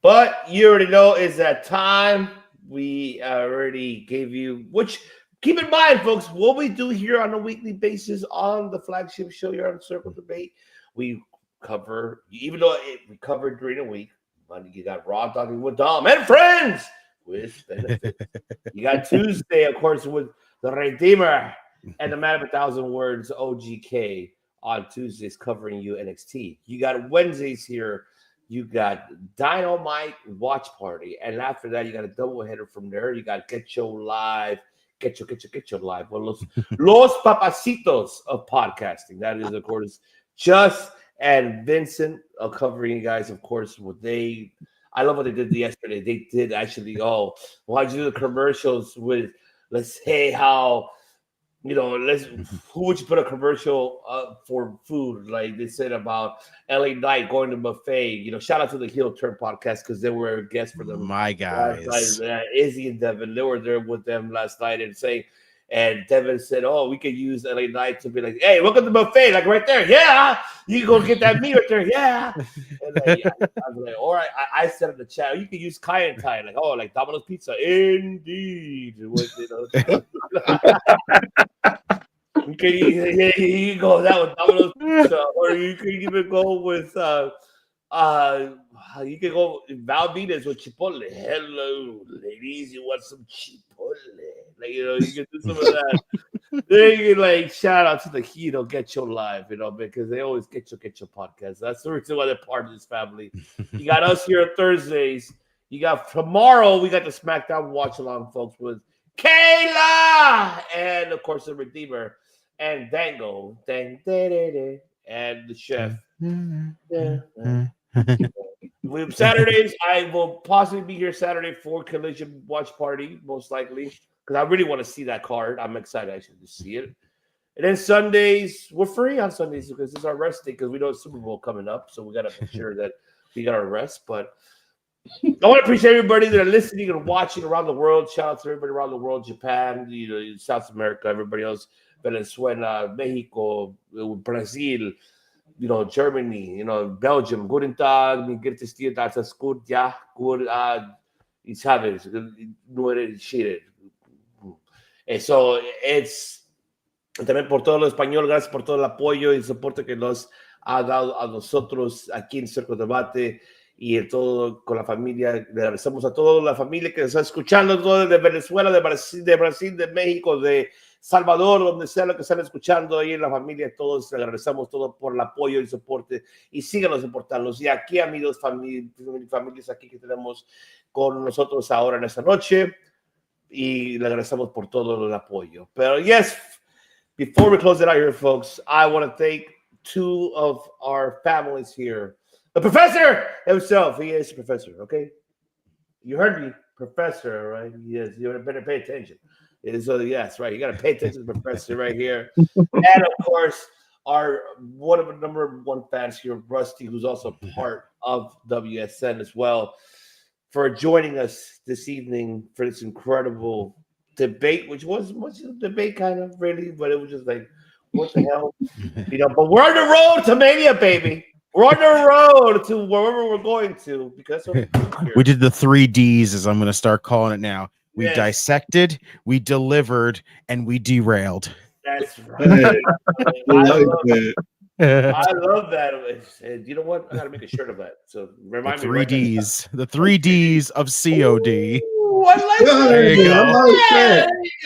But you already know it's that time. We already gave you, which keep in mind, folks, what we do here on a weekly basis on the flagship show here on Circle Debate, we cover, even though we covered during the week. Monday you got Raw talking with Dom and friends with benefit. You got Tuesday, of course, with the Redeemer and the Man of 1,000 Words, OGK, on Tuesdays covering you NXT. You got Wednesdays here. You got Dynamite Watch Party. And after that, you got a doubleheader from there. You got GETCHO Live. GETCHO Live. Well, Los Papacitos of podcasting. That is, of course, Just and Vincent covering you guys, of course, I love what they did yesterday. They did actually, why'd you do the commercials with, let's say, how you know, who would you put a commercial for food? Like they said about LA Knight going to buffet. You know, shout out to the Heel Turn podcast because they were guests for them. My guys, Izzy and Devin, they were there with them last night and Devin said, "Oh, we could use LA Knight to be like, hey, look at the buffet, like right there. Yeah, you can go get that meat right there. Yeah." And like, I was like, all right. I said in the chat, you can use Kai and Tai, like, oh, like Domino's Pizza, indeed. You can go that with Domino's Pizza, or you can even go with you can go Val Venus with Chipotle. Hello, ladies, you want some Chipotle? Like, you know, you can do some of that. Then you can like shout out to the GETCHO Live, you know, because they always GETCHO podcast. That's the reason why they're part of this family. You got us here on Thursdays. You got tomorrow. We got the SmackDown watch along, folks, with Kayla and of course the Redeemer and Dango, and the Chef. Saturdays, I will possibly be here Saturday for Collision Watch Party, most likely, because I really want to see that card. I'm excited actually to see it. And then Sundays, we're free on Sundays because it's our rest day because we know it's Super Bowl coming up, so we got to make sure that we got our rest. But I want to appreciate everybody that are listening and watching around the world. Shout out to everybody around the world, Japan, you know, South America, everybody else, Venezuela, Mexico, Brazil, you know, Germany, you know, Belgium. Guten Tag, mi geht's dir, das ist gut, ja, gut, y sabes, no eres shit. And so it's también por todo lo español, gracias por todo el apoyo y el soporte que nos ha dado a nosotros aquí en Cerco Debate y en todo con la familia. Le agradecemos a toda la familia que nos está escuchando, todo de Venezuela, de Brasil, de México, de Salvador, donde sea lo que están escuchando ahí en la familia, todos le agradecemos todo por el apoyo y el soporte y síganos soportarnos. Y aquí, amigos, familias aquí que tenemos con nosotros ahora en esta noche y le agradecemos por todo el apoyo. Pero yes, before we close it out here, folks, I want to thank two of our families here. The professor himself, he is a professor, okay? You heard me, professor, right? Yes, you better pay attention. So yes, right. You got to pay attention to the professor right here, and of course, our one of the number one fans here, Rusty, who's also part of WSN as well, for joining us this evening for this incredible debate, which was much of a debate, kind of really, but it was just like, what the hell, you know? But we're on the road to Mania, baby. We're on the road to wherever we're going to because we did the 3 Ds, as I'm going to start calling it now. We dissected, we delivered, and we derailed. That's right. I love that. You know what? I got to make a shirt of that. So remind me. 3 Ds. The 3 Ds of COD. Ooh, I like that. There you go.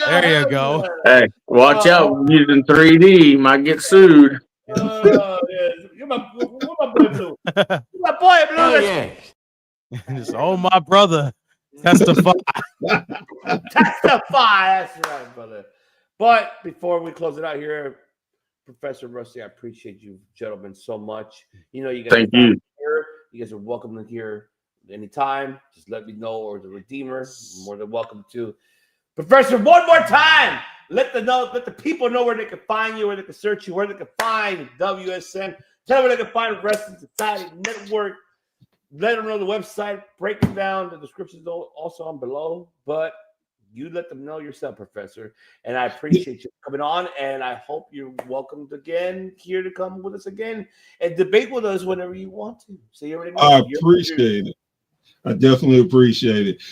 Like there you go. Hey, watch out. Using 3D. Might get sued. Yeah. Get my boy Blue. Get my boy Blue. Oh, yeah. Just, oh, my brother. Testify. That's right, brother. But before we close it out here, Professor Rusty, I appreciate you gentlemen so much. You know, you guys thank you. Here. You guys are welcome to here anytime. Just let me know, or the Redeemer, more than welcome to. Professor, one more time. Let the people know where they can find you, where they can search you, where they can find WSN. Tell them where they can find Wrestling Society Network. Let them know the website, break it down. The description is also on below, but you let them know yourself, Professor. And I appreciate you coming on, and I hope you're welcomed again here to come with us again and debate with us whenever you want to. So you already know. I appreciate it. I definitely appreciate it.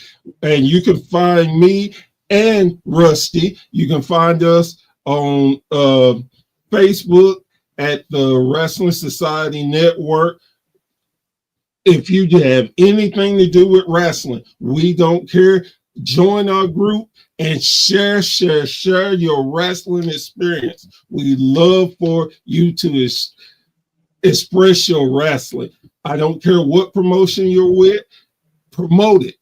And you can find me and Rusty. You can find us on Facebook at the Wrestling Society Network. If you have anything to do with wrestling, we don't care. Join our group and share your wrestling experience. We love for you to express your wrestling. I don't care what promotion you're with, promote it.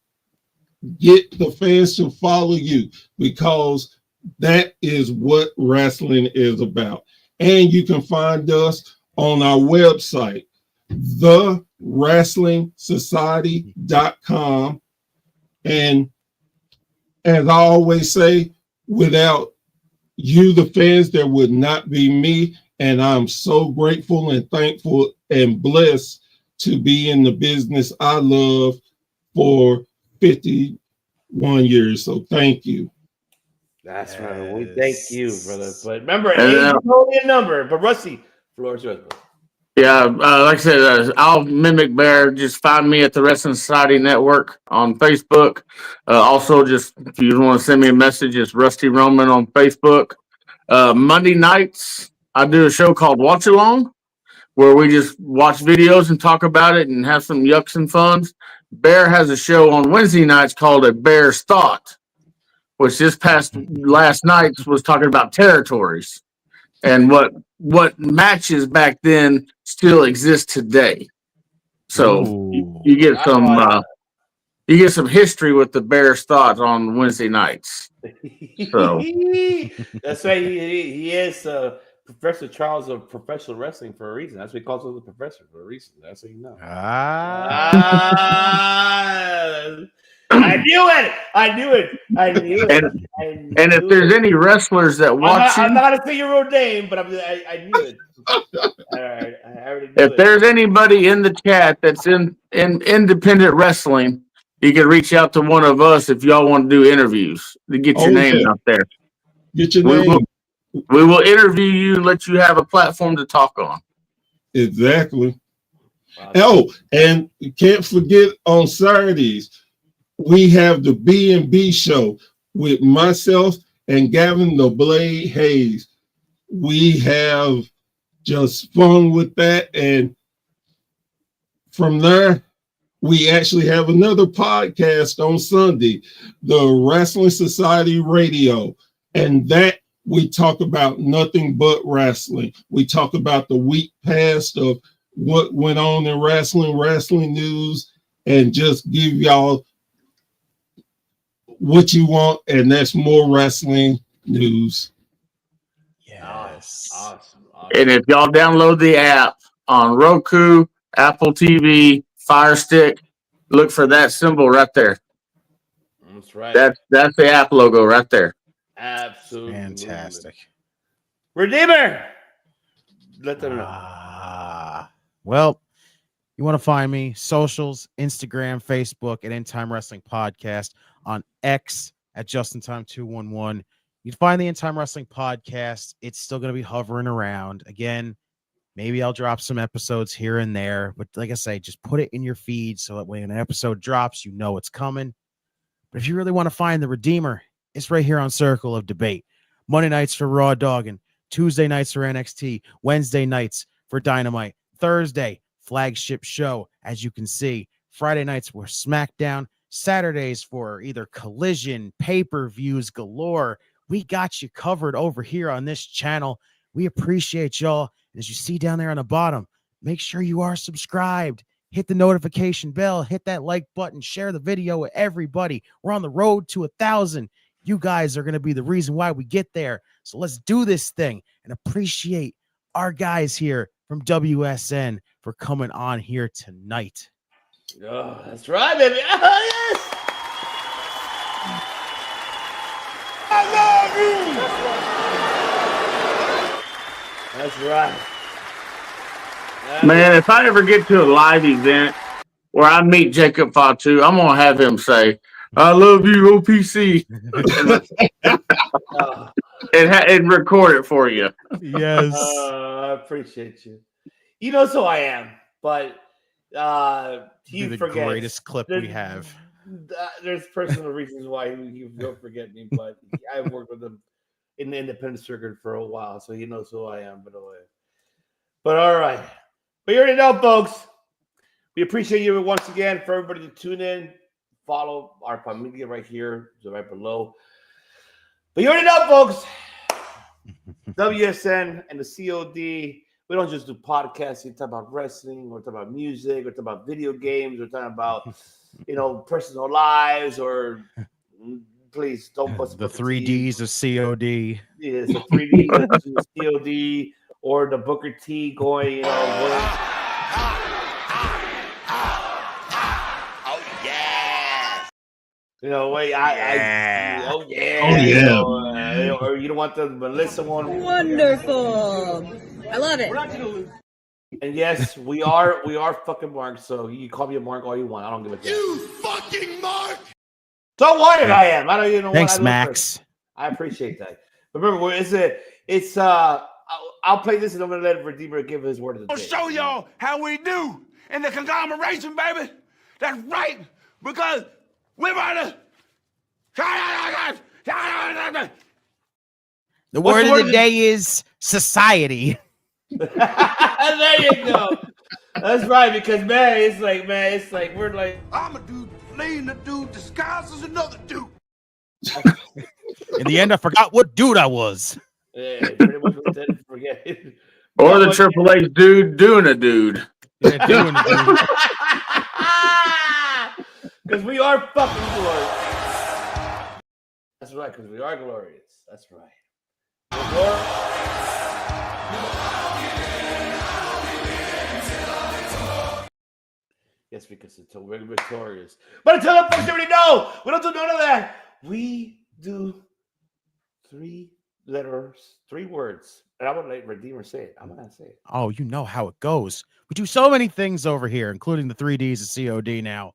Get the fans to follow you because that is what wrestling is about. And you can find us on our website, thewrestlingsociety.com. And as I always say, without you, the fans, there would not be me. And I'm so grateful and thankful and blessed to be in the business I love for 51 years. So thank you. That's right. We thank you, brother. But remember, And, age is only a number. But Rusty, floor is yours, bro. Yeah, like I said, I'll mimic Bear. Just find me at the Wrestling Society Network on Facebook. Also, just if you want to send me a message, it's Rusty Roman on Facebook. Monday nights, I do a show called Watch Along, where we just watch videos and talk about it and have some yucks and funs. Bear has a show on Wednesday nights called A Bear's Thought, which this past last night was talking about territories and what matches back then still exist today. So you get some history with the Bear's Thoughts on Wednesday nights. So that's right. He is Professor Charles of professional wrestling for a reason. That's what he calls him, the professor, for a reason. That's what you know. I knew it. And if there's any wrestlers that watch I'm not gonna say your real name, but I knew it. All right, I already knew if there's anybody in the chat that's in independent wrestling, you can reach out to one of us if y'all want to do interviews to get your name out there. Get your name. We will interview you and let you have a platform to talk on. Exactly. Wow. Oh, and you can't forget on Saturdays, we have the B&B show with myself and Gavin the Blade Hayes. We have just fun with that. And from there, we actually have another podcast on Sunday, the Wrestling Society Radio. And that we talk about nothing but wrestling. We talk about the week past of what went on in wrestling news, and just give y'all what you want, and that's more wrestling news. Yes. Awesome. And if y'all download the app on Roku, Apple TV, Fire Stick, look for that symbol right there. That's right. That's the app logo right there. Absolutely fantastic. Redeemer, let them know. Well, you want to find me socials, Instagram, Facebook at End Time Wrestling Podcast, on X at JustinTime211. You can find the End Time Wrestling Podcast. It's still going to be hovering around. Again, maybe I'll drop some episodes here and there, but like I say, just put it in your feed so that when an episode drops, you know it's coming. But if you really want to find the Redeemer, it's right here on Circle of Debate. Monday nights for Raw Dogging, Tuesday nights for NXT, Wednesday nights for Dynamite, Thursday, flagship show, as you can see. Friday nights for SmackDown, Saturdays for either Collision, pay-per-views galore. We got you covered over here on this channel. We appreciate y'all. And as you see down there on the bottom, make sure you are subscribed. Hit the notification bell, hit that like button, share the video with everybody. We're on the road to 1,000. You guys are going to be the reason why we get there. So let's do this thing and appreciate our guys here from WSN for coming on here tonight. Oh, that's right, baby. Oh, yes. I love you. That's right. Man, if I ever get to a live event where I meet Jacob Fatu, I'm going to have him say, I love you, OPC. and record it for you. Yes. I appreciate you. You know, so I am, but he the forgets. Greatest clip we have. There's personal reasons why he will forget me, but I've worked with him in the independent circuit for a while, so he knows who I am. But all right. But you already know, folks. We appreciate you once again for everybody to tune in. Follow our familia right here, so right below. But you already know, folks. WSN and the COD. We don't just do podcasts. We talk about wrestling. We're talking about music. We're talking about video games. We're talking about, personal lives. Or please don't bust the 3Ds of COD. Yes, the 3Ds of COD or the Booker T going. Oh yeah. Or you don't want the Melissa one? Wonderful. I love it. And yes, we are fucking Mark, so you call me a Mark all you want. I don't give a damn. You fucking Mark! So what I am? I don't even know. Thanks, what I Max. I appreciate that. But remember, it's I'll play this and I'm gonna let Redeemer give his word of the day. I'll show y'all how we do in the conglomeration, baby. That's right, because we're about to. The word of the day is society. There you go. That's right, because it's like we're like I'm a dude playing a dude disguised as another dude. In the end, I forgot what dude I was. Yeah, pretty much we didn't forget. Or the Triple H dude doing a dude. Yeah, doing a dude. Because we are fucking glorious. That's right, because we are glorious. That's right. Yes, because until we're victorious. But until that folks already know, we don't do none of that. We do 3 letters, 3 words. And I'm going to let Redeemer say it. I'm going to say it. Oh, you know how it goes. We do so many things over here, including the 3Ds of COD now.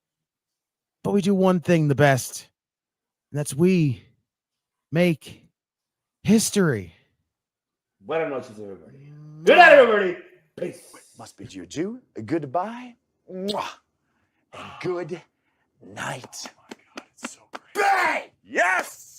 But we do one thing the best, and that's we make history. Buenas noches, everybody. Good night, everybody. Peace. Must bid you adieu, a goodbye, mwah, and good night. Oh my God, it's so great. Bang! Yes!